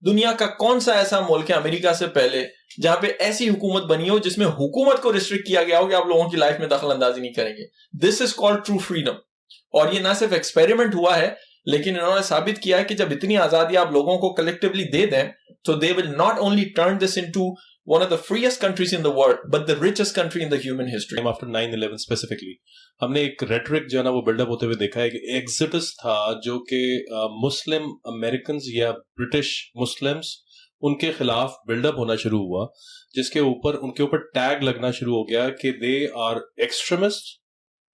दुनिया का कौन सा ऐसा मुल्क है अमेरिका से पहले जहां पे ऐसी हुकूमत बनी हो जिसमें हुकूमत को रिस्ट्रिक्ट किया गया हो कि आप लोगों की लाइफ में दखल अंदाजी नहीं करेंगे? This is called true freedom. और ये ना सिर्फ एक्सपेरिमेंट हुआ है, लेकिन इन्होंने साबित किया है कि जब इतनी आजादी आप लोगों को कलेक्टिवली दे दें तो they will not only turn this into one of the freest countries in the world, but the richest country in the human history. After 9/11 specifically, हमने एक रेटरिक जो है ना वो बिल्डअप होते हुए देखा है कि एग्जिटस था जो कि मुस्लिम अमेरिकन या ब्रिटिश मुस्लिम्स उनके खिलाफ बिल्डअप होना शुरू हुआ, जिसके ऊपर उनके ऊपर टैग लगना शुरू हो गया कि दे आर एक्सट्रीमिस्ट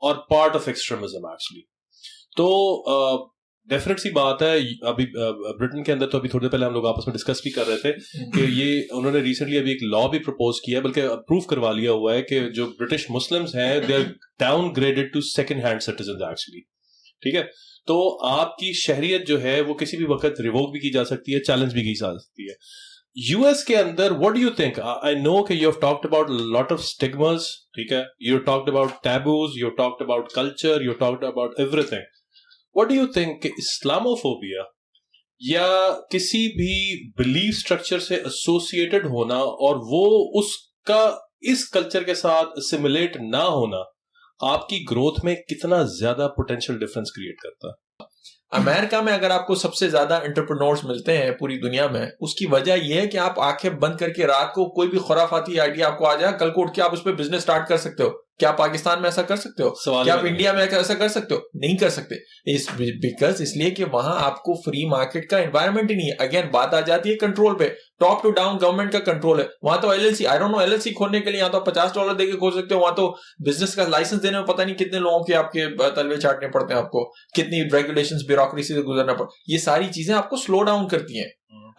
और पार्ट ऑफ एक्सट्रीमिज्म एक्चुअली। तो डेफिनेट सी बात है, अभी ब्रिटेन के अंदर तो अभी थोड़ी देर पहले हम लोग आपस में डिस्कस भी कर रहे थे कि ये उन्होंने रिसेंटली अभी एक लॉ भी प्रपोज किया है, बल्कि अप्रूव करवा लिया हुआ है कि जो ब्रिटिश मुस्लिम्स हैं they are downgraded to second hand citizen actually. ठीक है, तो आपकी शहरियत जो है वो किसी भी वक्त रिवोक भी की जा सकती है, चैलेंज भी की जा सकती है। यूएस के अंदर what do you think? I know कि you have talked about lot of stigmas, ठीक है, you talked about taboos, you talked about culture, you talked about everything. What do you think कि इस्लामोफोबिया या किसी भी belief structure से associated होना और वो उसका इस कल्चर के साथ असिमिलेट ना होना आपकी ग्रोथ में कितना ज्यादा पोटेंशियल डिफरेंस क्रिएट करता है? अमेरिका में अगर आपको सबसे ज्यादा एंटरप्रेन्योर्स मिलते हैं पूरी दुनिया में, उसकी वजह यह है कि आप आंखें बंद करके रात को कोई भी खुराफाती आइडिया आपको आ जाए, कल को उठ के आप उस पर बिजनेस स्टार्ट कर सकते हो। क्या पाकिस्तान में ऐसा कर सकते हो? क्या आप इंडिया में ऐसा कर सकते हो? नहीं कर सकते। बिकॉज इसलिए कि वहां आपको फ्री मार्केट का एनवायरमेंट ही नहीं है। अगेन बात आ जाती है कंट्रोल पे, टॉप टू डाउन गवर्नमेंट का कंट्रोल है। वहां तो LLC, I don't no, LLC खोलने के लिए यहाँ तो $50 देके खोल सकते हो, वहां तो बिजनेस का लाइसेंस देने में पता नहीं कितने लोगों के आपके तलवे चाटने पड़ते हैं, आपको कितनी रेगुलेशंस ब्यूरोक्रेसी से गुजरना पड़ता। ये सारी चीजें आपको स्लो डाउन करती हैं।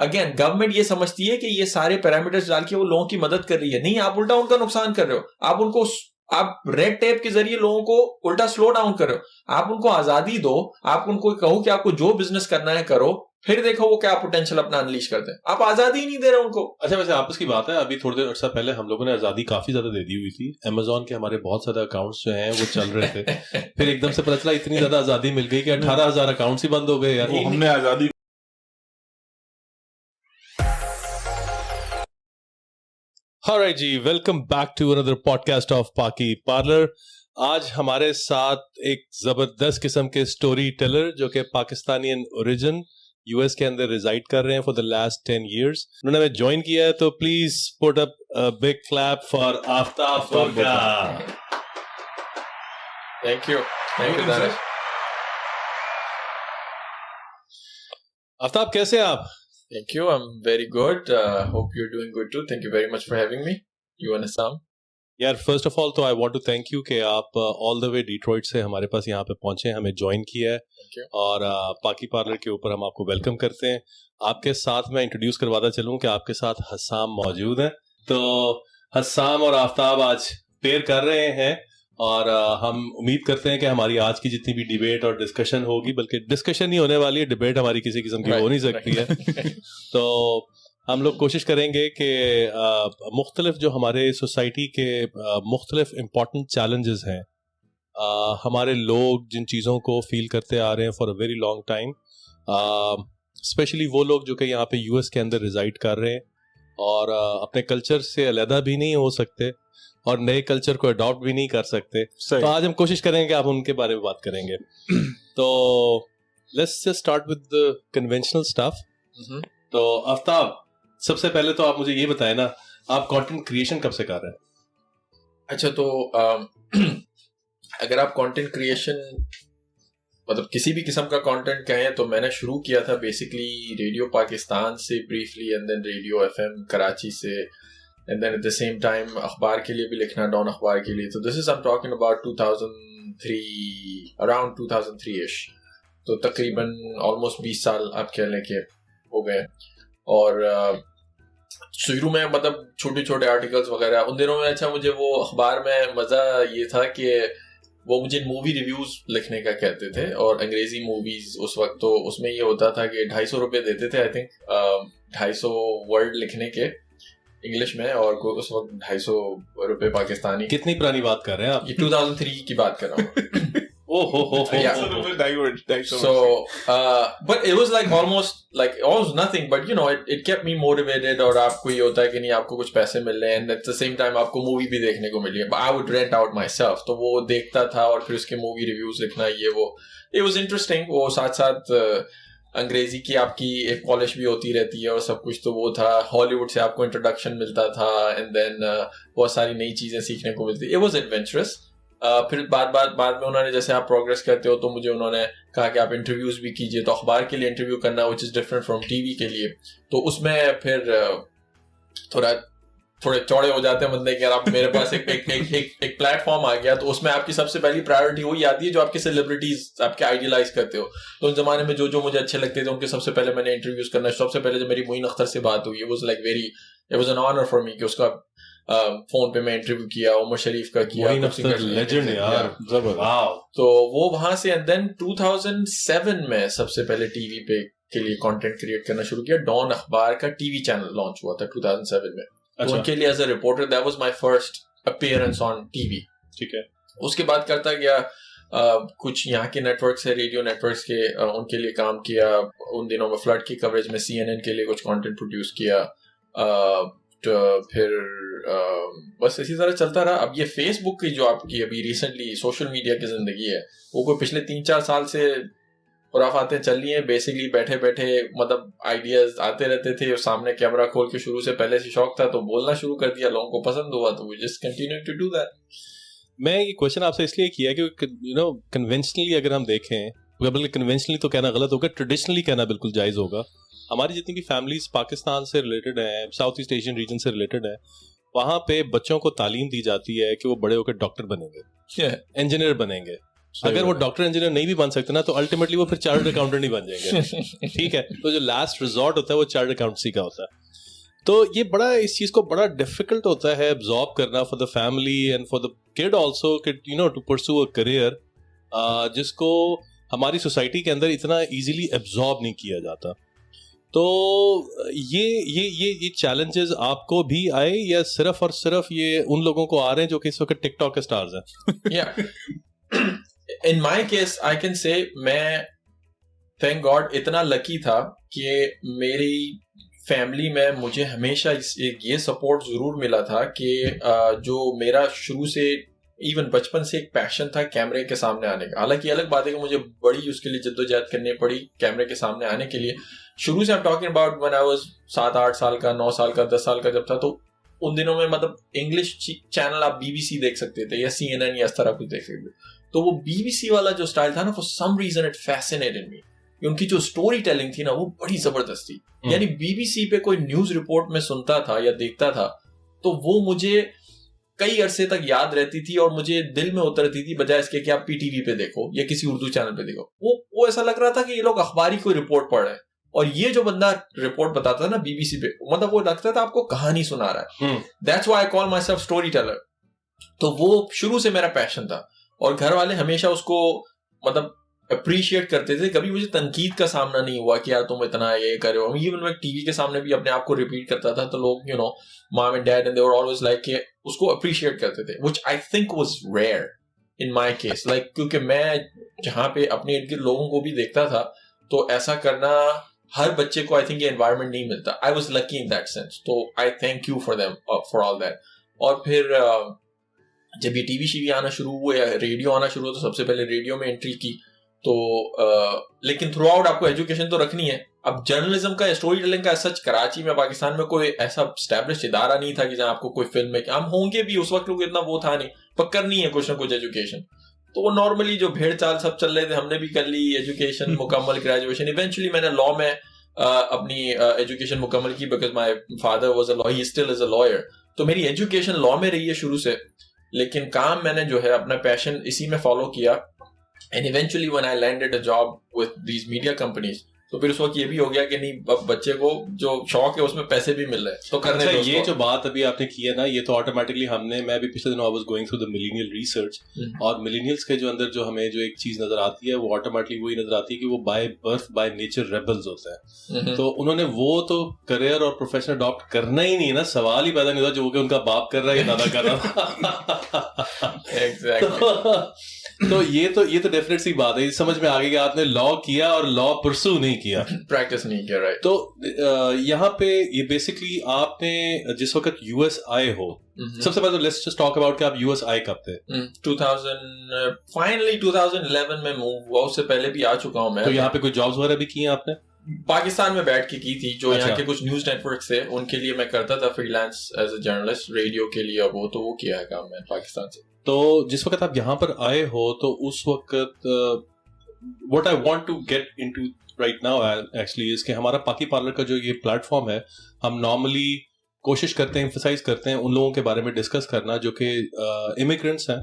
अगेन गवर्नमेंट ये समझती है कि ये सारे पैरामीटर्स डाल के वो लोगों की मदद कर रही है। नहीं, आप उल्टा उनका नुकसान कर रहे हो। आप रेड टेप के जरिए लोगों को उल्टा स्लो डाउन कर रहे हो। आप उनको आजादी दो, आप उनको कहो कि आपको जो बिजनेस करना है करो, फिर देखो वो क्या पोटेंशियल अपना अनलीश करते हैं। आप आजादी ही नहीं दे रहे उनको। अच्छा, वैसे आपस की बात है, अभी थोड़ी देर अर्सा पहले हम लोगों ने आजादी काफी ज्यादा दे दी हुई थी। अमेजोन के हमारे बहुत सारे अकाउंट्स जो हैं वो चल रहे थे फिर एकदम से पता चला इतनी ज्यादा आजादी मिल गई कि 18,000 अकाउंट्स ही बंद हो गए यार। हमने आजादी। Alright जी, welcome back to another podcast of Paki Parlour. आज हमारे साथ एक जबरदस्त किस्म के स्टोरी टेलर जो कि पाकिस्तानी ओरिजिन यूएस के अंदर रिजाइड कर रहे हैं फॉर द लास्ट 10 years, उन्होंने हमें ज्वाइन किया है। तो please put up a big clap for Aftab Furqa. Thank you Danish. Aftab, कैसे हैं आप? Thank you. I'm very good. Hope you're doing good too. Thank you very much for having me. You and Assam. यार, first of all तो I want to thank you कि आप all the way Detroit से हमारे पास यहाँ पे पहुंचे, हमें ज्वाइन किया है और पाकी पार्लर के ऊपर हम आपको वेलकम करते हैं। आपके साथ मैं इंट्रोड्यूस करवाता चलूँ कि आपके साथ हस्साम मौजूद हैं। तो हस्साम और आफ्ताब आज पेयर कर रहे हैं और हम उम्मीद करते हैं कि हमारी आज की जितनी भी डिबेट और डिस्कशन होगी, बल्कि डिस्कशन नहीं होने वाली है, डिबेट हमारी किसी किस्म की हो नहीं सकती है। तो हम लोग कोशिश करेंगे कि मुख्तलिफ जो हमारे सोसाइटी के मुख्तलिफ इम्पॉर्टेंट चैलेंजेस हैं, हमारे लोग जिन चीज़ों को फील करते आ रहे हैं for a very long time, specially वो लोग जो कि यहाँ पे यूएस के अंदर रिजाइड कर रहे हैं और अपने कल्चर से अलहदा भी नहीं हो सकते और नए कल्चर को अडॉप्ट भी नहीं कर सकते। तो आज हम कोशिश करेंगे कि आप उनके बारे में बात करेंगे। तो let's just start with the conventional stuff. तो आफ्ताब, सबसे पहले तो आप मुझे ये बताएं ना, आप कंटेंट क्रिएशन कब से कर रहे हैं? अच्छा, तो अगर आप कंटेंट क्रिएशन मतलब किसी भी किस्म का कंटेंट कहें तो मैंने शुरू किया था बेसिकली रेडियो पाकिस्तान से briefly, and then radio FM Karachi से, and then at the same time अखबार के लिए भी लिखना, डॉन अखबार के लिए। तो this is I am talking about 2003, around 2003-ish। तो तकरीबन ऑलमोस्ट 20 साल आप कह लें कि हो गए। और शुरू में मतलब छोटे छोटे आर्टिकल्स वगैरह उन दिनों में, अच्छा मुझे वो अखबार में मज़ा ये था कि वो मुझे मूवी रिव्यूज़ लिखने का कहते थे, और अंग्रेज़ी मूवीज़ उस वक्त तो उसमें ये होता था कि 250 रुपये देते थे, आई थिंक 250 वर्ड लिखने के इंग्लिश में, और उस वक्त 250 रुपये पाकिस्तानी। कितनी पुरानी बात कर रहे हैं आप? ये 2003 की बात कर रहा हूँ। But it was like almost nothing, but you know, it kept me motivated. और आपको ये होता है कि नहीं आपको कुछ पैसे मिल रहे हैं, and at the same time आपको मूवी भी देखने को मिली है. But I would rent out myself, तो वो देखता था और फिर उसके मूवी रिव्यूज लिखना ये वो. It was interesting. वो साथ साथ अंग्रेजी की आपकी एक पॉलिश भी होती रहती है और सब कुछ, तो वो था. हॉलीवुड से आपको इंट्रोडक्शन मिलता था, एंड देन बहुत सारी नई चीजें सीखने को मिलती. It was adventurous. फिर बाद में उन्होंने, जैसे आप प्रोग्रेस करते हो तो मुझे उन्होंने कहा कि आप इंटरव्यूज भी कीजिए, तो अखबार के लिए इंटरव्यू करना which is different from TV के लिए. तो उसमें फिर थोड़े चौड़े हो जाते हैं बंदे कि यार आप मेरे पास एक प्लेटफॉर्म आ गया, तो उसमें आपकी सबसे पहली प्रायोरिटी वही आती है जो आपके सेलिब्रिटीज आपके आइडियलाइज करते हो. तो उस जमाने में जो मुझे अच्छे लगते थे उनके सबसे पहले मैंने इंटरव्यूज करना. सबसे पहले जब मेरी मोइन अख्तर से बात हुई, it was an honor for me कि उसका फोन पे मैं इंटरव्यू किया. उमर शरीफ का किया, लेजेंड यार, जबरदस्त. तो वो वहां से, एंड देन 2007 में सबसे पहले टीवी पे के लिए कंटेंट क्रिएट करना शुरू किया. डॉन अखबार का टीवी चैनल लॉन्च हुआ था 2007 में. तो उनके लिए as a reporter that was my first appearance on TV. ठीक है. उसके बाद करता गया कुछ यहाँ के नेटवर्क्स है, रेडियो नेटवर्क्स के, उनके लिए काम किया. उन दिनों में फ्लड की कवरेज में CNN के लिए कुछ कंटेंट प्रोड्यूस किया. तो फिर बस इसी तरह चलता रहा. अब ये फेसबुक की जो आपकी अभी रिसेंटली सोशल मीडिया की जिंदगी है, वो कोई पिछले 3-4 साल से खुराफातें चल रही हैं. बेसिकली बैठे बैठे मतलब आइडियाज आते रहते थे और सामने कैमरा खोल के, शुरू से पहले से शौक था तो बोलना शुरू कर दिया, लोगों को पसंद हुआ तो we just continue to do that. मैं ये क्वेश्चन आपसे इसलिए किया कि यू नो कन्वेंशनली अगर हम देखें, बल्कि कन्वेंशनली तो कहना गलत होगा, ट्रेडिशनली कहना बिल्कुल जायज़ होगा. हमारी जितनी भी फैमिलीज पाकिस्तान से रिलेटेड है, साउथ ईस्ट एशियन रीजन से रिलेटेड है, वहाँ पे बच्चों को तालीम दी जाती है कि वो बड़े होकर डॉक्टर बनेंगे, इंजीनियर बनेंगे. अगर वो डॉक्टर इंजीनियर नहीं भी बन सकते ना, तो अल्टीमेटली वो फिर चार्टर्ड अकाउंटेंट ही बन जाएंगे. ठीक है. तो जो लास्ट रिजॉर्ट होता है वो चार्टर्ड अकाउंटेंसी का होता है. तो ये बड़ा, इस चीज को बड़ा डिफिकल्ट होता है एब्जॉर्ब करना for the family and for the kid also, you know, to pursue a career जिसको हमारी सोसाइटी के अंदर इतना इजीली एब्जॉर्ब नहीं किया जाता. तो ये चैलेंजेस आपको भी आए या सिर्फ और सिर्फ ये उन लोगों को आ रहे हैं जो कि इस वक्त टिकटॉक के स्टार्स हैं? In my case, I can say मैं thank God इतना लकी था कि मेरी फैमिली में मुझे हमेशा ये सपोर्ट जरूर मिला था कि जो मेरा शुरू से इवन बचपन से एक पैशन था कैमरे के सामने आने का. हालांकि अलग बात है कि मुझे बड़ी उसके लिए जद्दोजहद करनी पड़ी कैमरे के सामने आने के लिए. शुरू से I'm talking about when I was 7-8 साल का, 9 साल का, 10 साल का जब था, तो उन दिनों में मतलब इंग्लिश चैनल आप BBC देख सकते थे या CNN या इस तरह कुछ देख सकते थे. तो वो BBC वाला जो स्टाइल था ना, for some reason it fascinated me. उनकी जो स्टोरी टेलिंग थी ना, वो बड़ी जबरदस्त थी. यानी BBC पे कोई न्यूज रिपोर्ट में सुनता था या देखता था तो वो मुझे कई अरसे तक याद रहती थी और मुझे दिल में उतरती थी, बजाय इसके कि आप PTV पे देखो या किसी उर्दू चैनल पे देखो. वो ऐसा लग रहा था कि ये लोग अखबारी कोई रिपोर्ट पढ़ रहे हैं और ये जो बंदा रिपोर्ट बताता था ना BBC पे, मतलब वो लगता था आपको कहानी सुना रहा है. That's why I call my self story teller. तो वो शुरू से मेरा पैशन था और घर वाले हमेशा उसको मतलब अप्रिशिएट करते थे. कभी मुझे तनकीद का सामना नहीं हुआ कि यार तुम इतना ये कर रहे हो. इवन मैं टीवी के सामने भी अपने आप को रिपीट करता था तो लोग, you know, mom and dad and they were always like कि उसको अप्रिशिएट करते थे, which I think was rare in my case. Like क्योंकि मैं जहाँ पे अपने इर्द गिर्द लोगों को भी देखता था तो ऐसा करना हर बच्चे को आई थिंक ये एनवायरनमेंट नहीं मिलता. I was lucky in that sense. तो I thank you for them for all that. और फिर जब ये टीवी आना शुरू हुआ या रेडियो आना शुरू हुआ तो सबसे पहले रेडियो में एंट्री की. तो लेकिन थ्रू आउट आपको एजुकेशन तो रखनी है. अब जर्नलिज्म का, स्टोरी टेलिंग का सच कराची में, पाकिस्तान में कोई ऐसा एस्टैब्लिश इदारा नहीं था कि जहां आपको कोई फिल्म में, हम होंगे भी उस वक्त लोग इतना वो था नहीं, पर करनी है कुछ ना कुछ एजुकेशन. तो वो नॉर्मली जो भेड़ चाल सब चल रहे थे हमने भी कर ली, एजुकेशन मुकम्मल, ग्रेजुएशन. इवेंचुअली मैंने लॉ में अपनी एजुकेशन मुकम्मल की because my father was a law, he still is a lawyer. तो मेरी एजुकेशन लॉ में रही है शुरू से, लेकिन काम मैंने जो है अपना पैशन इसी में फॉलो किया. And eventually when I landed a job with these media companies, तो फिर उस वक्त ये भी हो गया कि नहीं, अब बच्चे को जो शौक है उसमें पैसे भी मिल रहे हैं तो करने दो। ये जो बात अभी आपने की है ना, ये तो ऑटोमेटिकली मैं भी पिछले दिनों I was going through the millennial research, और मिलेनियल्स के जो अंदर जो हमें जो एक चीज नजर आती है वो ऑटोमेटिकली वही नजर आती है कि वो by birth by nature rebels होते हैं। तो उन्होंने वो तो करियर और प्रोफेशन अडॉप्ट करना ही नहीं है ना, सवाल ही पैदा नहीं होता जो कि उनका बाप कर रहा है या दादा कर रहा था। एग्जैक्टली। तो ये तो डेफिनेट सी बात है, समझ में आ गई कि आपने लॉ किया और लॉ परस्यू नहीं किया, प्रैक्टिस नहीं किया, राइट। तो यहाँ पे ये बेसिकली आपने जिस वक्त यूएस आए हो, सबसे पहले तो लेट्स जस्ट टॉक अबाउट कि आप यूएस आए कब थे? 2011 में मूव हुआ, उससे पहले भी आ चुका हूँ मैं। तो यहाँ पे कोई जॉब्स वगैरह भी की हैं आपने? पाकिस्तान में बैठ के की थी, जो यहाँ के कुछ न्यूज नेटवर्क थे उनके लिए मैं करता था freelance as a journalist, radio के लिए, वो किया है काम मैं पाकिस्तान से। तो जिस वक्त आप यहाँ पर आए हो तो उस वक्त what I want to get into right now actually is कि हमारा पाकी पार्लर का जो ये प्लेटफॉर्म है, हम नॉर्मली कोशिश करते हैं, एम्फसाइज करते हैं उन लोगों के बारे में डिस्कस करना जो कि इमिग्रेंट्स हैं,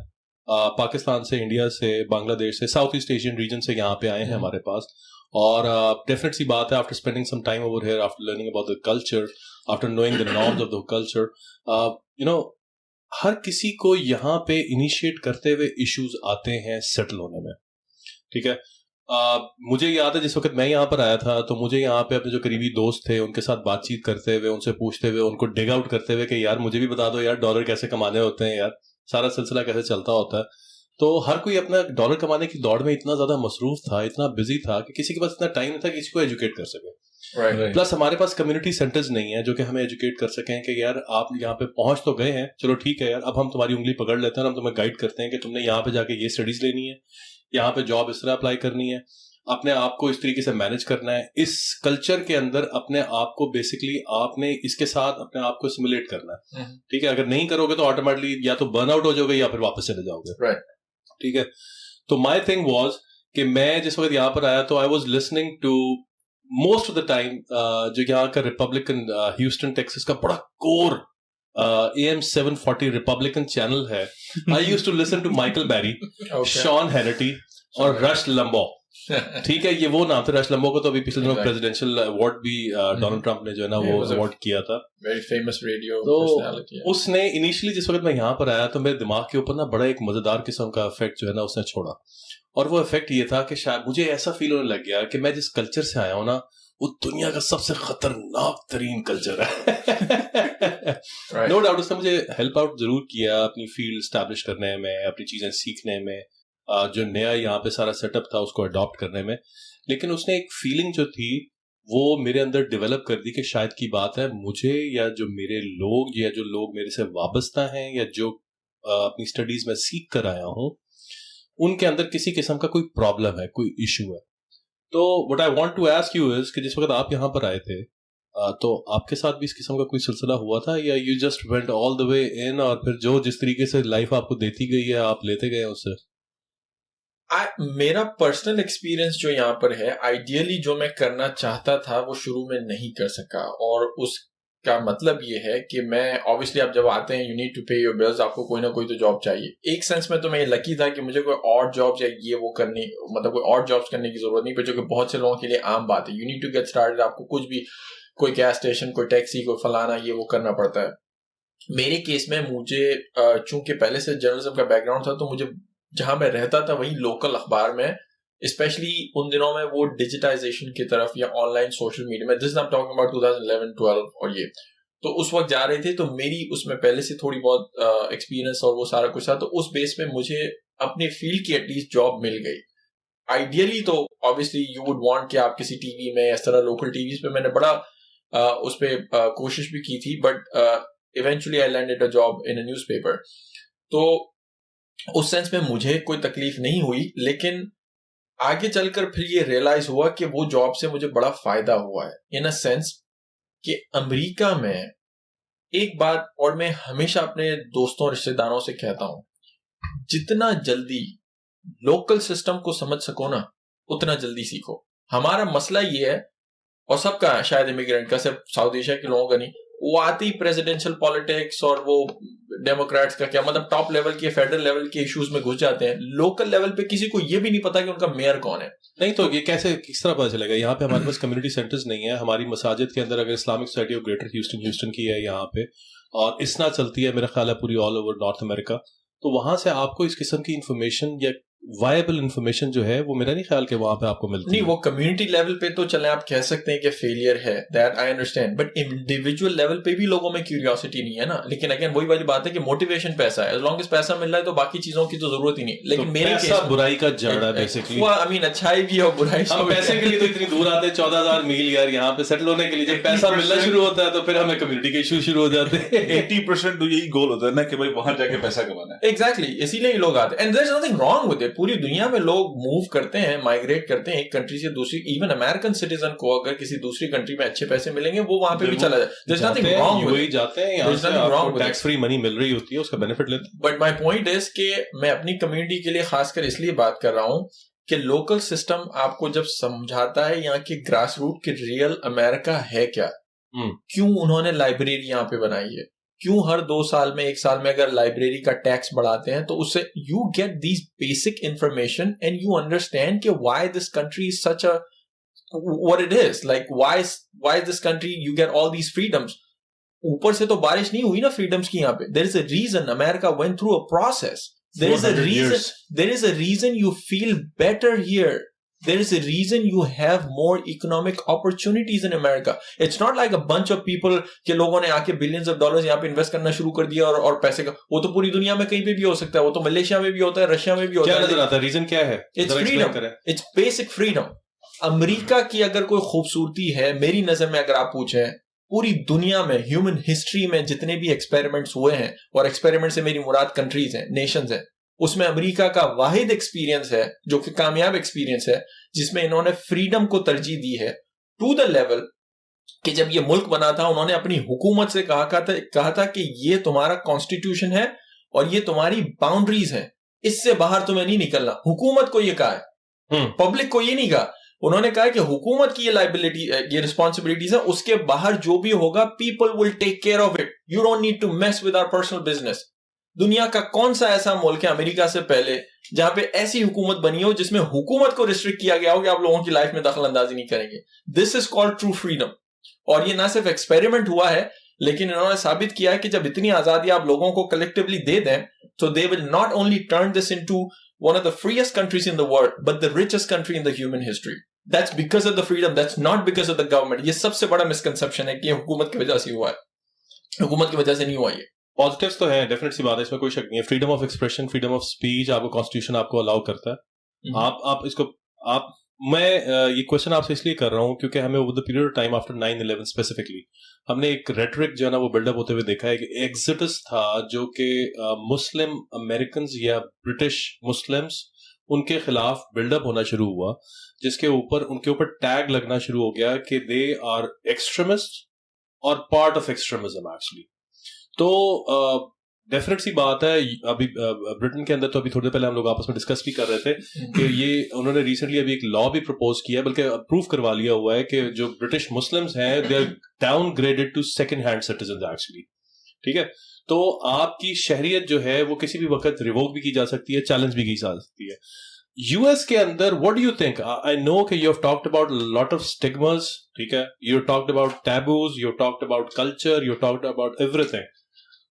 पाकिस्तान से, इंडिया से, बांग्लादेश से, साउथ ईस्ट एशियन रीजन से यहाँ पे आए हैं हमारे पास। और डेफिनेट सी बात है, after spending some time over here, after learning about the culture, after knowing the norms of the culture, you know, हर किसी को यहाँ पे इनिशिएट करते हुए इश्यूज आते हैं सेटल होने में, ठीक है। मुझे याद है जिस वक्त मैं यहाँ पर आया था तो मुझे यहाँ पे अपने जो करीबी दोस्त थे उनके साथ बातचीत करते हुए, उनसे पूछते हुए, उनको डिग आउट करते हुए कि यार मुझे भी बता दो यार, डॉलर कैसे कमाने होते हैं यार, सारा सिलसिला कैसे चलता होता है। तो हर कोई अपना डॉलर कमाने की दौड़ में इतना ज्यादा मसरूफ था, इतना बिजी था कि किसी के पास इतना टाइम नहीं था किसी को एजुकेट कर सके। प्लस हमारे पास कम्युनिटी सेंटर्स नहीं है जो कि हमें एजुकेट कर सकें कि यार आप यहाँ पे पहुंच तो गए हैं, चलो ठीक है यार, अब हम तुम्हारी उंगली पकड़ लेते हैं, हम तुम्हें गाइड करते हैं कि तुमने यहाँ पे जाके ये स्टडीज लेनी है, यहाँ पे जॉब इस तरह अप्लाई करनी है, अपने आप को इस तरीके से मैनेज करना है, इस कल्चर के अंदर अपने आप को बेसिकली आपने इसके साथ अपने आप को सिमुलेट करना है, ठीक है। अगर नहीं करोगे तो ऑटोमेटिकली या तो बर्न आउट हो जाओगे या फिर वापस चले जाओगे, ठीक है। तो माई थिंग वॉज कि मैं जिस वक्त यहाँ पर आया तो I was listening to most of the time जो यहाँ का रिपब्लिकन ह्यूस्टन टेक्सास का बड़ा कोर AM 740 रिपब्लिकन चैनल है। I used to listen to Michael Barry, Sean Hannity और रश लंबो, ठीक है। ये वो नाम थे। रश लंबो को तो अभी पिछले दिनों प्रेसिडेंशियल अवार्ड भी डोनाल्ड ट्रंप ने जो है ना वो अवार्ड किया था, वेरी फेमस रेडियो पर्सनालिटी। उसने इनिशियली जिस वक्त मैं यहाँ पर आया तो मेरे दिमाग के ऊपर ना बड़ा एक मजेदार किस्म का इफेक्ट जो है ना उसने छोड़ा, और वो इफेक्ट ये था कि शायद मुझे ऐसा फील होने लग गया कि मैं जिस कल्चर से आया हूँ ना वो दुनिया का सबसे खतरनाक तरीन कल्चर है। नो डाउट उसने मुझे हेल्प आउट जरूर किया अपनी फील्ड स्टैब्लिश करने में, अपनी चीजें सीखने में, जो नया यहाँ पे सारा सेटअप था उसको अडॉप्ट करने में, लेकिन उसने एक फीलिंग जो थी वो मेरे अंदर डेवलप कर दी कि शायद की बात है मुझे या जो मेरे लोग या जो लोग मेरे से वाबस्ता हैं या जो अपनी स्टडीज में सीख कर आया हूँ उनके अंदर किसी किस्म का कोई प्रॉब्लम है, कोई इशू है। तो what I want to ask you is कि जिस वक्त आप यहाँ पर आए थे तो आपके साथ भी इस किस्म का कोई सिलसिला हुआ था या you just went all the way in और फिर जो जिस तरीके से लाइफ आपको देती गई है आप लेते गए उससे? मेरा पर्सनल एक्सपीरियंस जो यहाँ पर है, आइडियली जो मैं करना चाहता था वो शुरू में नहीं कर सका, और उसका मतलब ये है कि मैं ऑब्वियसली आप जब आते हैं यू नीड टू पे योर बिल्स, आपको कोई ना कोई तो जॉब चाहिए। एक सेंस में तो मैं लकी था कि मुझे कोई और जॉब या ये वो करनी, मतलब कोई और जॉब्स करने की जरूरत नहीं पड़ी, जो कि बहुत से लोगों के लिए आम बात है। You need to get started, आपको कुछ भी, कोई गैस स्टेशन, कोई टैक्सी, कोई फलाना, ये वो करना पड़ता है। मेरे केस में मुझे चूंकि पहले से जर्नलिज्म का बैकग्राउंड था तो मुझे जहां मैं रहता था वही लोकल अखबार में, स्पेशली उन दिनों में वो डिजिटाइजेशन की तरफ या ऑनलाइन सोशल मीडिया में, this I am talking about 2011-12 और ये, तो उस वक्त जा रहे थे, तो मेरी उसमें पहले से थोड़ी बहुत एक्सपीरियंस और वो सारा कुछ था, तो उस बेस पे मुझे अपने फील्ड की एटलीस्ट जॉब मिल गई। आइडियली तो ऑब्वियसली यू वुड वांट कि आप किसी टीवी में, इस तरह लोकल टीवीज पे मैंने बड़ा उस पे कोशिश भी की थी, but eventually I landed a job in a newspaper. तो उस सेंस में मुझे कोई तकलीफ नहीं हुई, लेकिन आगे चलकर फिर ये रियलाइज हुआ कि वो जॉब से मुझे बड़ा फायदा हुआ है, इन अ सेंस कि अमेरिका में एक बात, और मैं हमेशा अपने दोस्तों रिश्तेदारों से कहता हूं, जितना जल्दी लोकल सिस्टम को समझ सको ना उतना जल्दी सीखो। हमारा मसला ये है, और सबका शायद इमिग्रेंट का, सिर्फ साउथ एशिया के लोगों का नहीं, वो आती प्रेसिडेंशियल पॉलिटिक्स और वो डेमोक्रेट्स का क्या मतलब, टॉप लेवल के फेडरल लेवल के इश्यूज में घुस जाते हैं, लोकल लेवल पे किसी को ये भी नहीं पता कि उनका मेयर कौन है। नहीं तो ये कैसे किस तरह पता चलेगा? यहाँ पे हमारे पास कम्युनिटी सेंटर्स नहीं है। हमारी मसाजिद के अंदर अगर Islamic society of greater Houston की है यहाँ पे, और इसना चलती है मेरा ख्याल है पूरी ऑल ओवर नॉर्थ अमेरिका, तो वहां से आपको इस किस्म की इंफॉर्मेशन या वायबल इंफॉर्मेशन जो है वो मेरा नहीं ख्याल कि वहां पे आपको मिलती नहीं, है। वो कम्युनिटी लेवल पे तो चले आप कह सकते हैं कि फेलियर है, that I understand, but individual level पे भी लोगों में क्यूरियोसिटी नहीं है ना। लेकिन अगेन वही वाली बात है कि मोटिवेशन पैसा है, एज लॉन्ग एज पैसा मिल रहा है तो बाकी चीजों की तो जरूरत ही नहीं। लेकिन तो मेरे पैसा बुराई का जड़ है बेसिकली। आई मीन अच्छाई भी और बुराई, हम पैसे के लिए तो इतनी दूर आते हैं 14,000 मील यार यहाँ पे सेटल होने के लिए। जब पैसा मिलना शुरू होता है तो फिर हमें कम्युनिटी के इशू शुरू हो जाते हैं। 80% यही गोल होता है ना कि भाई वहां जाके पैसा कमाना है। एग्जैक्टली, इसीलिए लोग आते हैं। And there is nothing wrong with it. पूरी दुनिया में लोग मूव करते हैं, माइग्रेट करते हैं एक कंट्री से दूसरी। इवन अमेरिकन सिटीजन को अगर किसी दूसरी कंट्री में अच्छे पैसे मिलेंगे वो वहां पे भी चला जाए। There is nothing wrong with it. जाते हैं यहाँ से आपको टैक्स फ्री मनी मिल रही होती है, उसका बेनिफिट लेते हैं। बट माय पॉइंट इज कि मैं अपनी कम्युनिटी के लिए खासकर इसलिए बात कर रहा हूं कि लोकल सिस्टम आपको जब समझाता है यहाँ के ग्रास रूट के रियल अमेरिका है क्या, क्यों उन्होंने लाइब्रेरी यहाँ पे बनाई है, क्यों हर 2 साल में 1 साल में अगर लाइब्रेरी का टैक्स बढ़ाते हैं तो उससे you get these basic information and you understand कि why this country is such a what it is, like why this country you get all these freedoms. ऊपर से तो बारिश नहीं हुई ना फ्रीडम्स की यहाँ पे। There is a reason America went through a process. There is a reason you feel better here. There is a reason you have more economic opportunities in America. It's not like a bunch of people के लोगों ने आके billions of dollars यहाँ पे invest करना शुरू कर दिया और पैसे का, वो तो पूरी दुनिया में कहीं पे भी हो सकता है, वो तो मलेशिया में भी होता है, रशिया में भी होता है। क्या नजर आता है? रीजन क्या है? It's freedom. It's basic freedom. America की अगर कोई खूबसूरती है मेरी नजर में, अगर आप पूछें पूरी दुनिया में ह्यूमन हिस्ट्री में जितने भी एक्सपेरिमेंट्स हुए हैं, और एक्सपेरिमेंट से मेरी मुराद कंट्रीज हैं, नेशंस हैं, उसमें अमेरिका का वाहिद एक्सपीरियंस है जो कि कामयाब एक्सपीरियंस है जिसमें इन्होंने फ्रीडम को तरजीह दी है टू द लेवल कि जब ये मुल्क बना था उन्होंने अपनी हुकूमत से कहा था कि ये तुम्हारा कॉन्स्टिट्यूशन है और ये तुम्हारी बाउंड्रीज है, इससे बाहर तुम्हें नहीं निकलना। हुकूमत को ये कहा है, पब्लिक को ये नहीं कहा। उन्होंने कहा कि हुकूमत की ये लाइबिलिटी, ये रिस्पॉन्सिबिलिटीज है, उसके बाहर जो भी होगा people will take care of it, you don't need to mess with our personal business. दुनिया का कौन सा ऐसा मुल्क है अमेरिका से पहले जहां पे ऐसी हुकूमत बनी हो जिसमें हुकूमत को रिस्ट्रिक्ट किया गया हो कि आप लोगों की लाइफ में दखल अंदाजी नहीं करेंगे? This is called true freedom. और ये ना सिर्फ एक्सपेरिमेंट हुआ है लेकिन इन्होंने साबित किया है कि जब इतनी आजादी आप लोगों को कलेक्टिवली दे दें तो they will not only turn this into one of the freest countries in the world but the richest country in the human history. That's because of the freedom. That's not because of the government. ये सबसे बड़ा misconception है कि ये हुकूमत की वजह से हुआ है, हुकूमत की वजह से नहीं हुआ। ये पॉजिटिव्स तो है, डेफिनेट सी बात है, इसमें कोई शक नहीं है। Freedom of expression, freedom of speech आपको कॉन्स्टिट्यूशन आपको अलाउ करता है। आप इसको मैं ये क्वेश्चन आपसे इसलिए कर रहा हूँ क्योंकि हमें over the period of time after 9/11 specifically हमने एक रेटरिक जो है ना वो बिल्डअप होते हुए देखा है कि एग्जिटस था जो कि मुस्लिम अमेरिकन या ब्रिटिश मुस्लिम्स उनके खिलाफ बिल्डअप होना शुरू हुआ, जिसके ऊपर उनके ऊपर टैग लगना शुरू हो गया कि दे आर एक्सट्रीमिस्ट और पार्ट ऑफ एक्सट्रीमिज्म एक्चुअली। तो डेफिनेट सी बात है, अभी ब्रिटेन के अंदर तो अभी थोड़ी देर पहले हम लोग आपस में डिस्कस भी कर रहे थे कि ये उन्होंने रिसेंटली अभी एक लॉ भी प्रपोज किया, बल्कि अप्रूव करवा लिया हुआ है कि जो ब्रिटिश मुस्लिम्स हैं they are downgraded to second hand citizen actually. ठीक है, तो आपकी शहरियत जो है वो किसी भी वक्त रिवोक भी की जा सकती है, चैलेंज भी की जा सकती है। यूएस के अंदर what do you think? I know कि you have talked about lot of stigmas, ठीक है, you talked about taboos, you talked about culture, you talked about everything.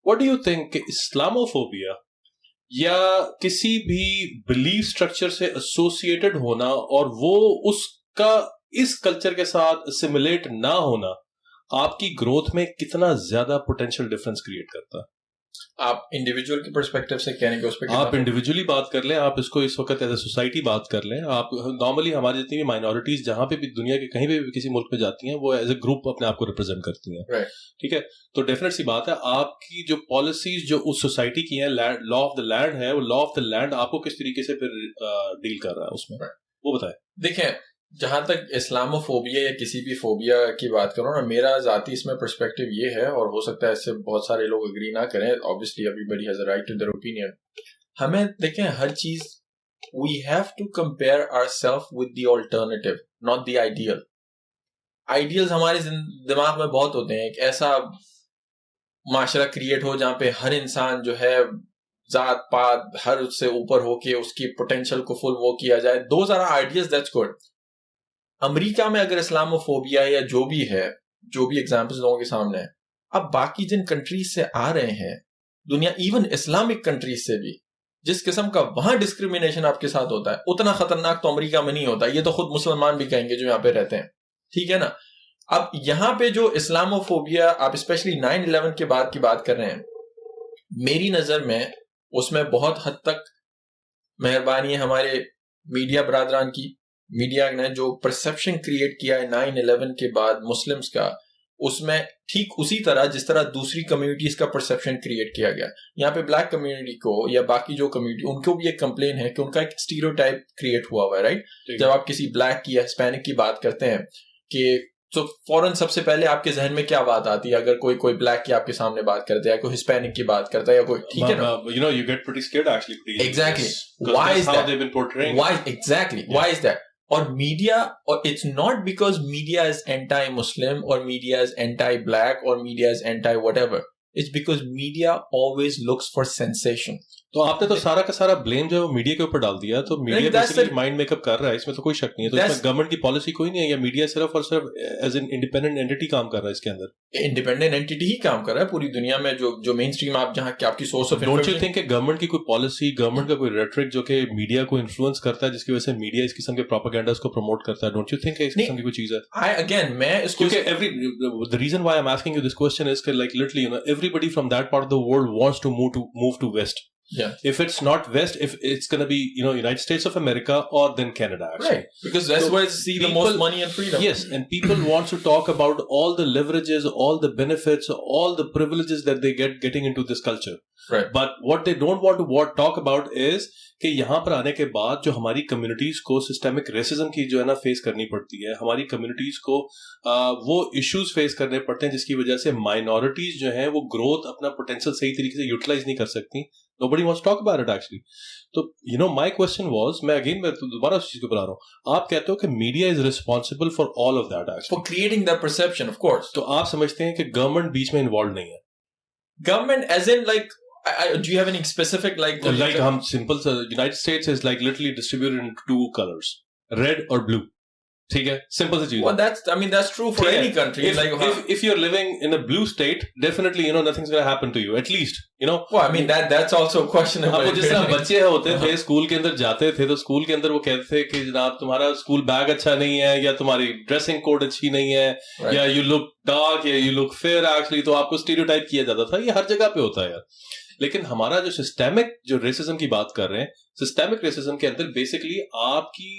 What do you think कि इस्लामोफोबिया या किसी भी belief structure से associated होना और वो उसका इस कल्चर के साथ असिमिलेट ना होना आपकी ग्रोथ में कितना ज्यादा पोटेंशियल डिफरेंस क्रिएट करता है? आप इंडिविजुअल के पर्सपेक्टिव से कहने के उस पर आप इंडिविजुअली बात कर लें, आप इसको इस वक्त एज ए सोसाइटी बात कर लें। आप नॉर्मली हमारी जितनी भी माइनॉरिटीज जहां पे भी दुनिया के कहीं भी किसी मुल्क में जाती हैं वो एज ए ग्रुप अपने आप को रिप्रेजेंट करती हैं, ठीक है। तो डेफिनेट सी बात है आपकी जो पॉलिसीज जो उस सोसाइटी की हैं, लॉ ऑफ द लैंड है, वो लॉ ऑफ द लैंड आपको किस तरीके से फिर डील कर रहा है उसमें, वो बताएं। देखें, जहां तक इस्लामोफोबिया या किसी भी फोबिया की बात करो ना, मेरा जाती इसमें पर्सपेक्टिव ये है, और हो सकता है इससे बहुत सारे लोग एग्री ना करें, obviously everybody has a right to their opinion. हमें देखें, हर चीज we have to compare ourselves with the alternative, not the ideal. Ideals हमारे दिमाग में बहुत होते हैं, एक ऐसा माशरा क्रिएट हो जहाँ पे हर इंसान जो है जात पात हर उससे ऊपर होके उसकी पोटेंशियल को फुल वो किया जाए, those are ideas, that's good. America में अगर इस्लामोफोबिया या जो भी है, जो भी एग्जाम्पल्स लोगों के सामने है, अब बाकी जिन कंट्रीज से आ रहे हैं दुनिया, इवन इस्लामिक कंट्रीज से भी, जिस किस्म का वहां डिस्क्रिमिनेशन आपके साथ होता है उतना खतरनाक तो अमेरिका में नहीं होता। ये तो खुद मुसलमान भी कहेंगे जो यहाँ पे रहते हैं, ठीक है ना। अब यहाँ पे जो इस्लामोफोबिया आप स्पेशली 9/11 के बाद की बात कर रहे हैं, मेरी नजर में उसमें बहुत हद तक मेहरबानी है हमारे मीडिया बरादरान की। मीडिया ने जो परसेप्शन क्रिएट किया है 9/11 के बाद मुस्लिम्स का, उसमें ठीक उसी तरह जिस तरह दूसरी कम्युनिटीज का परसेप्शन क्रिएट किया गया, यहाँ पे ब्लैक कम्युनिटी को या बाकी जो कम्युनिटी, उनको भी एक कंप्लेन है कि उनका एक स्टीरियोटाइप क्रिएट हुआ हुआ है, राइट। जब आप किसी ब्लैक की या हिस्पैनिक की बात करते हैं कि तो फौरन सबसे पहले आपके जहन में क्या बात आती है अगर कोई ब्लैक की आपके सामने बात करता है, कोई हिस्पैनिक की बात करता है या कोई, ठीक है ना। You know, you get pretty scared actually. Exactly. Why is that? How they've been portraying. Why exactly? Yeah. Why is that? और मीडिया, और it's not because media is anti-Muslim or media is anti-black or media is anti-whatever. It's because media always looks for sensation. तो आपने तो सारा का सारा blame जो है मीडिया के ऊपर डाल दिया, तो मीडिया बेसिकली माइंड मेकअप कर रहा है, इसमें तो कोई शक नहीं है। तो इसमें गवर्नमेंट की पॉलिसी कोई नहीं है, या मीडिया सिर्फ और सिर्फ एज एन इंडिपेंडेंट एंटिटी काम कर रहा है इसके अंदर। इंडिपेंडेंट एंटिटी ही काम कर रहा है पूरी दुनिया में, जो मेन स्ट्रीम आप जहाँ की आपकी source of, don't you think कि गवर्नमेंट की कोई पॉलिसी, गवर्नमेंट का कोई रेटरिक जो कि मीडिया को इन्फ्लुएंस करता है, जिसकी वजह से मीडिया इस किस्म के प्रोपेगेंडास को प्रमोट करता है? डोंट यू थिंक इस किस्म की कोई चीज है? मैं इसको, क्योंकि the reason why I am asking you this question is कि like literally, you know, everybody from that part of the world wants to move to West. Yeah. If it's not West, if it's going to be, you know, United States of America or then Canada, actually. Right. Because that's where you see the most money and freedom. Yes, and people want to talk about all the leverages, all the benefits, all the privileges that they getting into this culture. Right. But what they don't want to talk about is कि यहाँ पर आने के बाद जो हमारी communities को systemic racism की जो है ना फेस करनी पड़ती है, हमारी कम्युनिटीज को वो इश्यूज फेस करने पड़ते हैं जिसकी वजह से माइनॉरिटीज जो हैं वो ग्रोथ, अपना पोटेंशियल सही तरीके से यूटिलाइज नहीं कर सकती. Nobody wants to talk about it actually. तो you know, my question was, मैं दोबारा उस चीज के ऊपर आ रहा हूँ, आप कहते हो कि media is responsible for all of that actually, for creating that perception, of course. तो आप समझते हैं कि गवर्नमेंट बीच में इन्वॉल्व नहीं है? Government as in like, do you have any specific like हम simple, United States is like literally distributed into two colors, red or blue. ठीक है, सिंपल सी चीज. Well, that's true for any country. If you're living in a blue state, definitely, you know, nothing's going to happen to you. At least, you know. Well, I mean that's also questionable. आपको जिस तरह बच्चे होते थे, school के अंदर जाते थे, तो स्कूल के अंदर वो कहते थे कि जनाब तुम्हारा स्कूल बैग अच्छा नहीं है, या तुम्हारी ड्रेसिंग कोड अच्छी नहीं है, या you look dark, या you look fair actually, तो आपको स्टीरियोटाइप किया जाता था. ये हर जगह पे होता है यार. लेकिन हमारा जो सिस्टेमिक जो रेसिज्म की बात कर रहे हैं, सिस्टेमिक रेसिज्म के अंदर बेसिकली आपकी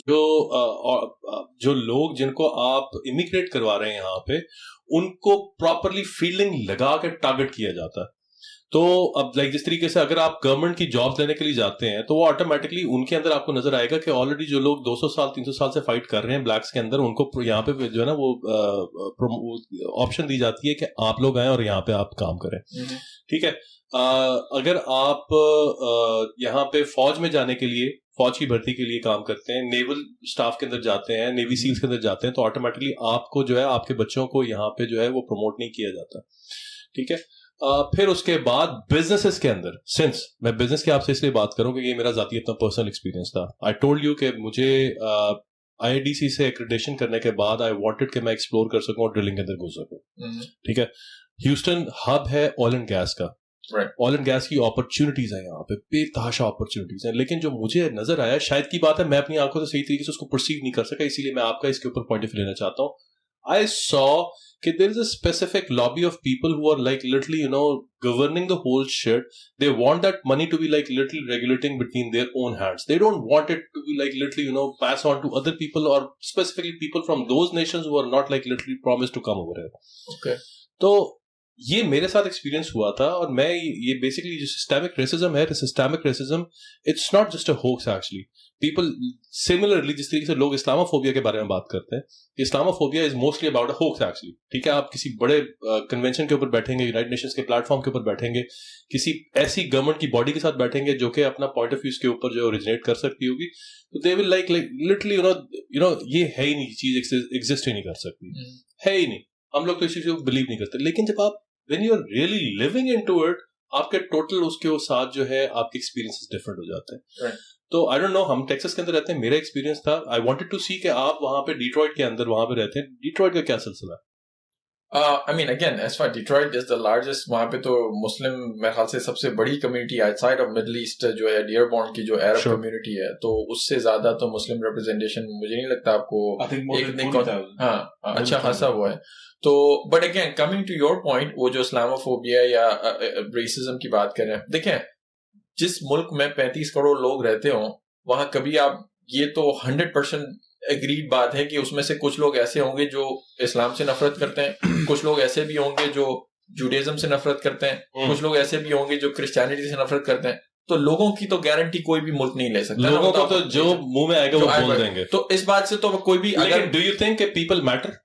जो लोग जिनको आप इमिग्रेट करवा रहे हैं यहाँ पे, उनको प्रॉपरली फील्डिंग लगा के टारगेट किया जाता है. तो अब लाइक जिस तरीके से अगर आप गवर्नमेंट की जॉब लेने के लिए जाते हैं, तो वो ऑटोमेटिकली उनके अंदर आपको नजर आएगा कि ऑलरेडी जो लोग 200 साल 300 साल से फाइट कर रहे हैं ब्लैक्स के अंदर, उनको यहाँ पे जो है ना वो ऑप्शन दी जाती है कि आप लोग आए और यहाँ पे आप काम करें. ठीक है, अगर आप यहाँ पे फौज में जाने के लिए, फौज की भर्ती के लिए काम करते हैं, नेवल स्टाफ के अंदर जाते हैं, नेवी सील्स के अंदर जाते हैं, तो ऑटोमेटिकली आपको जो है, आपके बच्चों को यहाँ पे जो है वो प्रमोट नहीं किया जाता. ठीक है, फिर उसके बाद बिजनेसेस के अंदर, सिंस मैं बिजनेस की आपसे इसलिए बात करूं कि ये मेरा जाती अपना पर्सनल एक्सपीरियंस था. आई टोल्ड यू कि मुझे IIDC से एक्रेडिटेशन करने के बाद आई वांटेड कि मैं एक्सप्लोर कर सकूं और ड्रिलिंग के अंदर घुस सकूं. ठीक है, ह्यूस्टन हब है ऑयल एंड गैस का. ऑयल एंड गैस की अपॉर्चुनिटीज है यहाँ पे, बेतहाशा अपॉर्चुनिटीज है. लेकिन जो मुझे नजर आया, शायद की बात है मैं अपनी आंखों से सही तरीके से उसको परसीव नहीं कर सका, इसीलिए मैं आपका इसके ऊपर पॉइंट ऑफ व्यू लेना चाहता हूँ. I saw that there is a specific lobby of people who are like literally, you know, governing the whole shit. They want that money to be like literally regulating between their own hands. They don't want it to be like literally, you know, pass on to other people, or specifically people from those nations who are not like literally promised to come over here. Okay. तो ये मेरे साथ experience हुआ था, और मैं ये basically जो सिस्टेमिक रेसिज्म है, systemic racism it's not just a hoax actually. People similarly, जिस तरीके से लोग इस्लामोफोबिया के बारे में बात करते हैं, Islamophobia is mostly about a hoax actually. ठीक है, आप किसी बड़े कन्वेंशन के ऊपर बैठेंगे, यूनाइटेड नेशंस के प्लेटफॉर्म के ऊपर बैठेंगे, किसी ऐसी गवर्नमेंट की बॉडी के साथ बैठेंगे जो कि अपना पॉइंट ऑफ व्यू के ऊपर जो ओरिजिनेट कर सकती होगी, तो they will like literally you no ये है ही नहीं, चीज एग्जिस्ट ही नहीं कर सकती, है ही नहीं. हम लोग तो इस चीज को बिलीव नहीं करते. लेकिन जब आप when you are really living into it, आपके टोटल उसके साथ जो है आपके एक्सपीरियंसेस डिफरेंट हो जाते हैं। तो आई डोंट नो, हम टेक्सास के अंदर रहते हैं, मेरा एक्सपीरियंस था, आई वांटेड टू सी कि आप वहां पे डिट्रॉइट के अंदर वहां पे रहते हैं, डिट्रॉइट का क्या सिलसिला है? I mean, again, as far Detroit is the largest, वहाँ पे तो मुस्लिम मेरे ख्याल से सबसे बड़ी community outside of middle east जो है डियरबॉर्न की जो अरब कम्युनिटी है, तो उससे ज्यादा तो मुस्लिम रिप्रेजेंटेशन मुझे नहीं लगता आपको हाँ अच्छा खासा हुआ है। तो but again coming to your point, वो जो इस्लामोफोबिया या रेसिज्म की बात कर रहे हैं, देखें जिस मुल्क में 35 करोड़ लोग रहते हो वहां कभी आप ये तो 100% एग्रीड बात है कि उसमें से कुछ लोग ऐसे होंगे जो इस्लाम से नफरत करते हैं, कुछ लोग ऐसे भी होंगे जो जुडाइज्म से नफरत करते हैं, कुछ लोग ऐसे भी होंगे जो क्रिश्चियनिटी से नफरत करते हैं। तो लोगों की तो गारंटी कोई भी मुल्क नहीं ले सकता, लोगों को तो जो मुंह में आएगा वो बोल देंगे। तो इस बात से तो कोई भी अगर do you think people matter?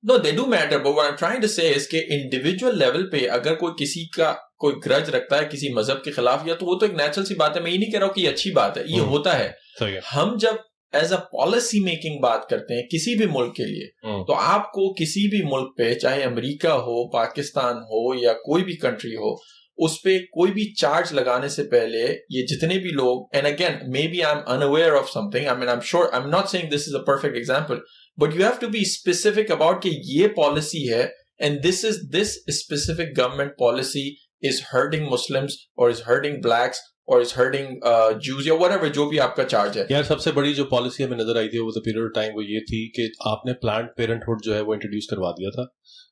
No, they do matter, but what I'm trying to say is कि इंडिविजुअल लेवल पे अगर कोई किसी का कोई ग्रज रखता है किसी मजहब के खिलाफ, या तो वो तो एक नेचुरल सी बात है, मैं ये नहीं कह रहा हूँ कि ये अच्छी बात है, ये होता है। हम जब एज अ पॉलिसी मेकिंग बात करते हैं किसी भी मुल्क के लिए, तो आपको किसी भी मुल्क पे, चाहे अमेरिका हो, पाकिस्तान हो या कोई भी कंट्री हो, उस पे कोई भी चार्ज लगाने से पहले ये जितने भी लोग, and again maybe I am unaware of something, I mean I am sure, I am not saying this is a perfect example, but you have to be specific about कि ये policy है and this specific government policy is hurting Muslims or is hurting blacks or is hurting Jews या whatever जो भी आपका charge है। यार सबसे बड़ी जो पॉलिसी हमें नजर आई थी वो पीरियड ऑफ टाइम वो ये थी कि आपने प्लान्ड पेरेंटहुड जो है वो इंट्रोड्यूस करवा दिया था,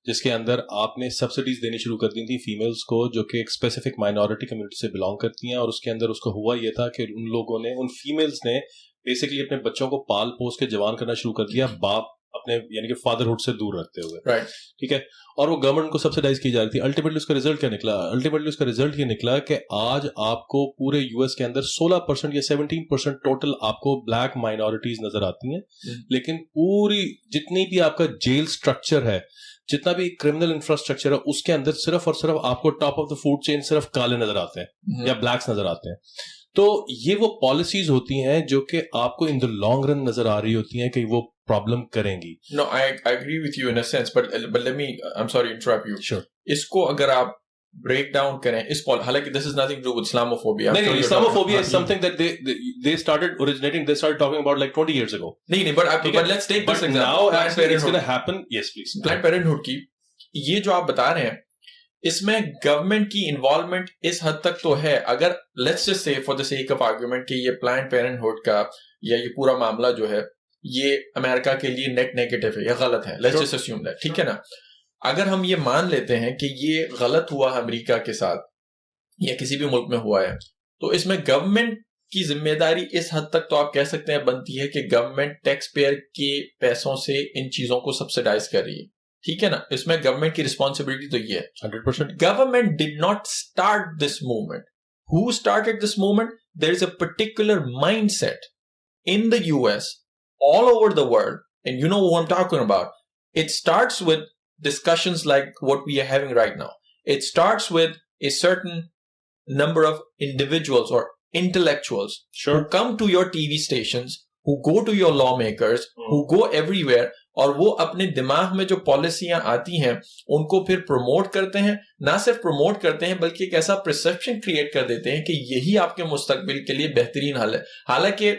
जिसके अंदर आपने सब्सिडीज देनी शुरू कर दी थी फीमेल्स को जो कि एक स्पेसिफिक माइनॉरिटी कम्युनिटी से बिलोंग करती हैं, और उसके अंदर उसका हुआ ये था कि उन लोगों ने, उन फीमेल्स ने बेसिकली अपने बच्चों को पाल पोस के जवान करना शुरू कर दिया, बाप अपने यानी कि फादरहुड से दूर रखते हुए, ठीक है, और वो गवर्नमेंट को सब्सिडाइज की जा रही थी। अल्टीमेटली उसका रिजल्ट क्या निकला? अल्टीमेटली उसका रिजल्ट ये निकला कि आज आपको पूरे यूएस के अंदर 16% या 17% टोटल आपको ब्लैक माइनॉरिटीज नजर आती हैं, लेकिन पूरी जितनी भी आपका जेल स्ट्रक्चर है, जितना भी क्रिमिनल इंफ्रास्ट्रक्चर है, उसके अंदर सिर्फ और सिर्फ आपको top of the food chain सिर्फ काले नजर आते हैं या ब्लैक्स नजर आते हैं। तो ये वो पॉलिसीज होती हैं जो कि आपको इन द लॉन्ग रन नजर आ रही होती हैं कि वो प्रॉब्लम करेंगी। No, I agree with you in a sense, but let me, I'm sorry to interrupt you. Sure. इसको अगर आप break down करें, हालांकि this is nothing to do with Islamophobia. नहीं, Islamophobia is something that they started originating. They started talking about like 20 years ago. नहीं, but let's take this example. Now actually it's going to happen. Yes, please. Planned Parenthood की ये जो आप बता रहे हैं, इसमें गवर्नमेंट की इन्वॉल्वमेंट इस हद तक तो है, अगर let's just say for the sake of argument कि ये प्लान्ड पेरेंटहुड का या ये पूरा मामला जो है ये अमेरिका के लिए नेट नेगेटिव है या गलत है, लेट्स जस्ट अस्यूम दैट, ठीक है ना। अगर हम ये मान लेते हैं कि ये गलत हुआ अमेरिका के साथ या किसी भी मुल्क में हुआ है, तो इसमें गवर्नमेंट की जिम्मेदारी इस हद तक तो आप कह सकते हैं बनती है कि गवर्नमेंट टैक्स पेयर के पैसों से इन चीजों को सब्सिडाइज कर रही है, ठीक है ना। इसमें गवर्नमेंट की रिस्पॉन्सिबिलिटी तो ये है 100%। Government did not start this movement. Who started this movement? There is a particular mindset in the US, all over the world, and you know what I'm talking about. It starts with discussions like what we are having right now. It starts with a certain number of individuals or intellectuals who come to your TV stations, who go to your lawmakers, who go everywhere, और वो अपने दिमाग में जो पॉलिसियां आती हैं उनको फिर प्रमोट करते हैं। ना सिर्फ प्रमोट करते हैं बल्कि एक ऐसा परसेप्शन क्रिएट कर देते हैं कि यही आपके मुस्तकबिल के लिए बेहतरीन हल है, हालांकि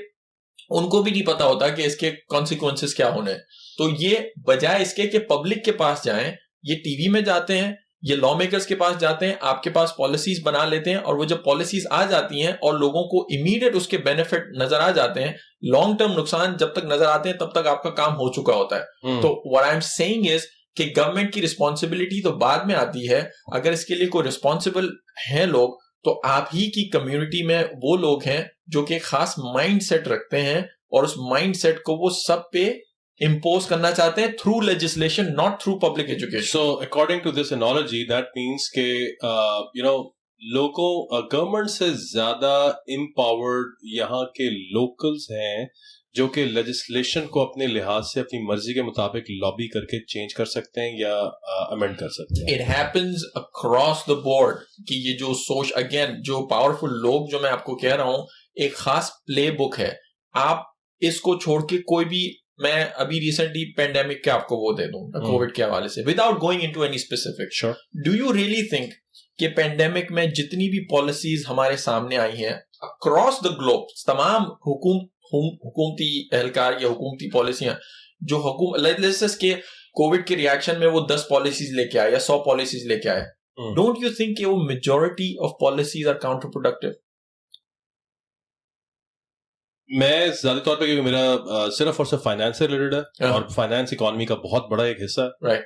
उनको भी नहीं पता होता कि इसके कॉन्सिक्वेंसेस क्या होने हैं। तो ये बजाय इसके कि पब्लिक के पास जाएं, ये टीवी में जाते हैं, ये लॉ मेकर्स के पास जाते हैं, आपके पास पॉलिसीज बना लेते हैं, और वो जब पॉलिसीज आ जाती हैं और लोगों को इमीडिएट उसके बेनिफिट नजर आ जाते हैं, लॉन्ग टर्म नुकसान जब तक नजर आते हैं तब तक आपका काम हो चुका होता है। तो what I am saying is कि गवर्नमेंट की रिस्पॉन्सिबिलिटी तो बाद में आती है। अगर इसके लिए कोई रिस्पॉन्सिबल है लोग, तो आप ही की कम्युनिटी में वो लोग हैं जो कि खास माइंड सेट रखते हैं और उस माइंड सेट को वो सब पे इम्पोज करना चाहते हैं through legislation, not through public education. So according to this analogy that means के लोगों गवर्नमेंट से ज्यादा एम्पावर्ड यहाँ के लोकल्स हैं जो कि लेजिस्लेशन को अपने लिहाज से अपनी मर्जी के मुताबिक लॉबी करके चेंज कर सकते हैं या अमेंड कर सकते हैं। It happens across the board कि ये जो सोच, अगेन जो पावरफुल लोग जो मैं आपको कह रहा हूं, एक खास प्ले बुक है। आप इसको छोड़ के कोई भी मैं अभी रिसेंटली पेंडेमिक के आपको वो दे दूं कोविड के हवाले से, without going into any specific, do you really think कि पेंडेमिक में जितनी भी पॉलिसीज हमारे सामने आई हैं अक्रॉस द ग्लोब, तमाम हुकूमती एहलकार या हुकूमती पॉलिसियां जो लेट्स के कोविड के रिएक्शन में वो 10 पॉलिसीज लेके आए या 100 पॉलिसीज लेके आए, डोंट यू थिंक कि वो majority of policies are counter productive? मैं ज्यादा तौर पे, क्योंकि मेरा सिर्फ और सिर्फ फाइनेंस से रिलेटेड है और फाइनेंस इकोनॉमी का बहुत बड़ा एक हिस्सा है।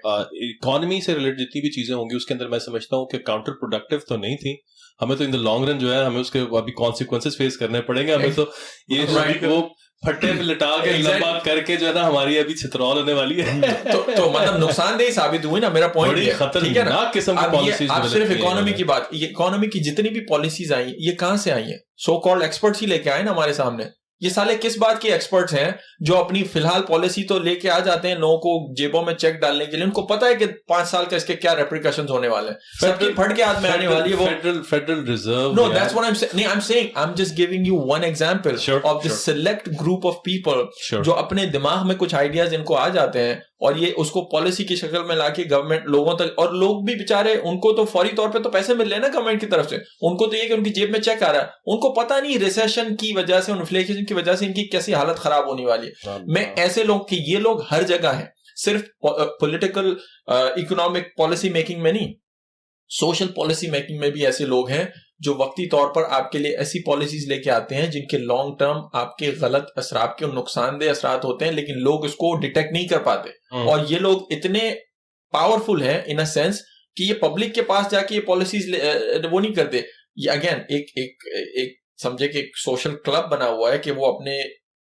इकोनॉमी से रिलेटेड जितनी भी चीजें होंगी उसके अंदर मैं समझता हूँ कि काउंटर प्रोडक्टिव तो नहीं थी, हमें तो इन द लॉन्ग रन जो है हमें उसके अभी कॉन्सिक्वेंसेस फेस करने पड़ेंगे। हमें तो ये वो फट्टे पे लिटा के लंबा करके जो है ना हमारी अभी छितरौल होने वाली है तो मतलब नुकसानदेह साबित हुई ना, मेरा पॉइंट है। खतरनाक किस्म की पॉलिसीज। आप सिर्फ इकोनॉमी की बात, ये इकोनॉमी की जितनी भी पॉलिसीज आई ये कहां से आई है? सो कॉल्ड एक्सपर्ट्स ही लेके आए ना हमारे सामने। ये साले किस बात के एक्सपर्ट्स हैं जो अपनी फिलहाल पॉलिसी तो लेके आ जाते हैं लोगों को जेबों में चेक डालने के लिए, उनको पता है कि 5 साल का इसके क्या रेप्रिकॉशंस होने वाले हैं, सबकी फट के हाथ में आने वाली है वो Federal Reserve. No, that's what I am saying, I am just giving you one example of the select group of people जो अपने दिमाग में कुछ आइडियाज इनको आ जाते हैं और ये उसको पॉलिसी की शक्ल में लाके गवर्नमेंट लोगों तक, और लोग भी बेचारे उनको तो फौरी तौर पे तो पैसे मिल रहे हैं ना गवर्नमेंट की तरफ से, उनको तो ये कि उनकी जेब में चेक आ रहा है, उनको पता नहीं रिसेशन की वजह से, इन्फ्लेशन की वजह से इनकी कैसी हालत खराब होने वाली है। मैं ऐसे लोग कि ये लोग हर जगह हैं, सिर्फ पॉलिटिकल इकोनॉमिक पॉलिसी मेकिंग में नहीं, सोशल पॉलिसी मेकिंग में भी ऐसे लोग हैं जो वक्ती तौर पर आपके लिए ऐसी पॉलिसीज लेके आते हैं जिनके लॉन्ग टर्म आपके गलत असरात के नुकसानदेह असरात होते हैं, लेकिन लोग इसको डिटेक्ट नहीं कर पाते। और ये लोग इतने पावरफुल हैं इन अ सेंस कि ये पब्लिक के पास जाके ये पॉलिसीज वो नहीं करते। ये अगेन एक समझे कि एक सोशल क्लब बना हुआ है कि वो अपने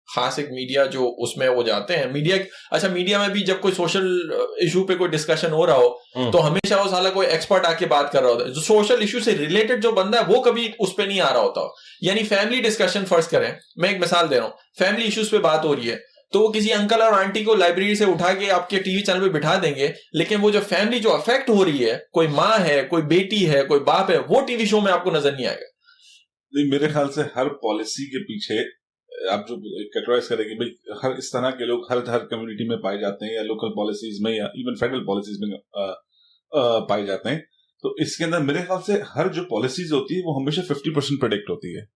खास एक मीडिया जो उसमें वो जाते हैं, मीडिया में भी जब कोई सोशल इशू पे कोई डिस्कशन हो रहा हो तो हमेशा वो साला कोई एक्सपर्ट आके बात कर रहा होता है, जो सोशल इशू से रिलेटेड जो बंदा है वो कभी उस पे नहीं आ रहा होता। यानी फैमिली डिस्कशन फर्स्ट करें, मैं एक मिसाल दे रहा हूँ, फैमिली इश्यूज पे बात हो रही है तो वो किसी अंकल और आंटी को लाइब्रेरी से उठा के आपके टीवी चैनल पे बिठा देंगे, लेकिन वो जो फैमिली जो अफेक्ट हो रही है, कोई माँ है, कोई बेटी है, कोई बाप है, वो टीवी शो में आपको नजर नहीं आएगा। मेरे ख्याल से हर पॉलिसी के पीछे आप जो कैटेगराइज करेंगे भाई हर इस तरह के लोग हर कम्युनिटी में पाए जाते हैं या लोकल पॉलिसीज में या इवन फेडरल पॉलिसीज में पाए जाते हैं, तो इसके अंदर मेरे ख्याल से हर जो पॉलिसीज होती है वो हमेशा 50% प्रेडिक्ट होती है।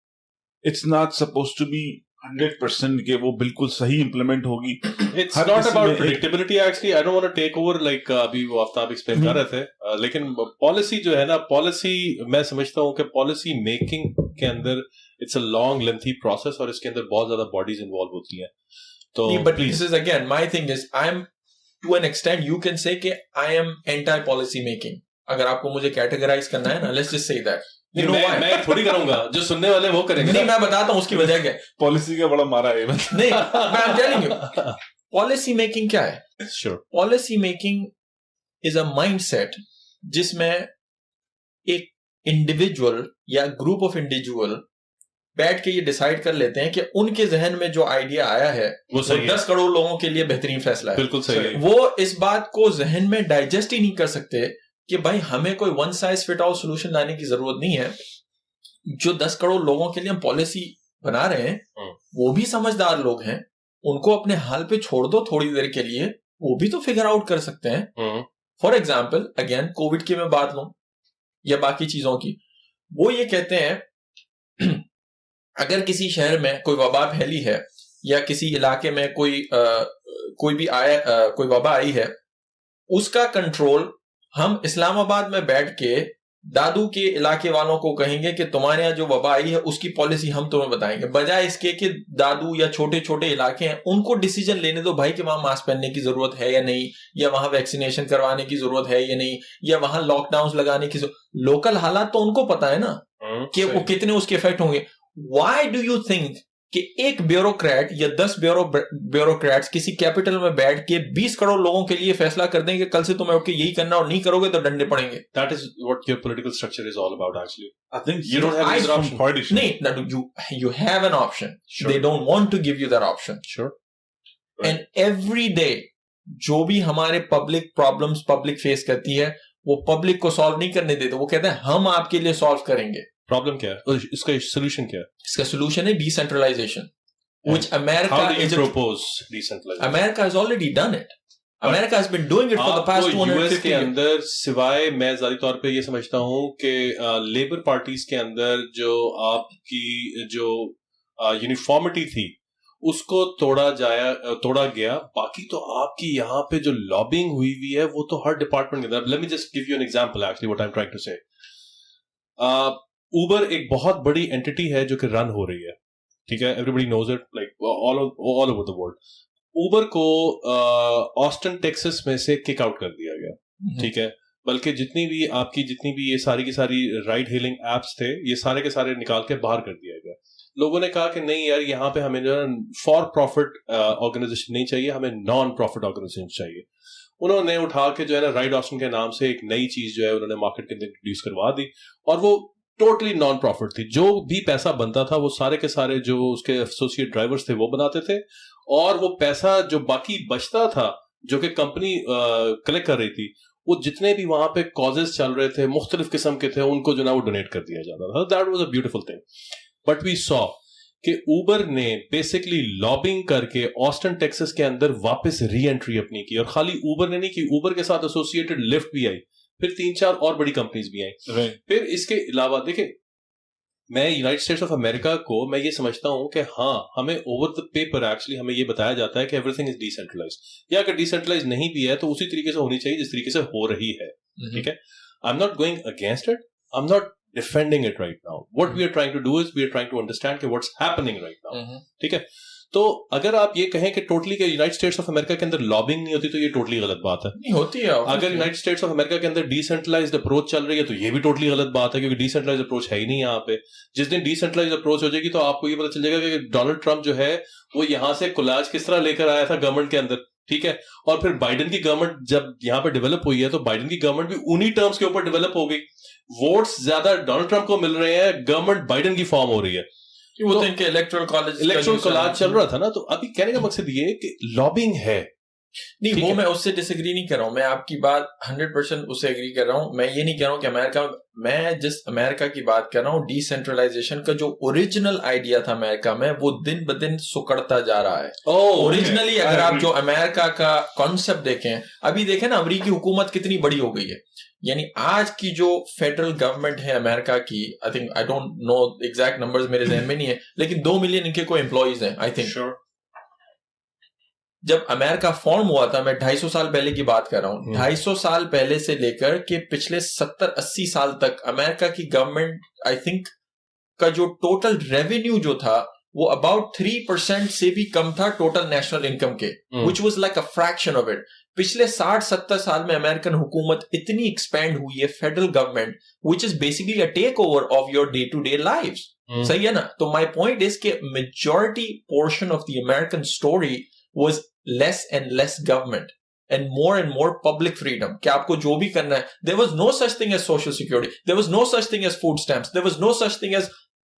It's not suppose to be 100% के वो बिल्कुल सही इंप्लीमेंट होगी। It's not about predictability actually. I don't want to take over like अभी वो आफ्ताब एक्सप्लेन कर रहे थे, लेकिन पॉलिसी जो है ना, पॉलिसी मैं समझता हूँ कि पॉलिसी मेकिंग के अंदर it's a long lengthy process और इसके अंदर बहुत ज्यादा बॉडीज इन्वॉल्व होती हैं। तो but this is again my thing is I'm to an extent you can say कि I am anti policy making। अगर आपको मुझे कैटेगराइज करना है ना, let's just say that। मैं थोड़ी करूंगा, जो सुनने वाले वो करेंगे। नहीं, मैं बताता हूँ उसकी वजह क्या है। पॉलिसी का बड़ा मारा है नहीं, मैं टेलिंग यू पॉलिसी मेकिंग क्या है। Policy making is a mindset जिसमें एक इंडिविजुअल या ग्रुप ऑफ इंडिविजुअल बैठ के ये डिसाइड कर लेते हैं कि उनके जहन में जो आइडिया आया है वो 10 करोड़ लोगों के लिए बेहतरीन फैसला है। बिल्कुल सही है। वो इस बात को जहन में डाइजेस्ट ही नहीं कर सकते कि भाई हमें कोई one size fit all solution लाने की जरूरत नहीं है। जो 10 करोड़ लोगों के लिए हम पॉलिसी बना रहे हैं वो भी समझदार लोग हैं, उनको अपने हाल पे छोड़ दो थोड़ी देर के लिए, वो भी तो फिगर आउट कर सकते हैं। फॉर एग्जाम्पल अगेन कोविड की मैं बात लूं या बाकी चीजों की, वो ये कहते हैं अगर किसी शहर में कोई वबा फैली है या किसी इलाके में कोई भी कोई वबा आई है, उसका कंट्रोल हम इस्लामाबाद में बैठ के दादू के इलाके वालों को कहेंगे कि तुम्हारे यहाँ जो वबा आई है उसकी पॉलिसी हम तुम्हें बताएंगे, बजाय इसके कि दादू या छोटे छोटे इलाके हैं उनको डिसीजन लेने दो भाई कि वहां मास्क पहनने की जरूरत है या नहीं, या वहां वैक्सीनेशन करवाने की जरूरत है या नहीं, या वहां लॉकडाउन लगाने की लोकल हालात तो उनको पता है ना कि वो कितने उसके इफेक्ट होंगे। व्हाई डू यू थिंक कि एक ब्यूरोक्रेट या 10 ब्यूरोक्रेट्स किसी कैपिटल में बैठ के 20 करोड़ लोगों के लिए फैसला कर देंगे कल से तुम्हें उठ के यही करना और नहीं करोगे तो डंडे पड़ेंगे? That is what your political structure is all about actually. I think you don't have any option. No, you have an option. Sure. They don't want to give you that option. Sure. Right. And every day जो भी हमारे public problems public face करती है वो public को solve नहीं करने देते, वो कहते हैं हम आपके लिए सॉल्व करेंगे। प्रॉब्लम क्या है? इसका सोल्यूशन क्या है? इसका सोल्यूशन है decentralisation. which America How do you is propose decentralization? America has already done it. America has been doing it for the past 250 के अंदर सिवाय मैं ज़ाती तौर पे ये समझता हूँ कि लेबर पार्टीज के अंदर जो आपकी जो यूनिफॉर्मिटी थी उसको तोड़ा गया, बाकी तो आपकी यहाँ पे जो लॉबिंग हुई है वो तो हर डिपार्टमेंट के अंदर. Let me just give you an example actually what I am trying to say. Uber एक बहुत बड़ी एंटिटी है जो कि रन हो रही है, ठीक है, everybody knows it, like all over the world. Uber को ऑस्टिन टेक्सास में से किक आउट कर दिया गया, ठीक है, बल्कि जितनी भी ये सारी की सारी राइड हेलिंग एप्स थे ये सारे के सारे निकाल के बाहर कर दिया गया. लोगों ने कहा कि नहीं यार, यहाँ पे हमें जो है फॉर प्रॉफिट ऑर्गेनाइजेशन नहीं चाहिए, हमें नॉन प्रॉफिट ऑर्गेनाइजेशन चाहिए. उन्होंने उठा के जो है ना राइड ऑस्टिन के नाम से एक नई चीज जो है उन्होंने मार्केट के अंदर इंट्रोड्यूस करवा दी, और वो टोटली नॉन प्रॉफिट थी. जो भी पैसा बनता था वो सारे के सारे जो उसके एसोसिएट ड्राइवर्स थे वो बनाते थे, और वो पैसा जो बाकी बचता था जो कि कंपनी कलेक्ट कर रही थी, वो जितने भी वहां पे कॉजेज चल रहे थे मुख्तलिफ किस्म के थे उनको जो ना वो डोनेट कर दिया जाता था. That was a beautiful thing. But we saw कि उबर ने बेसिकली लॉबिंग करके ऑस्टिन टेक्सास के अंदर वापस री एंट्री अपनी की, और खाली उबर ने नहीं की, उबर के साथ एसोसिएटेड लिफ्ट भी आई, फिर 3-4 और बड़ी कंपनीज भी आई. फिर इसके अलावा देखिए, मैं यूनाइटेड स्टेट्स ऑफ अमेरिका को मैं ये समझता हूं कि हाँ, हमें ओवर द पेपर एक्चुअली हमें ये बताया जाता है कि एवरीथिंग इज डिसेंट्रलाइज्ड, या अगर डिसेंट्रलाइज नहीं भी है तो उसी तरीके से होनी चाहिए जिस तरीके से हो रही है. ठीक है, आई am not going against it, I am not defending it right now. What we are trying to do is we are trying to understand कि what's happening right now. ठीक है, तो अगर आप ये कहें कि टोटली के यूनाइटेड स्टेट्स ऑफ अमेरिका के अंदर लॉबिंग नहीं होती तो ये टोटली गलत बात है. नहीं होती है. अगर यूनाइटेड स्टेट्स ऑफ अमेरिका के अंदर डिसेंट्रलाइज्ड अप्रोच चल रही है तो ये भी टोटली गलत बात है, क्योंकि डिसेंट्रलाइज्ड अप्रोच है ही नहीं यहाँ पे. जिस दिन डिसेंट्रलाइज्ड अप्रोच हो जाएगी तो आपको ये पता चल जाएगा कि डोनाल्ड ट्रंप जो है वो यहाँ से कोलाज किस तरह लेकर आया था गवर्नमेंट के अंदर, ठीक है, और फिर बाइडेन की गवर्नमेंट जब यहाँ पे डेवलप हुई है तो बाइडेन की गवर्नमेंट भी उन्हीं टर्म्स के ऊपर डेवलप हो गई. वोट्स ज्यादा डोनाल्ड ट्रंप को मिल रहे हैं, गवर्नमेंट बाइडेन की फॉर्म हो रही है. वो तो इनके इलेक्टोरल कॉलेज चल रहा था ना. तो अभी कहने का मकसद ये कि लॉबिंग है. नहीं, वो मैं उससे डिसएग्री नहीं कर रहा हूं, मैं आपकी बात 100% उससे एग्री कर रहा हूं. मैं ये नहीं कह रहा हूं कि अमेरिका, मैं जिस अमेरिका की बात कर रहा हूं, डिसेंट्रलाइजेशन का जो ओरिजिनल आइडिया था अमेरिका में वो दिन ब दिन सुकड़ता जा रहा है. ओरिजिनली अगर आप जो अमेरिका का कॉन्सेप्ट देखें, अभी देखें ना अमेरिकी हुकूमत कितनी बड़ी हो गई है. यानी आज की जो फेडरल गवर्नमेंट है अमेरिका की, I think, I don't no exact numbers मेरे जहन में नहीं है, लेकिन 2 मिलियन इनके कोई एम्प्लॉइज हैं आई थिंक. जब अमेरिका फॉर्म हुआ था, मैं 250 साल पहले की बात कर रहा हूं, 250 साल पहले से लेकर के पिछले 70-80 साल तक अमेरिका की गवर्नमेंट आई थिंक का जो टोटल रेवेन्यू जो था वो अबाउट 3% से भी कम था टोटल नेशनल इनकम के, which was like a fraction of it. पिछले 60-70 साल में अमेरिकन हुकूमत इतनी एक्सपैंड हुई है, federal government, which is basically a take over of your day to day life. सही है ना? तो माई पॉइंट इज के majority portion of the American story was less and less government and more public freedom. कि आपको जो भी करना है, there was no such thing as social security, there was no such thing as food stamps, there was no such thing as,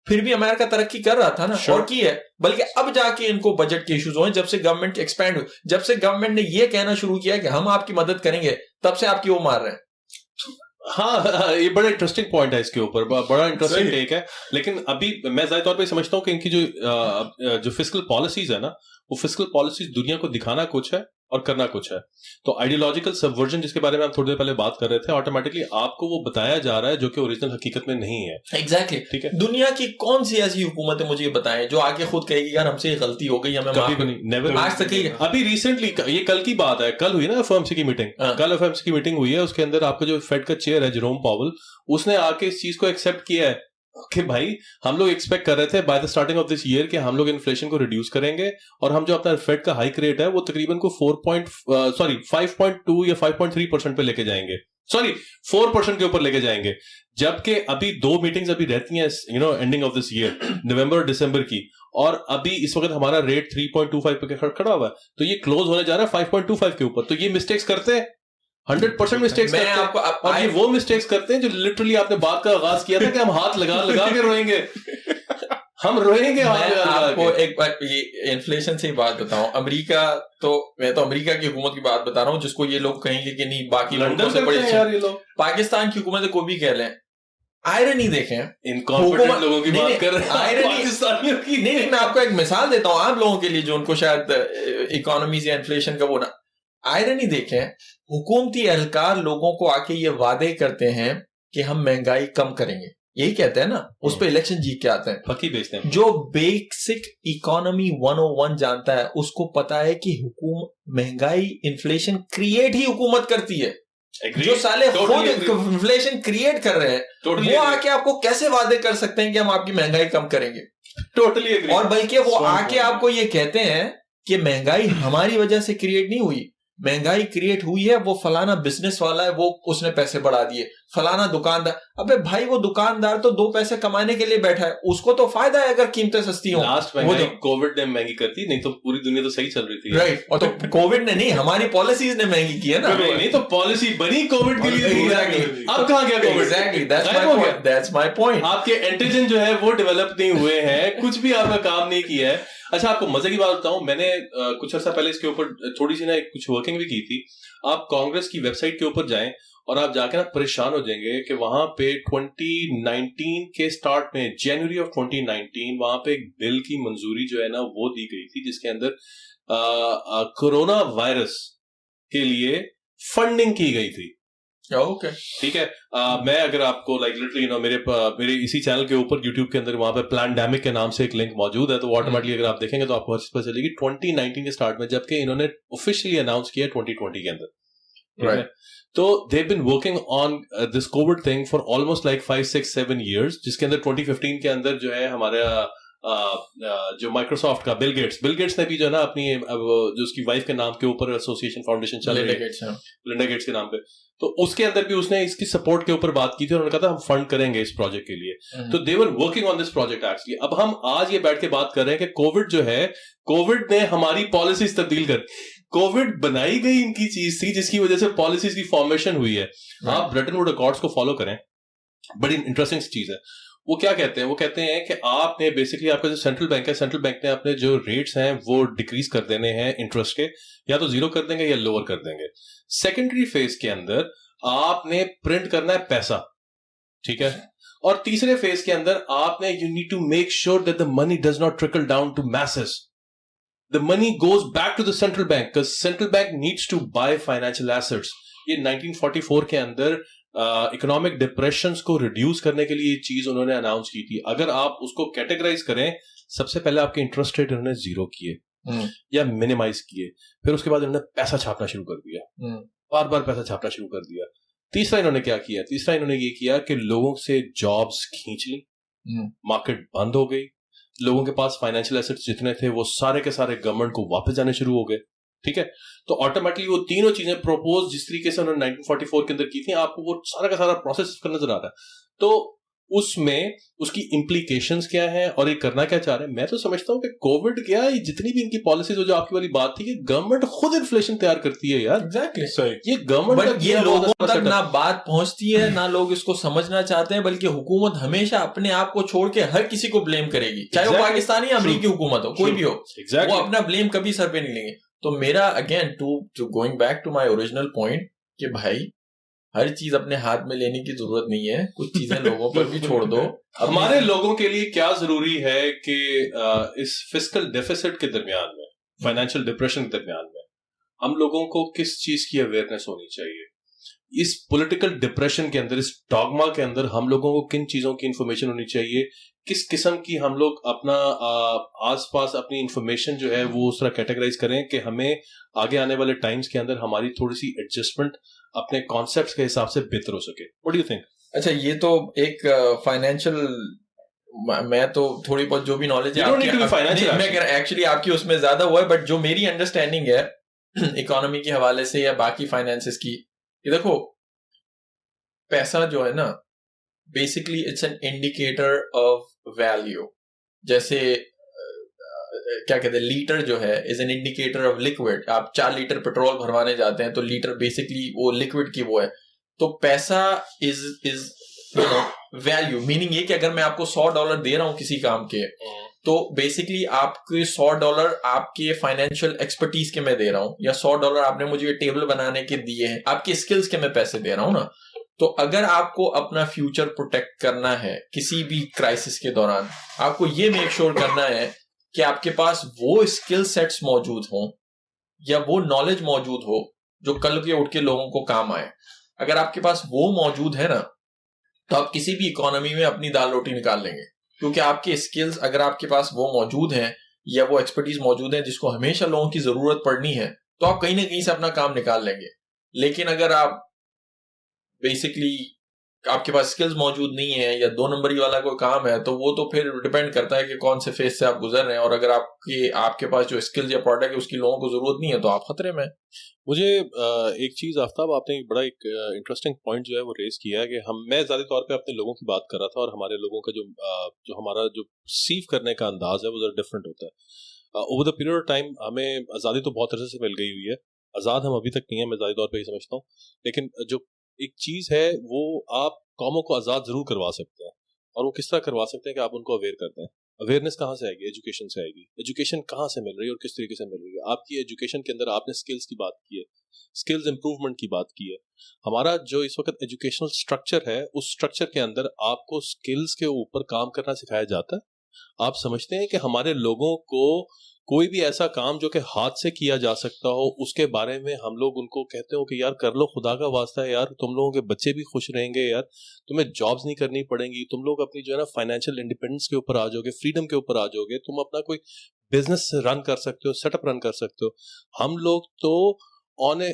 फिर भी America तरक्की कर रहा था ना. और की है, बल्कि अब जाके इनको बजट के इश्यूज हुए जब से गवर्नमेंट एक्सपैंड हुई, जब से गवर्नमेंट ने ये कहना शुरू किया कि हम आपकी मदद करेंगे, तब से आपकी वो मार रहे हैं. हाँ, ये बड़ा इंटरेस्टिंग पॉइंट है, इसके ऊपर बड़ा इंटरेस्टिंग टेक है. लेकिन अभी मैं ज़ाहिर तौर पे समझता हूँ कि इनकी जो फिस्कल पॉलिसीज है ना, वो फिस्कल पॉलिसीज दुनिया को दिखाना कुछ है और करना कुछ है. तो आइडियोलॉजिकल सबवर्जन जिसके बारे में हम थोड़ी देर पहले बात कर रहे थे, ऑटोमेटिकली आपको वो बताया जा रहा है जो कि ओरिजिनल हकीकत में नहीं है. एग्जैक्टली. ठीक है, दुनिया की कौन सी ऐसी हुकूमत है, मुझे ये बताएं, जो आगे खुद कहेगी यार हमसे ये गलती हो गई, हमें माफ कभी नेवर, आज तक ही. अभी रिसेंटली, ये कल की बात है, कल हुई ना एफओएमसी की मीटिंग, कल एफओएमसी की मीटिंग हुई है, उसके अंदर आपका जो फेड का चेयर है जेरोम पावेल, उसने आके इस चीज को एक्सेप्ट किया है कि भाई हम लोग एक्सपेक्ट कर रहे थे by the starting of this year कि हम लोग इन्फ्लेशन को रिड्यूस करेंगे, और हम जो अपना फेड का हाइक रेट है वो तकरीबन को 5.2 या 5.3% पे लेके जाएंगे, 4% के ऊपर लेके जाएंगे. जबकि अभी 2 मीटिंग्स अभी रहती हैं एंडिंग ऑफ दिस ईयर, नवंबर और दिसंबर की, और अभी इस वक्त हमारा रेट 3.25 पे खड़ा हुआ है, तो ये क्लोज होने जा रहा है 5.25 के ऊपर. तो ये मिस्टेक्स करते हैं, 100% मिस्टेक्स करते हैं, और ये वो मिस्टेक्स करते हैं जो लिटरली आपने बात का आगाज किया था कि हम हाथ लगा लगा के रोएंगे. हम रोएंगे. आपको एक बार ये इन्फ्लेशन से ही बात बताऊं, अमेरिका, तो मैं तो अमेरिका की हुकूमत की बात बता रहा हूं, जिसको ये लोग कहेंगे कि नहीं बाकी मुल्कों से बड़ी, यार ये लोग पाकिस्तान की हुकूमत कोई भी कह लें, आयरनी देखें, इनकॉम्पिटेंट लोगों की बात कर रहे हैं, आयरनी पाकिस्तानियों की नहीं, मैं आपको एक मिसाल देता हूं आप लोगों के लिए जो उनको शायद इकोनॉमीज या इन्फ्लेशन का वो ना, आयरनी देखें, हुकूमती एहलकार लोगों को आके ये वादे करते हैं कि हम महंगाई कम करेंगे, यही कहते हैं ना, उस पर इलेक्शन जीत के आते हैं, फकी बेचते हैं। जो बेसिक इकोनॉमी 101 जानता है उसको पता है कि महंगाई इन्फ्लेशन क्रिएट ही हुकूमत करती है। जो साले खुद इन्फ्लेशन क्रिएट कर रहे हैं वो आके आपको कैसे वादे कर सकते हैं कि हम आपकी महंगाई कम करेंगे? Totally agree. और बल्कि वो आके आपको ये कहते हैं कि महंगाई हमारी वजह से क्रिएट नहीं हुई, महंगाई क्रिएट हुई है वो फलाना बिजनेस वाला है, वो उसने पैसे बढ़ा दिए, फलाना दुकानदार। अबे भाई वो दुकानदार तो 2 पैसे कमाने के लिए बैठा है, उसको तो फायदा है अगर कीमतें सस्ती हो। लास्ट महंगाई कोविड ने महंगी कर दी, नहीं तो पूरी दुनिया तो सही चल रही थी। राइट, और तो कोविड ने नहीं, हमारी पॉलिसीज ने महंगी की है ना। नहीं तो पॉलिसी बनी कोविड के लिए। अब कहां गया Covid? Exactly, that's my point. आपके एंटीजन जो है वो डेवलप नहीं हुए हैं, कुछ भी आपका काम नहीं किया है। अच्छा, आपको मजे की बात बताऊं, मैंने कुछ अर्सा पहले इसके ऊपर थोड़ी सी ना कुछ वर्किंग भी की थी। आप कांग्रेस की वेबसाइट के ऊपर जाएं और आप जाके ना परेशान हो जाएंगे कि वहां पे 2019 के स्टार्ट में, जनवरी ऑफ 2019, वहां पे एक बिल की मंजूरी जो है ना वो दी गई थी जिसके अंदर कोरोना वायरस के लिए फंडिंग की गई थी। ओके, ठीक है। मैं अगर आपको लिटरली मेरे इसी चैनल के ऊपर यूट्यूब के अंदर वहां पे प्लैंडेमिक के नाम से एक लिंक मौजूद है, तो ऑटोमेटिकली अगर आप देखेंगे तो आपको हर चीज पता चलेगी 2019 के स्टार्ट में, जबकि इन्होंने ऑफिशियली अनाउंस किया 2020 के अंदर। right. तो they been working on this COVID thing for almost like 5, 6, 7 years, जिसके अंदर 2015 के अंदर जो है हमारा जो माइक्रोसॉफ्ट का बिल गेट्स ने भी जो है ना अपनी जो उसकी वाइफ के नाम के ऊपर एसोसिएशन फाउंडेशन चल रही है, लिंडा गेट्स के नाम पे, तो उसके अंदर भी उसने इसकी सपोर्ट के ऊपर बात की थी और उन्होंने कहा था हम फंड करेंगे इस प्रोजेक्ट के लिए। तो they were working on this project actually. अब हम आज ये बैठ के बात कर रहे हैं कि कोविड जो है, कोविड ने हमारी पॉलिसीज तब्दील कर, कोविड बनाई गई इनकी चीज थी जिसकी वजह से पॉलिसीज की फॉर्मेशन हुई है। आप ब्रेटन वुड अकॉर्ड्स को फॉलो करें, बड़ी इंटरेस्टिंग चीज है। वो क्या कहते हैं? वो कहते हैं कि आपने बेसिकली आपका जो सेंट्रल बैंक है, सेंट्रल बैंक ने अपने जो रेट्स हैं वो डिक्रीज कर देने हैं इंटरेस्ट के, या तो 0 कर देंगे या लोअर कर देंगे। सेकेंडरी फेज के अंदर आपने प्रिंट करना है पैसा, ठीक है, और तीसरे फेज के अंदर आपने you need to make sure that the money does not trickle down to masses, the money goes back to the central bank, because central bank needs to buy financial assets. ये 1944 के अंदर economic depressions को reduce करने के लिए ये चीज उन्होंने अनाउंस की थी। अगर आप उसको कैटेगराइज करें, सबसे पहले आपके इंटरेस्ट रेट उन्होंने 0 किए या मिनिमाइज किए, फिर उसके बाद उन्होंने पैसा छापना शुरू कर दिया, बार बार पैसा छापना शुरू कर दिया। तीसरा इन्होंने क्या किया? तीसरा इन्होंने ये किया कि लोगों से जॉब्स खींच ली, मार्केट बंद हो गई, लोगों के पास फाइनेंशियल एसेट्स जितने थे वो सारे के सारे गवर्नमेंट को वापस जाने शुरू हो गए, ठीक है। तो ऑटोमेटिकली वो तीनों चीजें प्रपोज जिस तरीके से उन्होंने 1944 के अंदर की थी, आपको वो सारा का सारा प्रोसेस करना नजर आ रहा है। तो उसमें उसकी इंप्लीकेशंस क्या है और ये करना क्या चाह रहे हैं? मैं तो समझता हूं कि कोविड क्या है, जितनी भी इनकी पॉलिसीज, जो आपकी वाली बात थी कि गवर्नमेंट खुद इन्फ्लेशन तैयार करती है यार। एग्जैक्टली सही। ये गवर्नमेंट, ये लोगों तक ना बात पहुंचती है, ना लोग इसको समझना चाहते हैं, बल्कि हुकूमत हमेशा अपने आप को छोड़ के हर किसी को ब्लेम करेगी, चाहे वो पाकिस्तानी या अमरीकी हुकूमत हो, कोई भी हो, वो अपना ब्लेम कभी सर पे नहीं लेंगे। तो मेरा again to going back to my original point कि भाई हर चीज अपने हाथ में लेने की जरूरत नहीं है, कुछ चीजें लोगों पर भी छोड़ दो। हमारे लोगों के लिए क्या जरूरी है कि इस फिस्कल डेफिसिट के दरमियान में, फाइनेंशियल डिप्रेशन के दरमियान में, हम लोगों को किस चीज की अवेयरनेस होनी चाहिए? इस पॉलिटिकल डिप्रेशन के अंदर, इस डॉगमा के अंदर हम लोगों को किन चीजों की इंफॉर्मेशन होनी चाहिए? किस किस्म की हम लोग अपना आसपास अपनी इंफॉर्मेशन जो है वो उस तरह कैटेगराइज करें कि हमें आगे आने वाले टाइम्स के अंदर हमारी थोड़ी सी एडजस्टमेंट अपने कॉन्सेप्ट्स के हिसाब से बेहतर हो सके। What do you think? अच्छा, ये तो एक फाइनेंशियल, मैं तो थोड़ी बहुत जो भी नॉलेज है मैं एक्चुअली आपकी उसमें ज्यादा हुआ है, बट जो मेरी अंडरस्टैंडिंग है इकोनॉमी के हवाले से या बाकी फाइनेंसेस की, ये देखो पैसा जो है ना, basically it's an indicator of value. जैसे क्या कहते हैं, लीटर जो है is an indicator of liquid. आप 4 लीटर पेट्रोल भरवाने जाते हैं तो लीटर बेसिकली वो लिक्विड की वो है। तो पैसा इज वैल्यू, मीनिंग ये कि अगर मैं आपको $100 दे रहा हूं किसी काम के, तो बेसिकली आपके $100 आपके फाइनेंशियल एक्सपर्टीज के मैं दे रहा हूं, या $100 आपने मुझे ये टेबल बनाने के दिए हैं, आपके स्किल्स के मैं पैसे दे रहा हूं ना। तो अगर आपको अपना फ्यूचर प्रोटेक्ट करना है किसी भी क्राइसिस के दौरान, आपको ये मेक श्योर करना है कि आपके पास वो स्किल सेट्स मौजूद हों या वो नॉलेज मौजूद हो जो कल के उठ के लोगों को काम आए। अगर आपके पास वो मौजूद है ना, तो आप किसी भी इकोनॉमी में अपनी दाल रोटी निकाल लेंगे, क्योंकि आपके स्किल्स अगर आपके पास वो मौजूद हैं या वो एक्सपर्टीज मौजूद है जिसको हमेशा लोगों की जरूरत पड़नी है, तो आप कहीं ना कहीं से अपना काम निकाल लेंगे। लेकिन अगर आप बेसिकली आपके पास स्किल्स मौजूद नहीं है या 2 नंबरी वाला कोई काम है, तो वो तो फिर डिपेंड करता है कि कौन से फेज से आप गुजर रहे हैं, और अगर आपके पास जो स्किल्स या प्रोडक्ट है उसकी लोगों को जरूरत नहीं है तो आप खतरे में। मुझे एक चीज आफ्ताब, आपने बड़ा एक इंटरेस्टिंग पॉइंट जो है वो रेज किया है कि मैं ज़्यादा तौर पे अपने लोगों की बात कर रहा था, और हमारे लोगों का जो हमारा जो परसीव करने का अंदाज है वो जरा डिफरेंट होता है। Over the period of time हमें आज़ादी तो बहुत तरह से मिल गई हुई है, आज़ाद हम अभी तक नहीं है, मैं ज़्यादा तौर पर ही समझता हूँ, लेकिन जो एक चीज है वो आप कौमों को आज़ाद जरूर करवा सकते हैं, और वो किस तरह करवा सकते हैं कि आप उनको अवेयर करते हैं। अवेयरनेस कहाँ से आएगी? एजुकेशन से आएगी। एजुकेशन कहाँ से मिल रही है और किस तरीके से मिल रही है? आपकी एजुकेशन के अंदर आपने स्किल्स की बात की है, स्किल्स इंप्रूवमेंट की बात की है। हमारा जो इस वक्त एजुकेशनल स्ट्रक्चर है, उस स्ट्रक्चर के अंदर आपको स्किल्स के ऊपर काम करना सिखाया जाता है। आप समझते हैं कि हमारे लोगों को कोई भी ऐसा काम जो कि हाथ से किया जा सकता हो उसके बारे में हम लोग उनको कहते हो कि यार कर लो, खुदा का वास्ता है यार, तुम लोगों के बच्चे भी खुश रहेंगे यार, तुम्हें जॉब्स नहीं करनी पड़ेंगी, तुम लोग अपनी जो है ना फाइनेंशियल इंडिपेंडेंस के ऊपर आ जाओगे, फ्रीडम के ऊपर आ जाओगे, तुम अपना कोई बिजनेस रन कर सकते हो, सेटअप रन कर सकते हो। हम लोग तो on A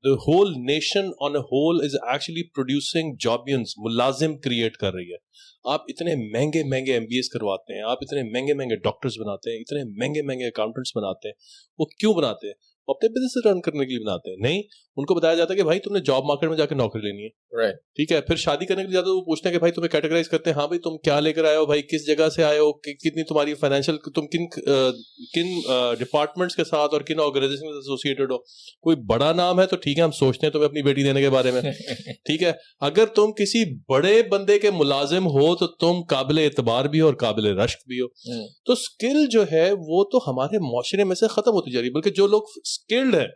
the whole nation on a whole is actually producing jobbians, मुलाजिम क्रिएट कर रही है। आप इतने महंगे महंगे MBAs करवाते हैं, आप इतने महंगे महंगे डॉक्टर्स बनाते हैं, इतने महंगे महंगे अकाउंटेंट्स बनाते हैं, वो क्यों बनाते हैं? वो अपने बिजनेस रन करने के लिए बनाते हैं। नहीं, उनको बताया जाता है कि भाई तुमने जॉब मार्केट में जाकर नौकरी लेनी है, राइट, ठीक है। फिर शादी करने के लिए जाते हो, वो पूछते हैं कि भाई तुम्हें कैटेगराइज करते हैं, हाँ भाई तुम क्या लेकर आए हो, भाई किस जगह से आए हो, कितनी तुम्हारी फाइनेंशियल, तुम किन डिपार्टमेंट्स के साथ और किन ऑर्गेनाइजेशन से एसोसिएटेड हो। कोई बड़ा नाम है तो ठीक है, हम सोचते हैं तुम्हें अपनी बेटी देने के बारे में, ठीक है। अगर तुम किसी बड़े बंदे के मुलाजिम हो तो तुम काबिल एतबार भी हो और काबिल रश्क भी हो। तो स्किल जो है वो तो हमारे मुआशरे में से खत्म होती जा रही है, बल्कि जो लोग स्किल्ड है,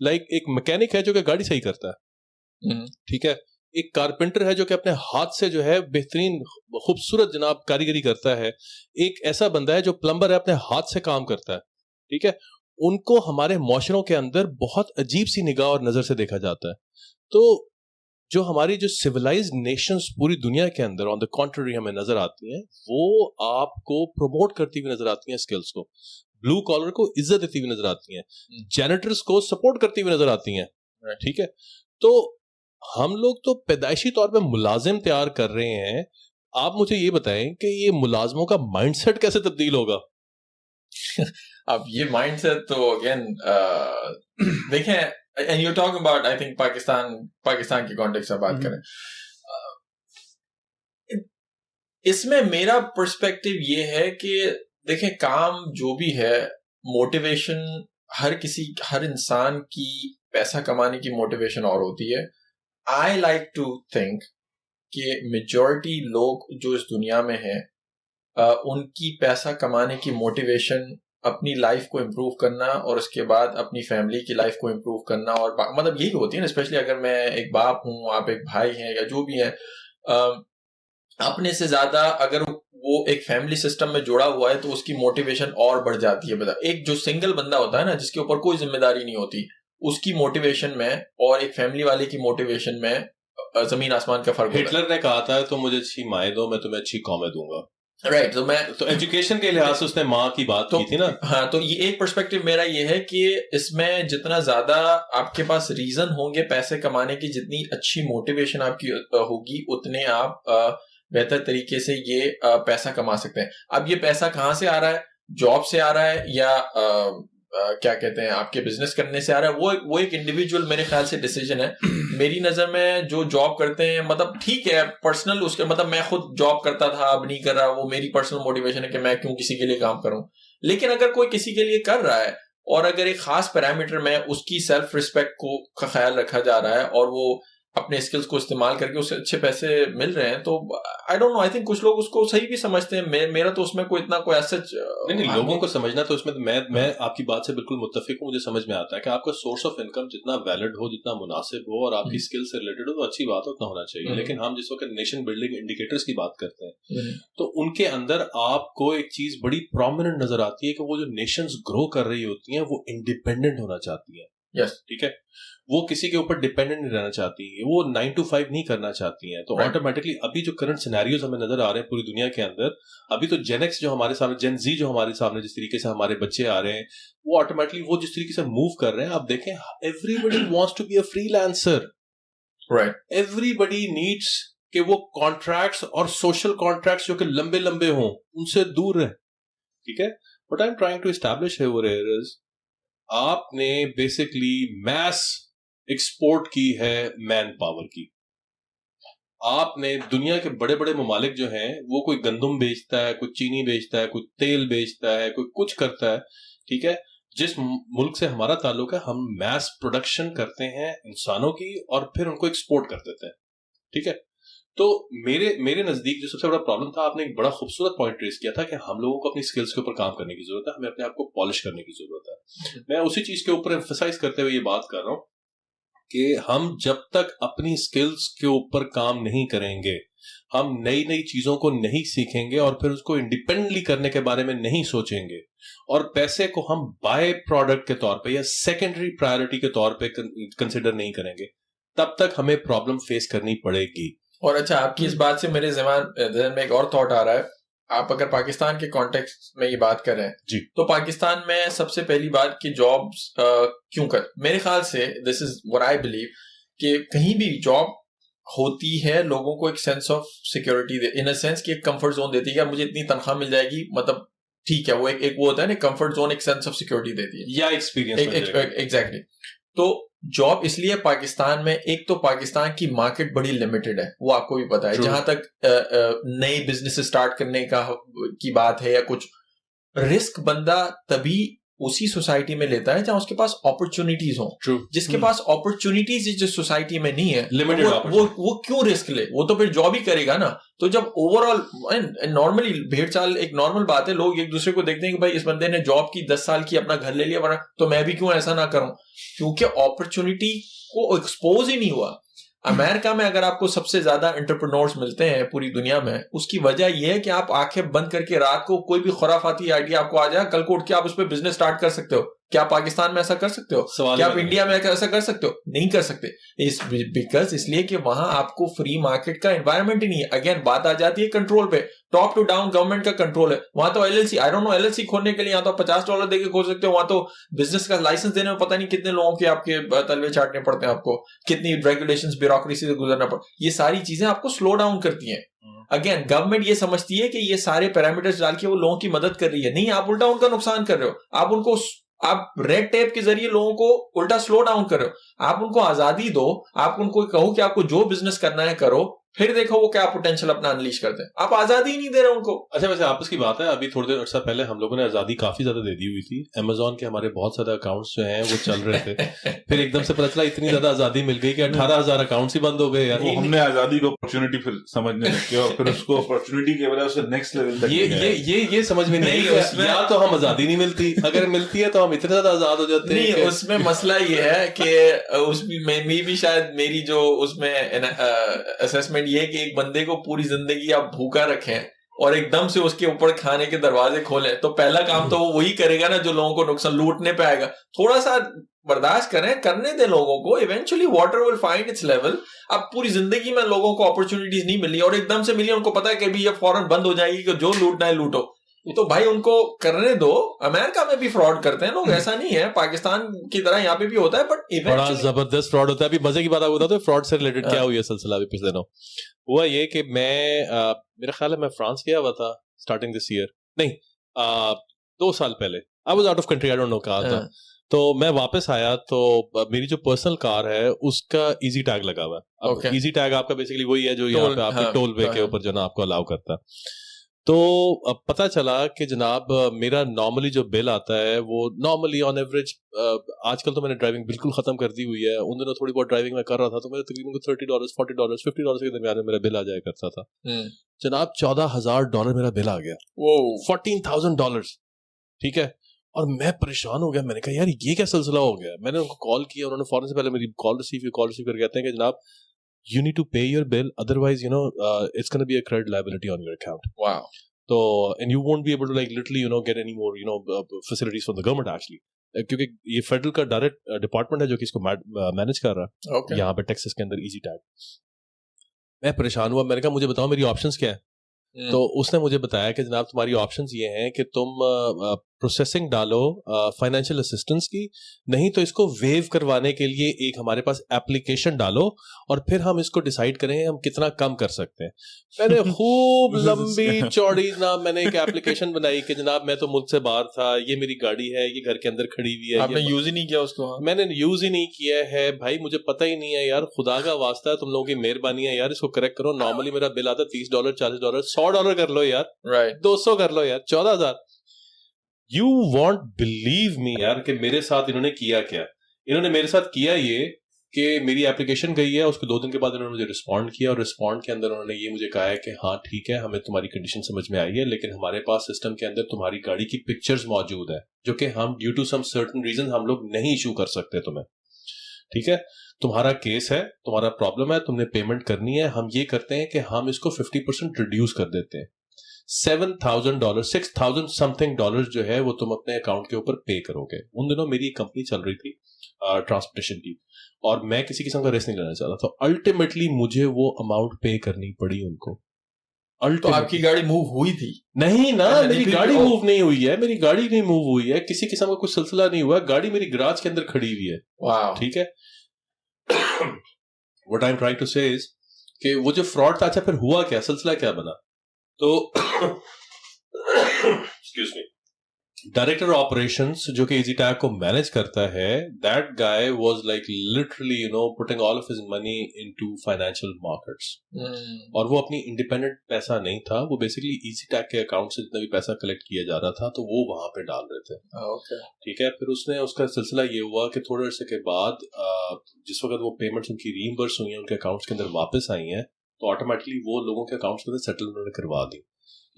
लाइक एक मैकेनिक है जो कि गाड़ी सही करता है, ठीक है, एक कारपेंटर है जो कि अपने हाथ से जो है बेहतरीन खूबसूरत जनाब कारीगरी करता है, एक ऐसा बंदा है जो प्लम्बर है, अपने हाथ से काम करता है, ठीक है। उनको हमारे मुआशरों के अंदर बहुत अजीब सी निगाह और नजर से देखा जाता है। तो जो हमारी जो सिविलाइज्ड नेशंस पूरी दुनिया के अंदर ऑन द कॉन्ट्ररी हमें नजर आती हैं, वो आपको प्रमोट करती हुई नजर आती हैं, स्किल्स को, ब्लू कॉलर को इज्जत देती हुई नजर आती हैं, जैनेटर्स को सपोर्ट करती हुई नजर आती हैं, ठीक है। तो हम लोग तो पैदाइशी तौर पे मुलाजिम तैयार कर रहे हैं। आप मुझे ये बताएं कि ये मुलाजमों का माइंडसेट कैसे तब्दील होगा? अब ये माइंडसेट तो अगेन देखें, and you talking about, I think Pakistan की कॉन्टेक्स्ट से बात करें, इसमें मेरा पर्सपेक्टिव ये है कि देखें, काम जो भी है, मोटिवेशन हर इंसान की पैसा कमाने की मोटिवेशन और होती है। आई लाइक टू थिंक कि मेजॉरिटी लोग जो इस दुनिया में हैं, उनकी पैसा कमाने की मोटिवेशन अपनी लाइफ को इम्प्रूव करना और उसके बाद अपनी फैमिली की लाइफ को इम्प्रूव करना, और मतलब यही होती है ना। स्पेशली अगर मैं एक बाप हूं, आप एक भाई हैं या जो भी हैं, अपने से ज्यादा अगर वो एक फैमिली सिस्टम में जुड़ा हुआ है तो उसकी मोटिवेशन और बढ़ जाती है। एक जो सिंगल बंदा होता है ना, जिसके ऊपर कोई जिम्मेदारी नहीं होती, उसकी मोटिवेशन में और एक फैमिली वाले की मोटिवेशन में जमीन आसमान का फर्क। हिटलर ने कहा था तुम मुझे अच्छी माएँ दो, मैं तुम्हें अच्छी कौमें दूंगा, राइट। तो एजुकेशन के लिहाज से उसने माँ की बात की थी ना। हाँ, तो ये एक पर्सपेक्टिव मेरा ये है कि इसमें जितना ज्यादा आपके पास रीजन होंगे पैसे कमाने की, जितनी अच्छी मोटिवेशन आपकी होगी, उतने आप बेहतर तरीके से ये पैसा कमा सकते हैं। अब ये पैसा कहाँ से आ रहा है? जॉब से आ रहा है या क्या कहते हैं आपके बिजनेस करने से आ रहा है? वो एक इंडिविजुअल मेरे ख्याल से डिसीजन है। मेरी नजर में जो जॉब करते हैं, मतलब ठीक है पर्सनल, उसके मतलब मैं खुद जॉब करता था, अब नहीं कर रहा, वो मेरी पर्सनल मोटिवेशन है कि मैं क्यों किसी के लिए काम करूं। लेकिन अगर कोई किसी के लिए कर रहा है और अगर एक खास पैरामीटर में उसकी सेल्फ रिस्पेक्ट का ख्याल रखा जा रहा है और वो अपने स्किल्स को इस्तेमाल करके उससे अच्छे पैसे मिल रहे हैं, तो आई डोंट नो, आई थिंक कुछ लोग उसको सही भी समझते हैं। मेरा तो उसमें कोई इतना कोई सच नहीं, लोगों को समझना, तो इसमें मैं आपकी बात से बिल्कुल मुत्तफिक हूँ। मुझे समझ में आता है कि आपका सोर्स ऑफ इनकम जितना वैलिड हो, जितना मुनासिब हो और आपकी स्किल से रिलेटेड हो, तो अच्छी बात है, उतना होना चाहिए। लेकिन हम जिस वक्त नेशन बिल्डिंग इंडिकेटर्स की बात करते हैं तो उनके अंदर आपको एक चीज बड़ी प्रोमिनेंट नजर आती है कि वो जो नेशंस ग्रो कर रही होती हैं वो इंडिपेंडेंट होना चाहती है। यस, ठीक है, वो किसी के ऊपर डिपेंडेंट नहीं रहना चाहती है, वो 9 to 5 नहीं करना चाहती हैं। तो ऑटोमेटिकली अभी जो करंट सिनेरियोज हमें नजर आ रहे हैं पूरी दुनिया के अंदर, अभी तो जेन एक्स जो हमारे सामने, जेन जी जो हमारे सामने जिस तरीके से हमारे बच्चे आ रहे हैं, वो ऑटोमेटिकली वो जिस तरीके से मूव कर रहे हैं, आप देखें everybody wants to be a freelancer, right, everybody needs कि वो कॉन्ट्रैक्ट्स और सोशल कॉन्ट्रैक्ट्स जो कि लंबे लंबे हों उनसे दूर रहे। ठीक है, what I am trying to establish here is आपने बेसिकली मैस एक्सपोर्ट की है मैन पावर की। आपने दुनिया के बड़े बड़े ममालिक जो हैं, वो कोई गंदम बेचता है, कोई चीनी बेचता है, कोई तेल बेचता है, कोई कुछ करता है। ठीक है, जिस मुल्क से हमारा ताल्लुक है, हम मैस प्रोडक्शन करते हैं इंसानों की और फिर उनको एक्सपोर्ट कर देते हैं। ठीक है, तो मेरे नजदीक जो सबसे बड़ा प्रॉब्लम था, आपने एक बड़ा खूबसूरत पॉइंट रेस किया था कि हम लोगों को अपनी स्किल्स के ऊपर काम करने की जरूरत है, हमें अपने आप को पॉलिश करने की जरूरत है। मैं उसी चीज के ऊपर एम्फसाइज करते हुए ये बात कर रहा हूं कि हम जब तक अपनी स्किल्स के ऊपर काम नहीं करेंगे, हम नई नई चीजों को नहीं सीखेंगे और फिर उसको इंडिपेंडेंटली करने के बारे में नहीं सोचेंगे और पैसे को हम बाय प्रोडक्ट के तौर पे या सेकेंडरी प्रायोरिटी के तौर पे कंसिडर नहीं करेंगे, तब तक हमें प्रॉब्लम फेस करनी पड़ेगी। और अच्छा, आपकी इस बात से मेरे ज़हन में एक और थॉट आ रहा है। आप अगर पाकिस्तान के कॉन्टेक्स्ट में ये बात कर रहे हैं जी, तो पाकिस्तान में सबसे पहली बात कि जॉब्स क्यों कर, मेरे ख्याल से this is what I believe कि कहीं भी जॉब होती है लोगों को एक sense of security they, in a sense कि एक कंफर्ट जोन देती है कि मुझे इतनी तनख्वाह मिल जाएगी, मतलब ठीक है, वो एक वो होता है ना, कंफर्ट जोन, एक सेंस ऑफ सिक्योरिटी देती है या एक्सपीरियंस। एग्जैक्टली। तो जॉब इसलिए पाकिस्तान में, एक तो पाकिस्तान की मार्केट बड़ी लिमिटेड है, वो आपको भी पता है। जहां तक नए बिजनेस स्टार्ट करने की बात है या कुछ, रिस्क बंदा तभी उसी सोसाइटी में लेता है जहां उसके पास अपॉर्चुनिटीज हो। जिसके पास अपॉर्चुनिटीज जिस सोसाइटी में नहीं है, वो क्यों रिस्क ले, वो तो फिर जॉब ही करेगा ना। तो जब ओवरऑल नॉर्मली भेड़ चाल एक नॉर्मल बात है, लोग एक दूसरे को देखते हैं कि भाई इस बंदे ने जॉब की 10 साल की, अपना घर ले लिया, तो मैं भी क्यों ऐसा ना करूं, क्योंकि अपॉर्चुनिटी को एक्सपोज ही नहीं हुआ। अमेरिका में अगर आपको सबसे ज्यादा एंटरप्रेन्योर्स मिलते हैं पूरी दुनिया में, उसकी वजह यह है कि आप आंखें बंद करके रात को कोई भी खुराफाती आइडिया आपको आ जाए, कल को उठ के आप उस पर बिजनेस स्टार्ट कर सकते हो। क्या पाकिस्तान में ऐसा कर सकते हो? क्या आप इंडिया में ऐसा कर सकते हो? नहीं कर सकते। बिकॉज इसलिए कि वहां आपको फ्री मार्केट का एनवायरमेंट ही नहीं है। अगेन बात आ जाती है कंट्रोल पे, टॉप टू डाउन गवर्नमेंट का कंट्रोल है। वहां तो LLC, I don't no, LLC खोलने के लिए यहाँ तो $50 देके खोल सकते हो, वहां तो बिजनेस का लाइसेंस देने में पता नहीं कितने लोगों के आपके तलवे चाटने पड़ते हैं, आपको कितनी रेगुलेशंस, ब्यूरोक्रेसी से गुजरना पड़ता। ये सारी चीजें आपको स्लो डाउन करती हैं। अगेन गवर्नमेंट ये समझती है कि ये सारे पैरामीटर्स डाल के वो लोगों की मदद कर रही है, नहीं, आप उल्टा उनका नुकसान कर रहे हो। आप रेड टेप के जरिए लोगों को उल्टा स्लो डाउन कर रहे हो। आप उनको आजादी दो, आप उनको कहो कि आपको जो बिजनेस करना है करो, फिर देखो वो क्या पोटेंशियल अपना अनलीश करते हैं। आप आजादी ही नहीं दे रहे उनको। अच्छा, वैसे आपस की बात है, अभी थोड़ी देर अर्सा पहले हम लोगों ने आजादी काफी ज्यादा दे दी हुई थी। अमेजोन के हमारे बहुत सारे अकाउंट्स जो हैं वो चल रहे थे फिर एकदम से पता चला इतनी ज्यादा आजादी मिल गई कि 18,000 अकाउंट्स ही बंद हो गए यार। हमने आजादी को अपॉर्चुनिटी फिर समझने लगे और फिर उसको अपॉर्चुनिटी के वजह से नेक्स्ट लेवल तक ये समझ में नहीं है। या तो हम आजादी नहीं मिलती, अगर मिलती है तो हम इतने ज्यादा आजाद हो जाते हैं। नहीं, उसमें मसला ये है कि उसमें भी शायद मेरी जो उसमें असेसमेंट ये है कि एक बंदे को पूरी जिंदगी आप भूखा रखें और एकदम से उसके ऊपर खाने के दरवाजे खोलें, तो पहला काम तो वो वही करेगा ना जो लोगों को नुकसान लूटने पे आएगा। थोड़ा सा बर्दाश्त करें, करने दें लोगों को, eventually water will find its level. अब पूरी जिंदगी में लोगों को अपॉर्चुनिटीज नहीं मिली और एकदम से मिली, उनको पता है कि भी ये फौरन बंद हो जाएगी कि जो लूटना है लूटो, तो भाई उनको करने दो। अमेरिका में भी फ्रॉड करते हैं लोग, ऐसा नहीं है, पाकिस्तान की तरह यहाँ पे भी होता है, बट बड़ा जबरदस्त फ्रॉड होता है। अभी मजे की बात आपको बताता हूं, फ्रॉड से रिलेटेड क्या हुई है सिलसिला अभी पिछले दिनों। हुआ ये कि मेरा ख्याल है मैं फ्रांस गया हुआ था स्टार्टिंग दिस ईयर, नहीं 2 साल पहले। I was out of country, I don't no कहाँ था। तो मैं वापस आया तो मेरी जो पर्सनल कार है उसका इजी टैग लगा हुआ है। इजी टैग आपका बेसिकली वही है जो यहाँ पे आपके टोल वे के ऊपर जो ना आपको अलाउ करता है। तो पता चला कि जनाब मेरा नॉर्मली जो बिल आता है वो नॉर्मली ऑन एवरेज, आजकल तो मैंने ड्राइविंग बिल्कुल खत्म कर दी हुई है, उन दिनों थोड़ी बहुत ड्राइविंग मैं कर रहा था तो मेरे तकरीबन $30 $40 $50 के दरमियान में मेरा बिल आ जाया करता था। जनाब $14,000 मेरा बिल आ गया, $14,000, ठीक है। और मैं परेशान हो गया, मैंने कहा यार ये क्या सिलसिला हो गया। मैंने उनको कॉल किया, उन्होंने फौरन से पहले मेरी कॉल रिसीव करके कहते हैं कि जनाब you need to pay your bill, otherwise it's going to be a credit liability on your account. Wow. So and you won't be able to like literally get any more facilities from the government actually, क्योंकि ये federal का direct department है जो कि इसको manage कर रहा है। okay. यहाँ पे टेक्सास के अंदर इजी टैग। मैं परेशान हुआ, मैंने कहा मुझे बताओ मेरी ऑप्शंस क्या है। तो उसने मुझे बताया कि जनाब तुम्हारी ऑप्शंस ये हैं कि तुम प्रोसेसिंग डालो फाइनेंशियल असिस्टेंस की, नहीं तो इसको वेव करवाने के लिए एक हमारे पास एप्लीकेशन डालो और फिर हम इसको डिसाइड करें हम कितना कम कर सकते हैं। मैंने खूब लंबी चौड़ी जनाब मैंने एक एप्लीकेशन बनाई कि जनाब मैं तो मुल्क से बाहर था, ये मेरी गाड़ी है, ये घर के अंदर खड़ी हुई है, आपने यूज ही नहीं किया उसको? मैंने यूज ही नहीं किया है भाई, मुझे पता ही नहीं है यार, खुदा का वास्ता है, तुम लोगों की मेहरबानी है यार, इसको करेक्ट करो। नॉर्मली मेरा बिल आता $30 $40 $100 कर लो यार, राइट, 200 कर लो यार, 14,000। You won't believe me यार कि मेरे साथ इन्होंने किया क्या। इन्होंने मेरे साथ किया ये कि मेरी एप्लीकेशन गई है, उसके 2 दिन के बाद इन्होंने मुझे रिस्पॉन्ड किया और रिस्पॉन्ड के अंदर उन्होंने ये मुझे कहा है कि हाँ ठीक है, हमें तुम्हारी कंडीशन समझ में आई है, लेकिन हमारे पास सिस्टम के अंदर तुम्हारी गाड़ी की पिक्चर्स मौजूद है जो कि हम due to some certain reason हम लोग नहीं इशू कर सकते तुम्हें, ठीक है। तुम्हारा केस है, तुम्हारा प्रॉब्लम है, तुमने पेमेंट करनी है, हम ये करते हैं कि हम इसको 50% रिड्यूस कर देते हैं। $7,000 $6,000 समथिंग डॉलर जो है वो तुम अपने अकाउंट के ऊपर पे करोगे। उन दिनों मेरी कंपनी चल रही थी ट्रांसपोर्टेशन की और मैं किसी किस्म का रिस्क नहीं लेना चाहता, तो अल्टीमेटली मुझे वो अमाउंट पे करनी पड़ी उनको। तो आपकी गाड़ी मूव हुई थी? नहीं ना, मेरी गाड़ी मूव नहीं हुई है, मेरी गाड़ी नहीं मूव हुई है, किसी किस्म का कुछ सिलसिला नहीं हुआ, गाड़ी मेरी गैराज के अंदर खड़ी हुई है, ठीक है। What I am trying to say is कि वो जो फ्रॉड था, अच्छा फिर हुआ क्या, सिलसिला क्या बना। तो एक्सक्यूज मी, डायरेक्टर ऑपरेशंस जो कि इजी टैग को मैनेज करता है, that guy was like literally putting all of his money into financial markets, और वो अपनी इंडिपेंडेंट पैसा नहीं था, वो बेसिकली इजी टैग के अकाउंट से जितना भी पैसा कलेक्ट किया जा रहा था तो वो वहां पे डाल रहे थे, ठीक है। फिर उसका सिलसिला ये हुआ कि थोड़े अर्से के बाद जिस वक्त वो पेमेंट्स उनकी रीइंबर्स हुई हैं, उनके अकाउंट्स के अंदर वापस आई हैं, तो ऑटोमेटिकली वो लोगों के अकाउंट्स के अंदर सेटल उन्होंने करवा दी।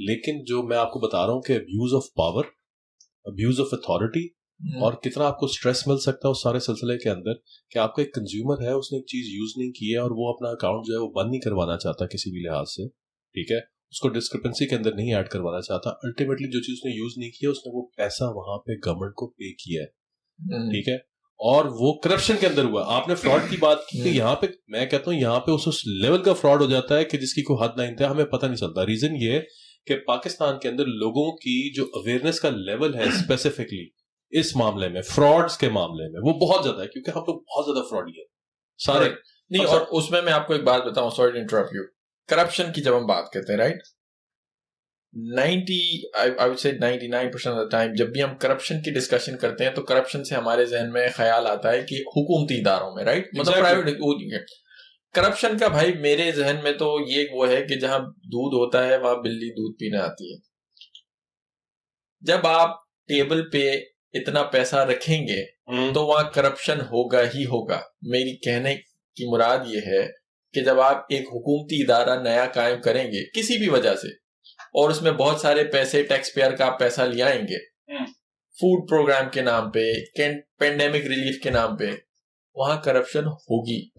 लेकिन जो मैं आपको बता रहा हूँ कि abuse of power, abuse of authority, और कितना आपको स्ट्रेस मिल सकता है उस सारे सिलसिले के अंदर कि आपका एक कंज्यूमर है, उसने एक चीज यूज नहीं की है और वो अपना अकाउंट जो है वो बंद नहीं करवाना चाहता किसी भी लिहाज से, ठीक है, उसको डिस्क्रिपेंसी के अंदर नहीं ऐड करवाना चाहता। अल्टीमेटली जो चीज उसने यूज नहीं किया, उसने वो पैसा वहां पे गवर्नमेंट को पे किया है, ठीक है, और वो करप्शन के अंदर हुआ। आपने फ्रॉड की बात की, यहाँ पे मैं कहता हूँ यहाँ पे उस लेवल का फ्रॉड हो जाता है कि जिसकी कोई हद ना इंतहा, हमें पता नहीं चलता। रीजन ये है कि पाकिस्तान के अंदर लोगों की जो अवेयरनेस का लेवल है स्पेसिफिकली इस मामले में, फ्रॉड्स के मामले में, वो बहुत ज्यादा है, क्योंकि हम लोग बहुत ज्यादा फ्रॉडी है सारे नहीं। और उसमें मैं आपको एक बात बताऊं, sorry to interrupt you, corruption की जब हम बात करते हैं, राइट, 99% ऑफ द टाइम जब भी हम करप्शन की डिस्कशन करते हैं तो करप्शन से हमारे जहन में ख्याल आता है कि हुकूमती इदारों में, राइट, मतलब प्राइवेट। करप्शन का भाई मेरे जहन में तो ये वो है कि जहां दूध होता है वहां बिल्ली दूध पीने आती है। जब आप टेबल पे इतना पैसा रखेंगे तो वहां करप्शन होगा ही होगा। मेरी कहने की मुराद ये है कि जब आप एक हुकूमती इदारा नया कायम करेंगे किसी भी वजह से, और उसमें बहुत सारे पैसे टैक्स पेयर का पैसा ले आएंगे फूड प्रोग्राम के नाम पे, पेंडेमिक रिलीफ के नाम पे, वहां करप्शन होगी।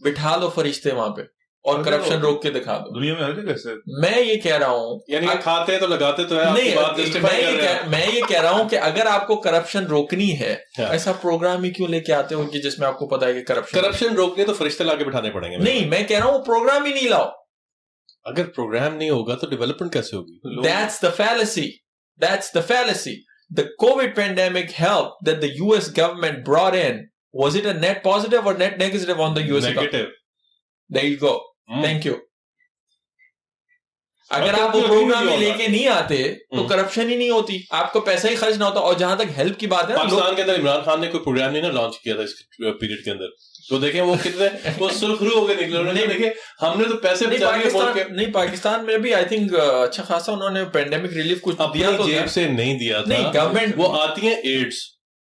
बिठा लो फरिश्ते वहां पे और करप्शन रोक के दिखा दो। दुनिया में हर जगह से मैं ये कह रहा हूँ, यानी खाते हैं तो लगाते तो है, नहीं, मैं ये कह रहा हूँ कि अगर आपको करप्शन रोकनी है, ऐसा प्रोग्राम ही क्यों लेके आते हो कि जिसमें आपको पता है कि करप्शन रोकने तो फरिश्ते लाके बिठाने पड़ेंगे। नहीं, मैं कह रहा हूँ प्रोग्राम ही नहीं लाओ। अगर प्रोग्राम नहीं होगा तो डेवलपमेंट कैसे होगी? That's the fallacy. That's the fallacy. The COVID pandemic help that the US government brought in, was it a net positive or net negative on the US negative economy? There you go. Thank you. अगर आप वो programme में लेके नहीं आते तो corruption ही नहीं होती, आपको पैसा ही खर्च ना होता। और जहां तक हेल्प की बात है, पाकिस्तान के अंदर इमरान खान ने कोई प्रोग्राम नहीं ना लॉन्च किया था इस पीरियड के अंदर, तो देखें वो कितने वो सुरखरू हो गए निकले, उन्होंने देखे हमने तो पैसे बचा लिए बोल के। नहीं, पाकिस्तान में भी आई थिंक अच्छा खासा उन्होंने पेंडेमिक रिलीफ कुछ दिया तो जेब से नहीं दिया था, नहीं गवर्नमेंट वो आती है एड्स,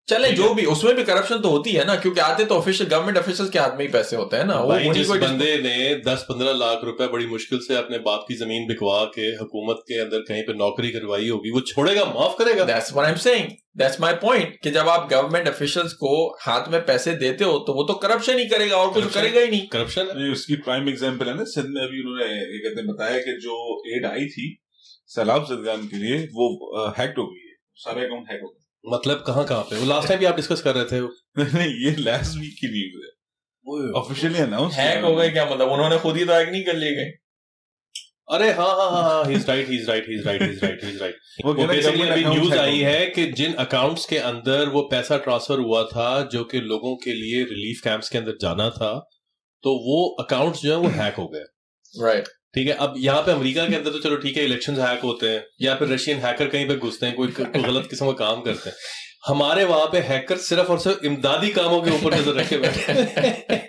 चले जो भी, उसमें भी करप्शन तो होती है ना, क्योंकि आते तो ऑफिशियल गवर्नमेंट ऑफिशियल के हाथ में ही पैसे होते हैं ना। वो जिस बंदे ने 10-15 लाख रुपए बड़ी मुश्किल से अपने बाप की जमीन बिकवा के हुकूमत के अंदर कहीं पे नौकरी करवाई होगी, वो छोड़ेगा, माफ करेगा? That's what I'm saying, that's my point, कि जब आप गवर्नमेंट ऑफिशियल्स को हाथ में पैसे देते हो तो वो तो करप्शन ही करेगा और कुछ करेगा ही नहीं। करप्शन उसकी प्राइम एग्जाम्पल है ना, सिंध में अभी उन्होंने ये कहते हैं बताया कि जो एड आई थी सैलाब ज़दगान के लिए वो हैक्ड हो गई है, सारे अकाउंट हैक हो गए। मतलब कहाँ पे? वो लास्ट टाइम भी आप डिस्कस कर रहे थे। नहीं, ये लास्ट वीक की न्यूज़ है, ऑफिशियली अनाउंस। हैक हो गए क्या मतलब? उन्होंने खुद ही तो हैक नहीं कर लिए गए। अरे हाँ, he's right। वो बेसिकली अभी न्यूज आई है कि जिन अकाउंट्स के अंदर वो पैसा ट्रांसफर हुआ था जो कि लोगों के लिए रिलीफ कैंप्स के अंदर जाना था, तो वो अकाउंट्स जो है वो हैक हो गए। राइट, ठीक है। अब यहाँ पे अमेरिका के अंदर तो चलो ठीक है, इलेक्शंस हैक होते हैं या फिर रशियन हैकर कहीं पे घुसते हैं, कोई गलत किस्म का काम करते हैं। हमारे वहां पे हैकर सिर्फ और सिर्फ इमदादी कामों के ऊपर नजर रखे बैठे।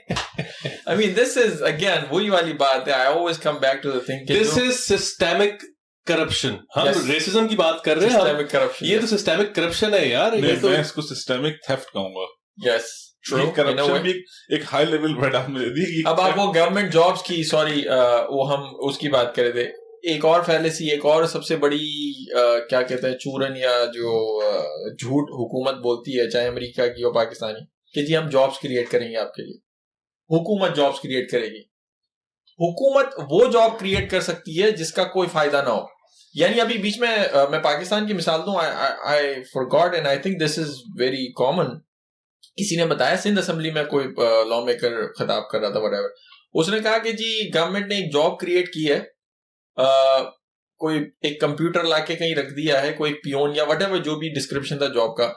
I mean, this is again वही वाली बात है। I always come back to the thing. This is systemic corruption. हम रेसिज्म की बात कर रहे हैं, systemic corruption, ये तो सिस्टेमिक करप्शन है यार। मैं इसको सिस्टेमिक थेफ्ट कहूंगा। Yes, true. करप्शन भी एक हाई लेवल पर डाल दे दी। अब आप वो गवर्नमेंट जॉब्स की वो हम उसकी बात कर रहे थे। एक और फैलेसी, एक और सबसे बड़ी क्या कहते हैं चूरन या जो झूठ हुकूमत बोलती है, चाहे अमेरिका की हो पाकिस्तानी, कि जी हम जॉब्स क्रिएट करेंगे आपके लिए। हुकूमत जॉब्स क्रिएट करेगी। हुकूमत वो जॉब क्रिएट कर सकती है जिसका कोई फायदा ना हो। यानी अभी बीच में मैं पाकिस्तान की मिसाल दूं, I forgot and I think this is very common. किसी ने बताया सिंध असेंबली में कोई लॉ मेकर खिताब कर रहा था, व्हाटएवर, उसने कहा कि जी गवर्नमेंट ने एक जॉब क्रिएट की है, कोई एक कंप्यूटर लाके कहीं रख दिया है, कोई पियोन या व्हाटएवर जो भी डिस्क्रिप्शन था जॉब का,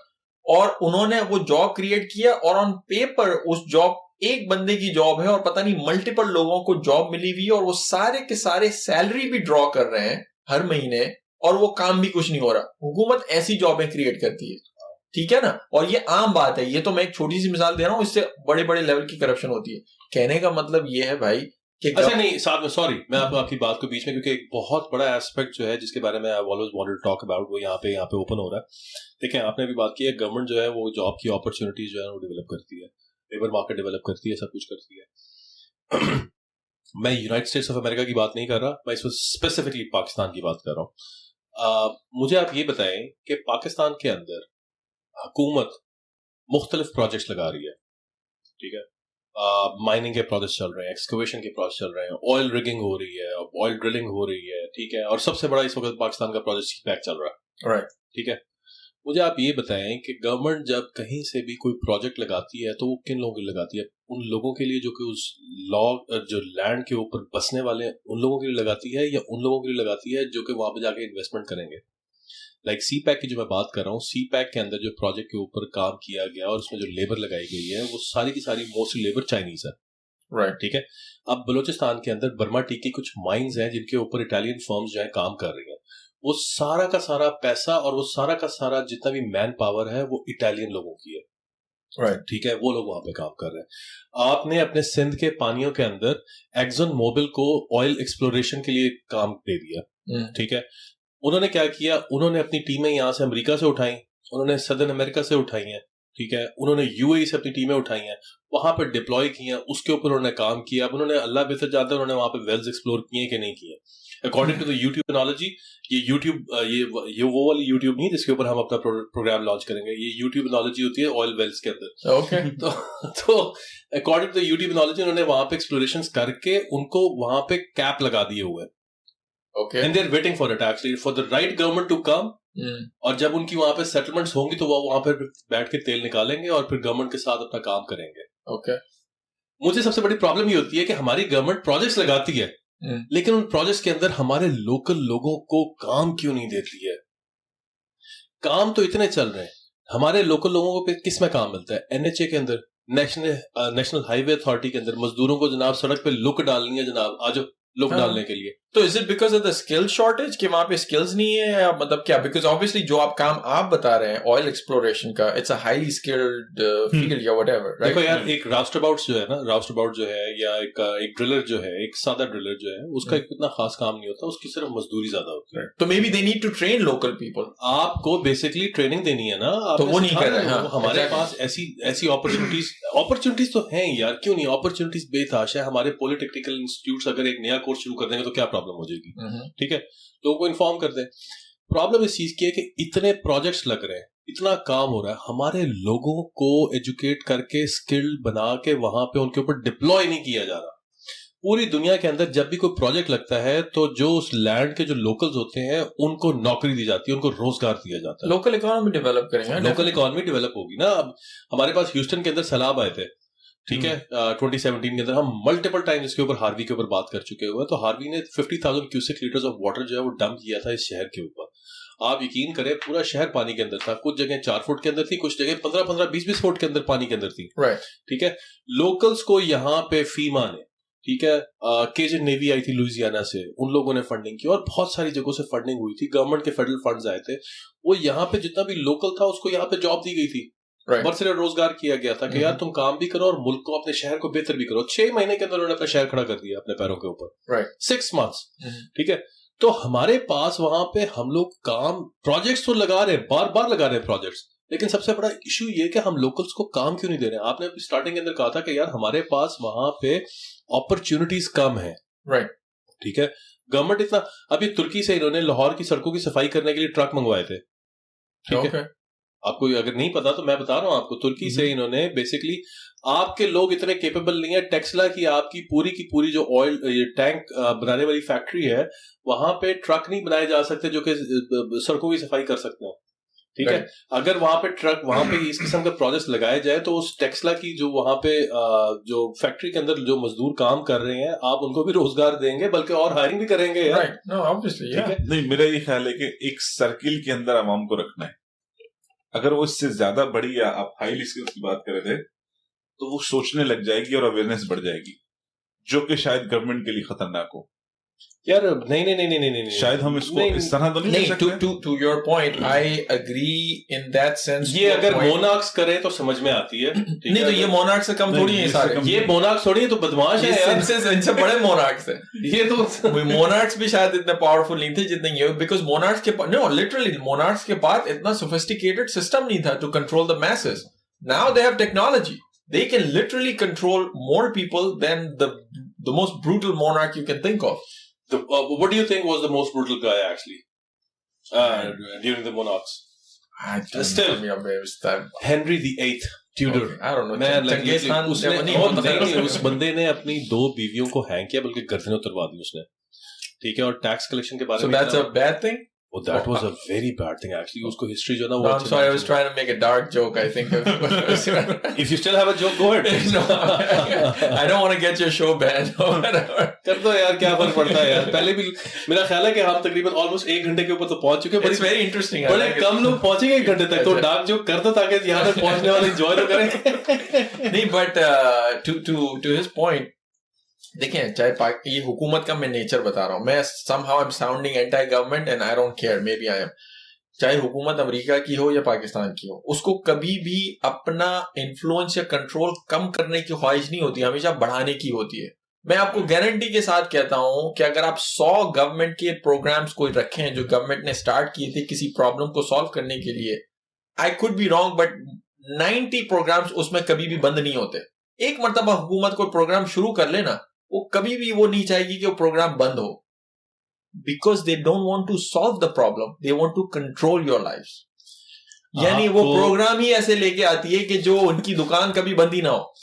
और उन्होंने वो जॉब क्रिएट किया और ऑन पेपर उस जॉब एक बंदे की जॉब है और पता नहीं मल्टीपल लोगों को जॉब मिली हुई है और वो सारे के सारे सैलरी भी ड्रॉ कर रहे हैं हर महीने और वो काम भी कुछ नहीं हो रहा। हुकूमत ऐसी जॉबें क्रिएट करती है, ठीक है ना। और ये आम बात है, ये तो मैं एक छोटी सी मिसाल दे रहा हूं, इससे बड़े बड़े लेवल की करप्शन होती है। कहने का मतलब ये है भाई कि अच्छा नहीं, साथ में सॉरी मैं आपकी बात को बीच में, क्योंकि एक बहुत बड़ा एस्पेक्ट जो है जिसके बारे में I always wanted to talk about, वो यहाँ पे ओपन हो रहा है। देखिए, आपने भी बात की है, गवर्नमेंट जो है वो जॉब की अपॉर्चुनिटीज जो है वो डेवलप करती है, लेबर मार्केट डेवलप करती है, सब कुछ करती है। मैं यूनाइटेड स्टेट्स ऑफ अमेरिका की बात नहीं कर रहा, मैं इसमें स्पेसिफिकली पाकिस्तान की बात कर रहा हूँ। मुझे आप ये बताएं कि पाकिस्तान के अंदर हुकूमत मुख्तलिफ प्रोजेक्ट्स लगा रही है, ठीक है। माइनिंग के प्रोजेक्ट्स चल रहे हैं, एक्सकवेशन के प्रोजेक्ट्स चल रहे हैं, ऑयल रिगिंग हो रही है, ऑयल ड्रिलिंग हो रही है, ठीक है। और सबसे बड़ा इस वक्त पाकिस्तान का प्रोजेक्ट सीपैक चल रहा है, राइट, ठीक है। मुझे आप ये बताएं कि गवर्नमेंट जब कहीं से भी कोई प्रोजेक्ट लगाती है तो वो किन लोगों के लिए लगाती है? उन लोगों के लिए जो कि उस जो लैंड के ऊपर बसने वाले हैं उन लोगों के लिए लगाती है, या उन लोगों के लिए लगाती है जो कि वहां पे जाके इन्वेस्टमेंट करेंगे? लाइक सीपैक की जो मैं बात कर रहा हूँ, सीपैक के अंदर जो प्रोजेक्ट के ऊपर काम किया गया और उसमें जो लेबर लगाई गई है वो सारी की सारी मोस्टली लेबर चाइनीज है, राइट, ठीक है। अब बलूचिस्तान के अंदर बर्मा टी की कुछ माइंस हैं जिनके ऊपर इटालियन फर्म्स जो है काम कर रही हैं, वो सारा का सारा पैसा और वो सारा का सारा जितना भी मैन पावर है वो इटालियन लोगों की है, राइट, ठीक है। वो लोग वहां पे काम कर रहे हैं। आपने अपने सिंध के पानियों के अंदर एक्सन मोबिल को ऑयल एक्सप्लोरेशन के लिए काम दे दिया, ठीक है। उन्होंने क्या किया, उन्होंने अपनी टीमें यहां से अमेरिका से उठाई, उन्होंने सदर्न अमेरिका से उठाई हैं, ठीक है। उन्होंने यूएई से अपनी टीमें उठाई हैं, वहां पर डिप्लॉय की हैं, उसके ऊपर उन्होंने काम किया। अब उन्होंने अल्लाह बेहतर जानता है उन्होंने वहां पे वेल्स एक्सप्लोर किए कि नहीं किए। According to the YouTube analogy, ये यूट्यूब ये वो वाली यूट्यूब नहीं जिसके ऊपर हम अपना प्रोग्राम लॉन्च करेंगे, ये यूट्यूब एनोलॉजी होती है ऑयल वेल्स के अंदर, ओके। तो according to the YouTube analogy उन्होंने वहां पे एक्सप्लोरेशन करके उनको वहां पे कैप लगा दिए हुए हैं, okay, and they are waiting for it actually for the right government to come. और जब उनकी वहां पे सेटलमेंट्स होंगी तो वो वहां पर बैठ के तेल निकालेंगे और फिर गवर्नमेंट के साथ अपना काम करेंगे, ओके। मुझे सबसे बड़ी प्रॉब्लम ये होती है कि हमारी गवर्नमेंट प्रोजेक्ट्स लगाती है लेकिन उन प्रोजेक्ट्स के अंदर हमारे लोकल लोगों को काम क्यों नहीं देती है? काम तो इतने चल रहे हैं, हमारे लोकल लोगों को किस में काम मिलता है? एनएचए के अंदर, नेशनल हाईवे अथॉरिटी के अंदर मजदूरों को जनाब सड़क पे लुक डालनी है, जनाब आज लुक डालने के लिए तो is it because of the skill shortage कि वहां पे स्किल्स नहीं है, या मतलब क्या? बिकॉज ऑब्वियसली जो आप बता रहे हैं ऑयल एक्सप्लोरेशन का, it's a highly skilled field या व्हाटएवर, राइट? देखो यार, एक राउस्टअबाउट जो है ना, राउस्टअबाउट जो है, या एक ड्रिलर जो है, एक सादा ड्रिलर जो है, उसका इतना खास काम नहीं होता, उसकी सिर्फ मजदूरी ज्यादा होती है। तो maybe they need to train local people. आपको बेसिकली ट्रेनिंग देनी है ना, तो वो नहीं कर रहे हैं। हमारे पास ऐसी अपॉर्चुनिटीज तो हैं यार, क्यों नहीं? अपॉर्चुनिटीज बेताश है। हमारे पॉलिटेक्निकल इंस्टीट्यूट्स अगर एक नया कोर्स शुरू कर देंगे तो क्या प्रॉब्लम हो जाएगी? ठीक है, लोगों को इन्फॉर्म कर दें। प्रॉब्लम इस चीज की है कि इतने प्रोजेक्ट्स लग रहे हैं, इतना काम हो रहा है, हमारे लोगों को एजुकेट करके स्किल्ड बना के वहां पे उनके ऊपर डिप्लॉय नहीं किया जा रहा। पूरी दुनिया के अंदर जब भी कोई प्रोजेक्ट लगता है तो जो उस लैंड के जो लोकल्स होते हैं उनको नौकरी दी जाती है, उनको रोजगार दिया जाता है। लोकल इकोनॉमी डेवलप करेंगे, लोकल इकोनॉमी डेवलप होगी ना। अब हमारे पास ह्यूस्टन के अंदर सैलाब आए थे, ठीक है, 2017 के अंदर। हम मल्टीपल टाइम इसके ऊपर, हार्वी के ऊपर बात कर चुके हुए। तो हार्वी ने 50,000 क्यूसेक लीटर्स ऑफ वाटर जो है वो डंप किया था इस शहर के ऊपर। आप यकीन करें, पूरा शहर पानी के अंदर था। कुछ जगह 4 फुट के अंदर थी, कुछ जगह 15-15, 20-20 फुट के अंदर पानी के अंदर थी, ठीक है। लोकल्स को यहाँ पे फीमा ने, ठीक है, केजन नेवी आई थी लुइसियाना से, उन लोगों ने फंडिंग की और बहुत सारी जगहों से फंडिंग हुई थी। गवर्नमेंट के फेडरल फंड्स आए थे, वो यहाँ पे जितना भी लोकल था उसको यहाँ पे जॉब दी गई थी, बरसरे रोजगार किया गया था कि यार तुम काम भी करो और मुल्क को, अपने शहर को बेहतर भी करो। 6 महीने के अंदर उन्होंने अपना शहर खड़ा कर दिया अपने पैरों के ऊपर, 6 months, ठीक है। तो हमारे पास वहां पे हम लोग काम, प्रोजेक्ट्स तो लगा रहे हैं, बार बार लगा रहे हैं प्रोजेक्ट्स, लेकिन सबसे बड़ा इशू ये कि हम लोकल्स को काम क्यों नहीं दे रहे हैं। आपने स्टार्टिंग के अंदर कहा था कि यार हमारे पास वहां पे अपॉर्चुनिटीज कम है, ठीक है। गवर्नमेंट इतना, अभी तुर्की से इन्होंने लाहौर की सड़कों की सफाई करने के लिए ट्रक मंगवाए थे, ठीक है। आपको अगर नहीं पता तो मैं बता रहा हूं आपको, तुर्की से इन्होंने बेसिकली, आपके लोग इतने केपेबल नहीं है। टेक्सला की आपकी पूरी जो ऑयल टैंक बनाने वाली फैक्ट्री है, वहां पे ट्रक नहीं बनाए जा सकते जो कि सड़कों की सफाई कर सकते हो, ठीक है। अगर वहां पे ट्रक, वहां पे इस किस्म का प्रोजेक्ट लगाए जाए तो उस टेक्सला की जो वहां पे जो फैक्ट्री के अंदर जो मजदूर काम कर रहे हैं, आप उनको भी रोजगार देंगे, बल्कि और हायरिंग भी करेंगे यार। ठीक है। नहीं, मेरा ये ख्याल है कि एक सर्किल के अंदर आवाम को रखना है। अगर वो इससे ज्यादा बड़ी, या आप हाई स्किल्स की बात कर रहे थे, तो वो सोचने लग जाएगी और अवेयरनेस बढ़ जाएगी, जो कि शायद गवर्नमेंट के लिए खतरनाक हो। यार नहीं, शायद हम इसको इस तरह तो नहीं कर सकते। To your point, I agree in that sense. ये अगर मोनार्क्स करे तो समझ में आती है, नहीं तो ये मोनार्क्स से कम थोड़ी है सारे। ये मोनार्क्स थोड़ी है, तो बदमाश है यार, इनसे बड़े मोनार्क्स है ये तो। मोनार्क्स भी शायद इतने पावरफुल नहीं थे जितने ये, बिकॉज मोनार्क्स के पास, नो लिटरली मोनार्क्स के पास इतना सोफिस्टिकेटेड सिस्टम नहीं था to control the masses. Now they have technology, they can literally control more people than the most brutal monarch you can think of. What do you think was the most brutal guy actually during the monarchs? Henry VIII Tudor. Okay, I don't know. Man, उस बंदे ने अपनी 2 बीवियों को hang किया, बल्कि गर्दनें उतरवा दी उसने, ठीक है। और टैक्स कलेक्शन के बारे में, so that's a bad thing? Oh, that was a very bad thing actually. उसको history जो ना, no, I'm sorry, I was trying to make a dark joke. I think if you still have a joke, go ahead. No, I don't want to get your show banned. कर दो यार, क्या फर्क पड़ता है यार। पहले भी मेरा ख्याल है कि हम तकरीबन ऑलमोस्ट 1 घंटे के ऊपर तो पहुंच चुके हैं। It's very interesting. बड़े कम लोग पहुंचेंगे 1 घंटे तक, तो डार्क जोक कर दो ताकि यहाँ तक पहुंचने वाले enjoy तो करें। नहीं, but to his point, देखें, चाहे ये हुकूमत का मैं नेचर बता रहा हूं, मैं somehow I'm sounding anti-government and I don't care, maybe I am. चाहे हुकूमत अमेरिका की हो या पाकिस्तान की हो, उसको कभी भी अपना इन्फ्लुएंस या कंट्रोल कम करने की ख्वाहिश नहीं होती, हमेशा बढ़ाने की होती है। मैं आपको गारंटी के साथ कहता हूं कि अगर आप 100 गवर्नमेंट के प्रोग्राम्स कोई रखें जो गवर्नमेंट ने स्टार्ट किए थे किसी प्रॉब्लम को सॉल्व करने के लिए, I could be wrong but 90 programs उसमें कभी भी बंद नहीं होते। एक मरतबा हुकूमत कोई प्रोग्राम शुरू कर लेना, वो कभी भी वो नहीं चाहेगी कि वो प्रोग्राम बंद हो, because they don't want to solve the problem, they want to control your life. यानी वो प्रोग्राम ही ऐसे लेके आती है कि जो उनकी दुकान कभी बंद ही ना हो।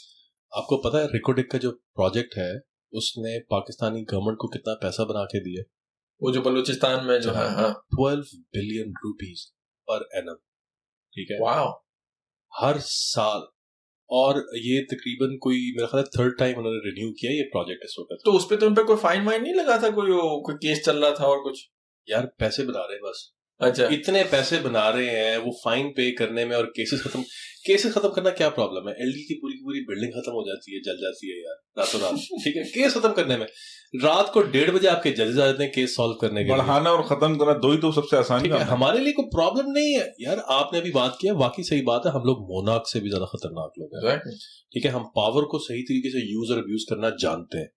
आपको पता है रिकोडिक का जो प्रोजेक्ट है, उसने पाकिस्तानी गवर्नमेंट को कितना पैसा बना के दिया? वो जो बलूचिस्तान में जो है, 12 बिलियन रुपीस पर एनम, ठीक है, वाओ, हर साल। और ये तकरीबन कोई मेरा ख्याल 3rd टाइम उन्होंने रिन्यू किया ये प्रोजेक्ट इस वक्त। तो उस पे तो उन पे कोई फाइन वाइन नहीं लगा था, कोई केस चल रहा था और कुछ? यार पैसे बना रहे बस, अच्छा, इतने पैसे बना रहे हैं वो फाइन पे करने में और केसेस खत्म करना क्या प्रॉब्लम है? एलडी की पूरी बिल्डिंग खत्म हो जाती है, जल जाती है यार रातों रात, ठीक है? केस खत्म करने में रात को 1:30 बजे आपके जजेस आ जाते हैं केस सॉल्व करने के लिए। बढ़ाना और खत्म करना दो ही तो सबसे आसान काम है। हमारे लिए कोई प्रॉब्लम नहीं है यार। आपने अभी बात किया, वाकई सही बात है, हम लोग मोनार्क से भी ज्यादा खतरनाक लोग हैं, ठीक है? हम पावर को सही तरीके से यूज और अब्यूज करना जानते हैं,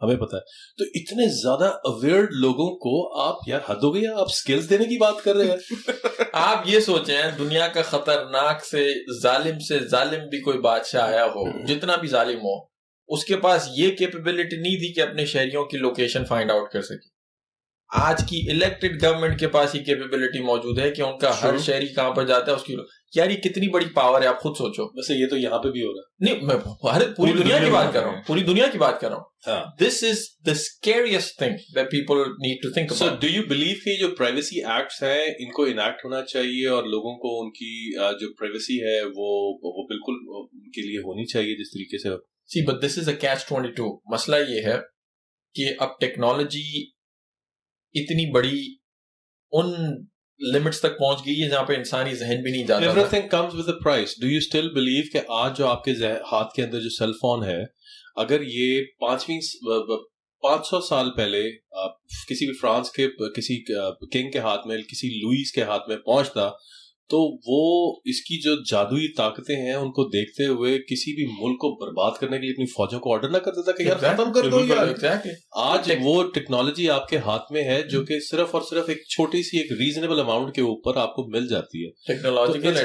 हमें पता है। तो इतने ज्यादा अवेयर लोगों को आप, यार हद हो गई है, आप स्किल्स देने की बात कर रहे हैं। आप ये सोचें, दुनिया का खतरनाक से जालिम भी कोई बादशाह आया हो, जितना भी जालिम हो, उसके पास ये कैपेबिलिटी नहीं थी कि अपने शहरियों की लोकेशन फाइंड आउट कर सके। आज की इलेक्टेड गवर्नमेंट के पास ये कैपेबिलिटी मौजूद है कि उनका हर शहरी कहां पर जाता है उसकी, यार ये कितनी बड़ी पावर है, आप खुद सोचो। वैसे ये तो यहाँ पे भी हो रहा है। नहीं, मैं पूरी दुनिया की बात कर रहा हूँ, पूरी दुनिया की बात कर रहा हूँ। This is the scariest thing that people need to think about. So do you believe कि जो प्राइवेसी एक्ट्स हैं इनको इनैक्ट होना चाहिए और लोगों को उनकी जो प्राइवेसी है वो बिल्कुल उनके लिए होनी चाहिए जिस तरीके से? See, but this is a catch-22. मसला ये है कि अब टेक्नोलॉजी इतनी बड़ी उन लिमिट्स तक पहुंच गई है जहां पे इंसानी जहन भी नहीं जाता। Everything comes with a price. Do you still believe कि आज जो आपके हाथ के अंदर जो सेल फोन है, अगर ये 500 साल पहले किसी भी फ्रांस के किसी किंग के हाथ में, किसी लुईस के हाथ में पहुंचता, तो वो इसकी जो जादुई ताकतें हैं उनको देखते हुए किसी भी मुल्क को बर्बाद करने के लिए अपनी फौजों को ऑर्डर ना कर देता कि यार खत्म कर दो यार। आज वो टेक्नोलॉजी आपके हाथ में है जो कि सिर्फ और सिर्फ एक छोटी सी एक रीजनेबल अमाउंट के ऊपर आपको मिल जाती है। Technological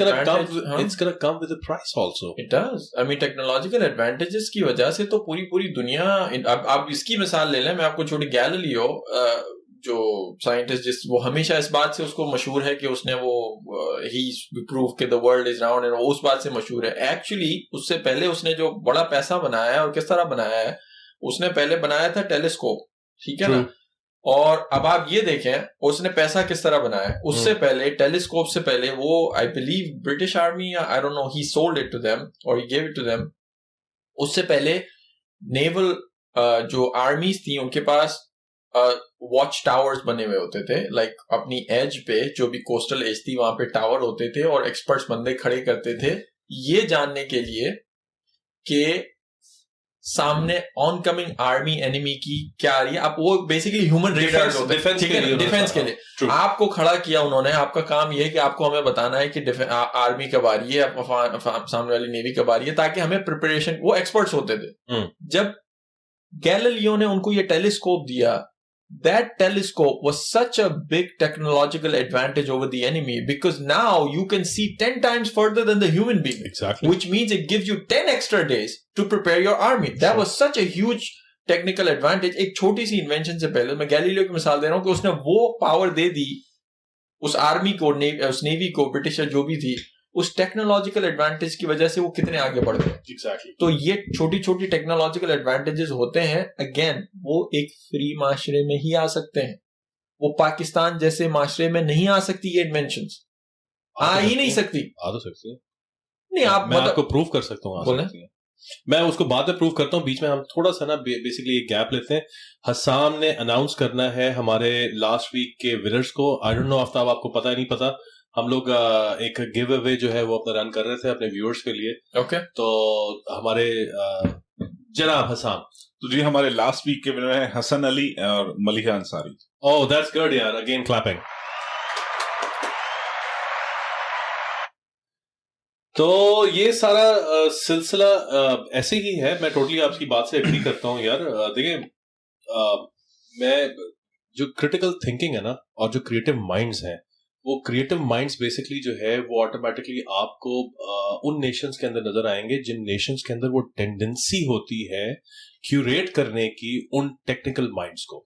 it's gonna come with a price also. It does. I mean technological advantages की वजह से तो पूरी दुनिया, अब आप इसकी मिसाल ले लें, मैं आपको छोटी गैलीलियो जो साइंटिस्ट वो हमेशा इस बात से उसको मशहूर है कि उसने वो ही प्रूव कि द वर्ल्ड इज राउंड, उस बात से मशहूर है। एक्चुअली उससे पहले उसने जो बड़ा पैसा बनाया है और किस तरह बनाया है, उसने पहले बनाया था टेलीस्कोप, ठीक है ना? और अब आप ये देखें उसने पैसा किस तरह बनाया है। उससे पहले टेलीस्कोप से पहले वो आई बिलीव ब्रिटिश आर्मी या I don't know, he sold it to them और he gave it to them. उससे पहले नेवल जो आर्मीज थी उनके पास वॉच टावर्स बने हुए होते थे, लाइक अपनी एज पे जो भी कोस्टल एज थी वहां पे टावर होते थे और एक्सपर्ट्स बंदे खड़े करते थे ये जानने के लिए कि सामने ऑन कमिंग आर्मी एनिमी की क्या आ रही है। आप वो बेसिकली ह्यूमन रेडर्स होते हैं, ठीक है, डिफेंस के लिए आपको खड़ा किया उन्होंने। आपका काम ये है कि आपको हमें बताना है कि आर्मी कब आ रही है, सामने वाली नेवी कब आ रही है, ताकि हमें प्रिपरेशन, वो एक्सपर्ट्स होते थे। जब गैलीलियो ने उनको ये टेलीस्कोप दिया, that telescope was such a big technological advantage over the enemy because now you can see 10 times further than the human being. Exactly. Which means it gives you 10 extra days to prepare your army. That was such a huge technical advantage. एक छोटी सी invention से पहले मैं Galileo की मिसाल दे रहा हूं कि उसने वो पावर दे दी उस आर्मी को, उस नेवी को, ब्रिटिश जो भी थी, उस टेक्नोलॉजिकल एडवांटेज की वजह से वो कितने आगे बढ़ गए। Exactly. तो ये छोटी छोटी टेक्नोलॉजिकल एडवांटेजेस होते हैं, अगेन वो एक फ्री माशरे में ही आ सकते हैं। वो पाकिस्तान जैसे माशरे में नहीं आ सकती ये इन्वेंशंस, आ ही नहीं सकती। आ तो सकती है नहीं, आप मैं आपको प्रूव कर सकता हूँ, बोले मैं उसको बाद में प्रूव करता हूँ। बीच में हम थोड़ा सा ना बेसिकली एक गैप लेते हैं। हसाम ने अनाउंस करना है हमारे लास्ट वीक के विनर्स को। आई डोंट नो आफ्ताब आपको पता है नहीं पता, हम लोग एक गिव अवे जो है वो अपना रन कर रहे थे अपने व्यूअर्स के लिए। ओके तो हमारे जनाब हसाम, तो जी हमारे लास्ट वीक के विनर हैं हसन अली और Maliha Ansari. Oh that's good यार, अगेन क्लैपिंग। तो ये सारा सिलसिला ऐसे ही है। मैं टोटली आपकी बात से एग्री करता हूँ यार। देखिए मैं जो क्रिटिकल थिंकिंग है ना और जो क्रिएटिव माइंड्स हैं, वो क्रिएटिव माइंड्स बेसिकली जो है वो ऑटोमेटिकली आपको उन नेशंस के अंदर नजर आएंगे जिन नेशंस के अंदर वो टेंडेंसी होती है क्यूरेट करने की उन टेक्निकल माइंड्स को।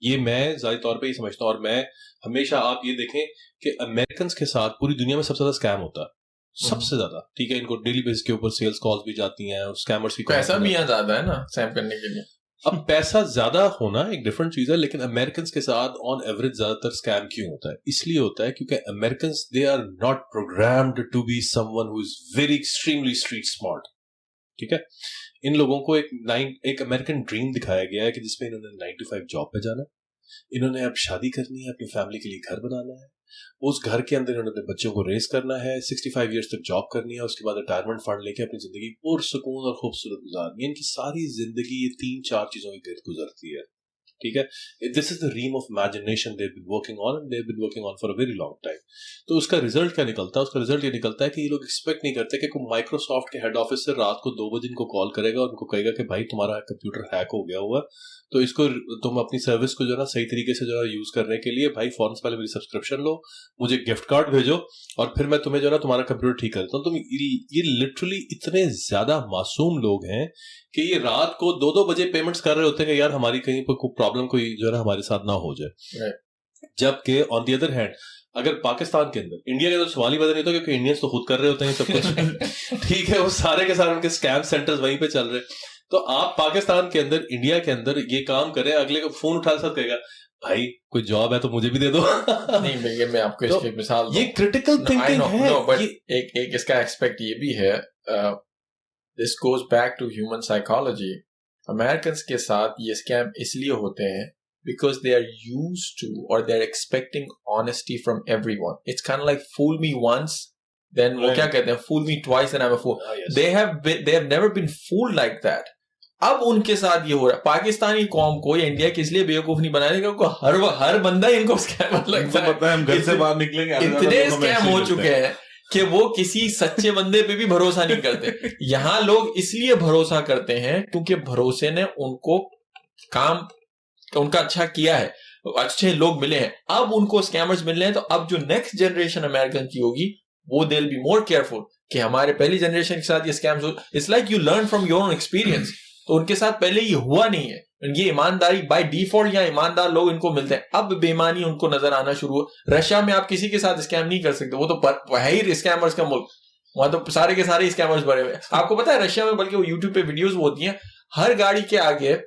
ये मैं जाहिर तौर पे ही समझता हूँ। और मैं हमेशा, आप ये देखें कि अमेरिकन के साथ पूरी दुनिया में सबसे ज्यादा स्कैम होता है, सबसे ज्यादा, ठीक है। इनको डेली बेसिस के ऊपर सेल्स कॉल्स भी जाती हैं और स्कैमर्स भी, पैसा भी यहाँ ज्यादा है ना स्कैम करने के लिए। अब पैसा ज्यादा होना एक डिफरेंट चीज है, लेकिन अमेरिकन के साथ ऑन एवरेज ज्यादातर स्कैम क्यों होता है? इसलिए होता है क्योंकि American they are not programmed to be someone who is very extremely street smart, ठीक है। इन लोगों को एक अमेरिकन ड्रीम दिखाया गया है कि जिसमें इन्होंने 9 to 5 जॉब पे जाना है, इन्होंने अब शादी करनी है, अपनी फैमिली के लिए घर बनाना है, उस घर के अंदर इन्होंने अपने बच्चों को रेस करना है, 65 ईयर्स तक जॉब करनी है, उसके बाद रिटायरमेंट फंड लेके अपनी जिंदगी पुरसुकून और खूबसूरत गुजारनी है। इनकी सारी जिंदगी ये 3-4 चीजों के गिर्द गुजरती है, ठीक है। This is the realm of imagination they have been working on, and they have been working on for a very long time. तो उसका रिजल्ट क्या निकलता है? उसका रिजल्ट ये निकलता है कि ये लोग एक्सपेक्ट नहीं करते कि कोई माइक्रोसॉफ्ट के हेड ऑफिस से रात को 2 बजे इनको कॉल करेगा और उनको कहेगा कि भाई तुम्हारा कंप्यूटर हैक हो गया हुआ, तो इसको तुम अपनी सर्विस को जो है ना सही तरीके से जो है यूज करने के लिए भाई फौरन से पहले मेरी सब्सक्रिप्शन लो, मुझे गिफ्ट कार्ड भेजो और फिर मैं तुम्हें जो है ना तुम्हारा कंप्यूटर ठीक कर देता हूँ। तुम ये लिटरली इतने ज्यादा मासूम लोग हैं कि ये रात को 2-2 बजे पेमेंट्स कर रहे होते हैं कि यार हमारी कहीं पर कोई प्रॉब्लम कोई जो है ना हमारे साथ ना हो जाए। जबकि ऑन द अदर हैंड अगर पाकिस्तान के अंदर, इंडिया के अंदर सवाल ही बदल नहीं होता क्योंकि इंडियंस तो खुद कर रहे होते हैं सब कुछ ठीक है, वो सारे के सारे उनके स्कैम सेंटर्स वहीं पे चल रहे। तो आप पाकिस्तान के अंदर, इंडिया के अंदर ये काम करें, अगले को फोन उठा साथ कहेगा भाई कोई जॉब है तो मुझे भी दे दो नहीं भैया मैं आपको इसकी मिसाल ये क्रिटिकल थिंकिंग है। बट एक इसका एक्सपेक्ट ये भी है, this goes back to human psychology. Americans के साथ ये स्कैम इसलिए होते हैं because they are used to or they're expecting honesty from everyone. It's kind of like fool me once, then वो क्या कहते हैं, fool me twice and I'm a fool. Yes. They have never been fooled like that. अब उनके साथ ये हो रहा है। पाकिस्तानी कौम को या इंडिया के इसलिए बेवकूफ नहीं बनाने का, उनको हर बंदा इनको स्कैमर लगता है। हम घर से बाहर निकलेंगे इतने स्कैम हो चुके हैं कि वो किसी सच्चे बंदे पे भी भरोसा नहीं करते। यहाँ लोग इसलिए भरोसा करते हैं क्योंकि भरोसे ने उनको काम उनका अच्छा किया है, अच्छे लोग मिले हैं, अब उनको स्कैमर्स मिल रहे हैं। तो अब जो नेक्स्ट जनरेशन अमेरिकन की होगी वो they will be more careful कि हमारे पहली जनरेशन के साथ ये स्कैम्स हो। It's like you learn from your own experience. तो उनके साथ पहले ये हुआ नहीं है, ये ईमानदारी बाय डिफॉल्ट या ईमानदार लोग इनको मिलते हैं, अब बेईमानी उनको नजर आना शुरू हो। रशिया में आप किसी के साथ स्कैम नहीं कर सकते, वो तो है ही स्कैमर्स का मुल्क, वहां तो सारे के सारे स्कैमर्स भरे हुए। आपको पता है रशिया में, बल्कि वो यूट्यूब पे वीडियोस होती हैं, हर गाड़ी के आगे,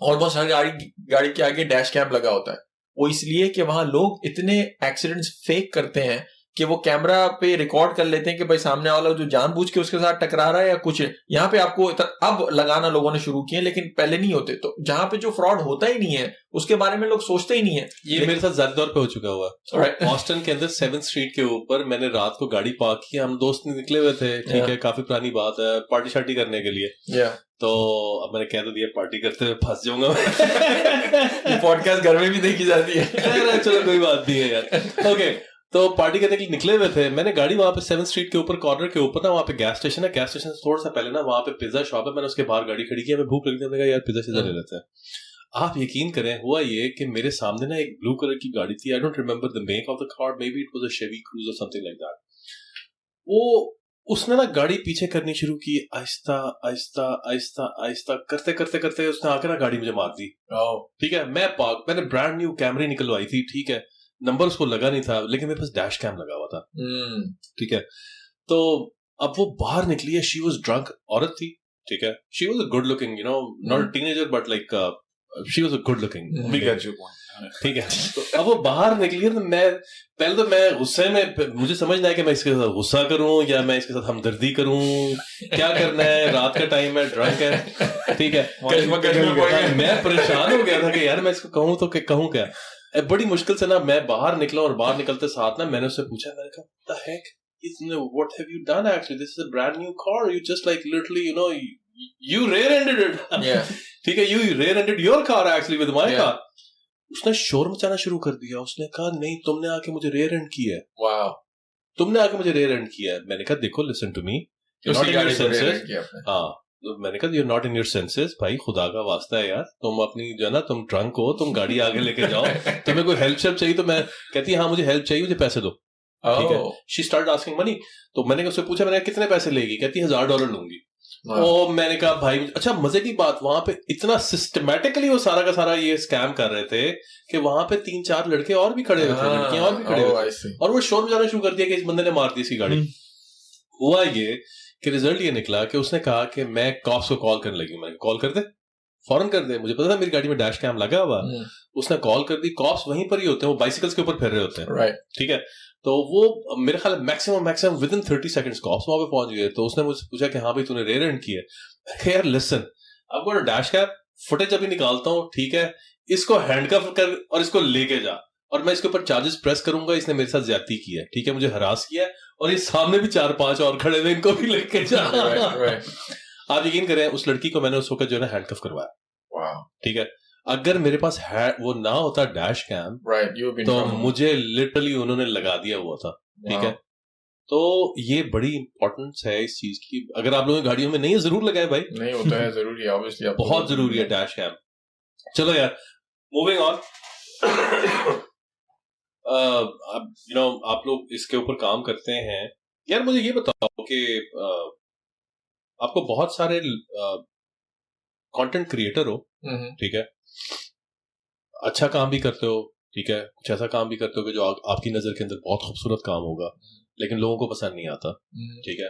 ऑलमोस्ट हर गाड़ी के आगे डैश कैम लगा होता है। वो इसलिए कि वहां लोग इतने एक्सीडेंट्स फेक करते हैं कि वो कैमरा पे रिकॉर्ड कर लेते हैं कि भाई सामने वाला जो जानबूझ के उसके साथ टकरा रहा है या कुछ। यहाँ पे आपको अब लगाना लोगों ने शुरू किए, लेकिन पहले नहीं होते। तो जहां पे जो फ्रॉड होता ही नहीं है उसके बारे में लोग सोचते ही नहीं है। ये मेरे साथ ज्यादा तौर पे हो चुका हुआ। ऑस्टन के अंदर 7th स्ट्रीट के ऊपर मैंने रात को गाड़ी पार्क की, हम दोस्त निकले हुए थे, ठीक है, काफी पुरानी बात है, पार्टी शार्टी करने के लिए। तो अब मैंने कह तो दिया पार्टी करते हुए फंस जाऊंगा पॉडकास्ट घर में भी देखी जाती है चलो कोई बात नहीं है यार। ओके, तो पार्टी करने के लिए निकले हुए थे, मैंने गाड़ी वहां पे 7th स्ट्रीट के ऊपर कॉर्नर के ऊपर ना, वहां पे गैस स्टेशन है, गैस स्टेशन से थोड़ा सा पहले ना वहां पे पिज्जा शॉप है, मैंने उसके बाहर गाड़ी खड़ी की, हमें भूख लगी थी, मैंने कहा यार पिज्जा सीधा ले लेते हैं। आप यकीन करें हुआ ये कि मेरे सामने ना एक ब्लू कलर की गाड़ी थी, I don't remember the make of the car, maybe it was a Chevy Cruze और समथिंग लाइक दैट। वो उसने ना गाड़ी पीछे करनी शुरू की, आहिस्ता आहिस्ता आहिस्ता आहिस्ता करते करते करते उसने आकर ना गाड़ी मुझे मार दी। ठीक है, मैंने ब्रांड न्यू कैमरे निकलवाई थी, ठीक है, नंबर उसको लगा नहीं था, लेकिन मेरे पास डैश कैम लगा हुआ था। ठीक है, तो अब वो बाहर निकली है, शी वाज ड्रंक, औरत थी, ठीक है, she was a good looking, you know, not a teenager but like she was a good looking, ठीक है। तो अब वो बाहर निकली है, तो मैं गुस्से में, मुझे समझ नहीं आया कि मैं इसके साथ गुस्सा करूं या मैं इसके साथ हमदर्दी करूं, क्या करना है, रात का टाइम है, ड्रंक है, ठीक है, मैं परेशान हो गया था कि यार मैं इसको कहूं तो कहूं क्या। बड़ी मुश्किल से ना मैं बाहर निकला, और बाहर निकलते साथ ना मैंने उससे पूछा, मैंने कहा what the heck, what have you done actually, this is a brand new car, you just like literally you know you rear-ended it, yeah, ठीक है, you rear-ended your car actually with my car। उसने शोर मचाना शुरू कर दिया, उसने कहा नहीं तुमने आके मुझे रेयर एंड किया है, वाह तुमने आके मुझे रेयर एंड किया है। मैंने कहा देखो लिसन टू मी, हाँ, तो मैंने कहा you're not in your senses, भाई खुदा का वास्ता है यार, तुम अपनी जो है ना, तुम ड्रंक हो, तुम गाड़ी आगे लेके जाओ, तुम्हें कोई हेल्प चाहिए तो मैं कहती हाँ मुझे हेल्प चाहिए, मुझे पैसे दो, ठीक है। शी स्टार्टेड आस्किंग मनी, तो मैंने उससे पूछा, मैंने कितने पैसे लेगी, कहती $1000 लूंगी। ओ मैंने कहा भाई, अच्छा मजे की बात, वहां पे इतना सिस्टमेटिकली वो सारा का सारा ये स्कैम कर रहे थे कि वहां पे 3-4 लड़के और भी खड़े हुए थे, लड़कियां और भी खड़े हुए थे, और वो शोर बजाना शुरू कर दिया कि इस बंदे ने मार दी इसकी गाड़ी। हुआ ये कि रिजल्ट ये निकला कि उसने कहा कि मैं कॉप्स को कॉल करने लगी, मैंने कॉल कर दे, फौरन कर दे, मुझे पता था मेरी गाड़ी में डैश कैम लगा हुआ। उसने कॉल कर दी, कॉप्स वहीं पर ही होते हैं, वो बाइसिकल्स के ऊपर फिर रहे होते हैं, ठीक है, तो वो मेरे ख्याल maximum within 30 seconds cops वहां पे पहुंच गए। तो उसने मुझसे पूछा कि हाँ भाई तूने रेयर एंड किया है, यार लिसन, अब वो डैश कैम फुटेज अभी निकालता हूँ, ठीक है, इसको हैंडकफ कर और इसको लेके जा, और मैं इसके ऊपर चार्जेस प्रेस करूंगा, इसने मेरे साथ ज्यादती की है, ठीक है, मुझे हरास किया है, और ये सामने भी 4-5 और खड़े हुए, इनको भी लेके जा। आप यकीन करें, उस लड़की को मैंने उस वक्त जो है ना हैंडकफ करवाया, ठीक है। अगर मेरे पास वो ना होता डैश कैम, तो मुझे लिटरली उन्होंने लगा दिया हुआ था, ठीक है। तो ये बड़ी इंपॉर्टेंस है इस चीज की। अगर आप लोगों की गाड़ियों में नहीं है, जरूर लगाए भाई, नहीं होता है, जरूरी है, ऑब्वियसली बहुत जरूरी है डैश कैम। चलो यार, मूविंग ऑन। आप लोग इसके ऊपर काम करते हैं यार, मुझे ये बताओ कि आपको बहुत सारे कंटेंट क्रिएटर हो, ठीक है, अच्छा काम भी करते हो, ठीक है, कुछ ऐसा काम भी करते हो कि जो आपकी नजर के अंदर बहुत खूबसूरत काम होगा, लेकिन लोगों को पसंद नहीं आता, ठीक है।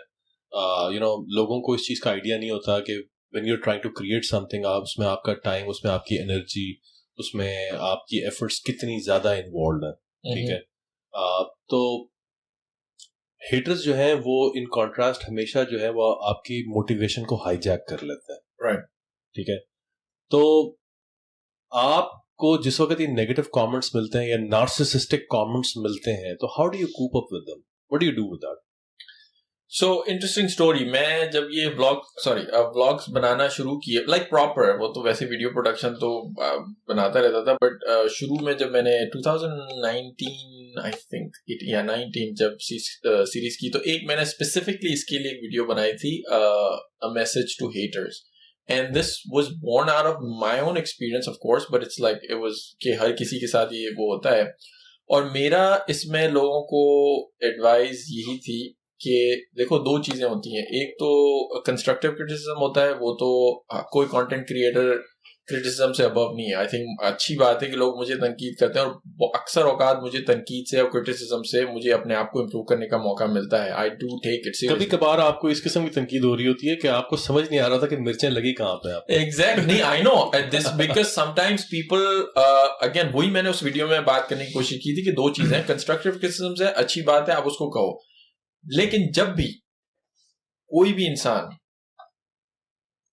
लोगों को इस चीज का आइडिया नहीं होता कि when you are trying to create something, आप उसमें आपका टाइम, उसमें आपकी एनर्जी, उसमें आपकी एफर्ट्स कितनी ज्यादा इन्वॉल्व है, ठीक है। तो हेटर्स जो हैं वो इन कॉन्ट्रास्ट हमेशा जो है वो आपकी मोटिवेशन को हाईजैक कर लेते हैं, राइट, ठीक है। तो आपको जिस वक्त ये नेगेटिव कमेंट्स मिलते हैं या नार्सिसिस्टिक कमेंट्स मिलते हैं, तो how do you cope up with them, what do you do with that? So interesting story. मैं जब ये व्लॉग्स बनाना शुरू किए, लाइक प्रॉपर, वो तो वैसे वीडियो प्रोडक्शन तो बनाता रहता था, बट शुरू में जब मैंने 2019 आई थिंक या 19 जब सीरीज की, तो एक मैंने स्पेसिफिकली इसके लिए एक वीडियो बनाई थी, a message to haters, and this was born out of my own experience of course, but it's like it was कि हर किसी के साथ ये वो होता है। और मेरा इसमें लोगों को एडवाइस यही थी कि देखो, दो चीजें होती हैं, एक तो कंस्ट्रक्टिव क्रिटिसिज्म होता है, वो तो कोई कंटेंट क्रिएटर क्रिटिसिज्म से अबव नहीं है। आई थिंक अच्छी बात है कि लोग मुझे तनकीद करते हैं, और अक्सर औकात मुझे तनकीद से और क्रिटिसिज्म से मुझे अपने आप को इम्प्रूव करने का मौका मिलता है। I do take it seriously. कभी कभार आपको इस किस्म की तनकीद हो रही होती है कि आपको समझ नहीं आ रहा था कि मिर्चें लगी कहाँ पे आप। Exactly, I know this, because sometimes people, again वही मैंने उस वीडियो में बात करने की कोशिश की थी कि दो चीजें, कंस्ट्रक्टिव क्रिटिसिज्म से अच्छी बात है, आप उसको कहो, लेकिन जब भी कोई भी इंसान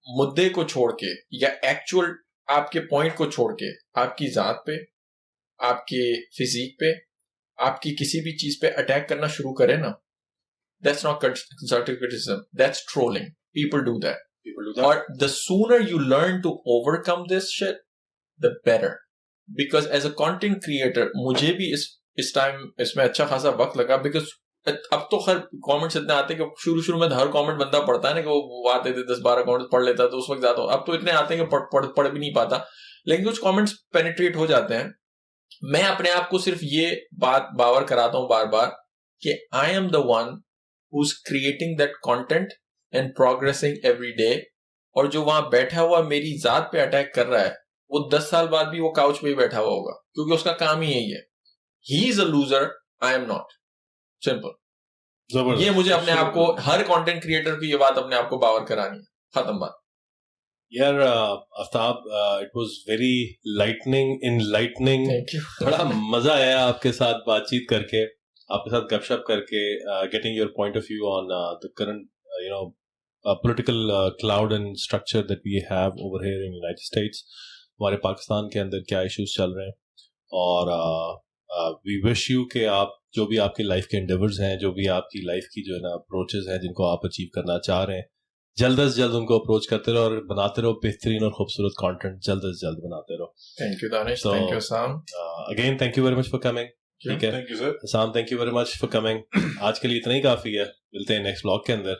मुद्दे को छोड़ के या एक्चुअल आपके पॉइंट को छोड़ के आपकी जात पे, आपके फिजिक पे, आपकी किसी भी चीज पे अटैक करना शुरू करे ना, that's not constructive criticism, that's trolling. People do that, और the sooner you learn to overcome this shit, the better. Because as a content creator मुझे भी इस टाइम इसमें अच्छा खासा वक्त लगा, बिकॉज अब तो खैर कमेंट्स इतने आते हैं कि शुरू में हर कमेंट बंदा पढ़ता है ना, कि वो आते थे 10-12 कमेंट्स पढ़ लेता, तो उस वक्त ज्यादा, अब तो इतने आते हैं कि पढ़ भी नहीं पाता, लेकिन कुछ कमेंट्स पेनिट्रेट हो जाते हैं। मैं अपने आप को सिर्फ ये बात बावर कराता हूं बार बार कि I am the one who is creating that content and progressing every day, और जो वहां बैठा हुआ मेरी जात पे अटैक कर रहा है, वो 10 साल बाद भी वो काउच पे ही बैठा हुआ होगा, क्योंकि उसका काम ही यही है। He is a loser, I am not, simple. ये मुझे अपने आप को, हर कंटेंट क्रिएटर की ये बात अपने आप को बावर करानी है, खत्म बात। यार Aftab, it was very enlightening, बड़ा मजा आया आपके साथ बातचीत करके, आपके साथ गपशप करके, getting your point of view on the current political cloud and structure that we have over here in United States. हमारे पाकिस्तान के अंदर क्या इश्यूज चल रहे हैं, और वी विश यू कि आप जो भी आपकी लाइफ के एंडेवर्स हैं, जो भी आपकी लाइफ की जो है ना अप्रोचेस हैं, जिनको आप अचीव करना चाह रहे हैं, जल्द से जल्द उनको अप्रोच करते रहो और बनाते रहो बेहतरीन और खूबसूरत कंटेंट, जल्द से जल्द बनाते रहो। Thank you Danish, thank you Saam, again thank you very much for coming. ठीक है, thank you sir. Saam, thank you very much for coming. आज के लिए इतना ही काफी है, मिलते हैं नेक्स्ट ब्लॉग के अंदर।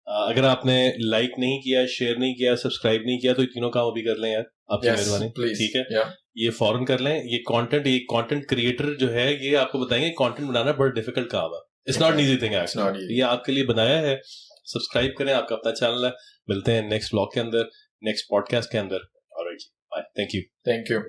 अगर आपने लाइक नहीं किया, शेयर नहीं किया, सब्सक्राइब नहीं किया, तो तीनों काम अभी कर लें यार, आपकी मेहरबानी, ठीक है। ये फौरन कर लें। ये कंटेंट क्रिएटर जो है, ये आपको बताएंगे कंटेंट बनाना बड़ा डिफिकल्ट काम है, it's not easy thing actually, ये आपके लिए बनाया है। सब्सक्राइब करें, आपका अपना चैनल है। मिलते हैं नेक्स्ट ब्लॉग के अंदर, नेक्स्ट पॉडकास्ट के अंदर। Alright, bye, thank you.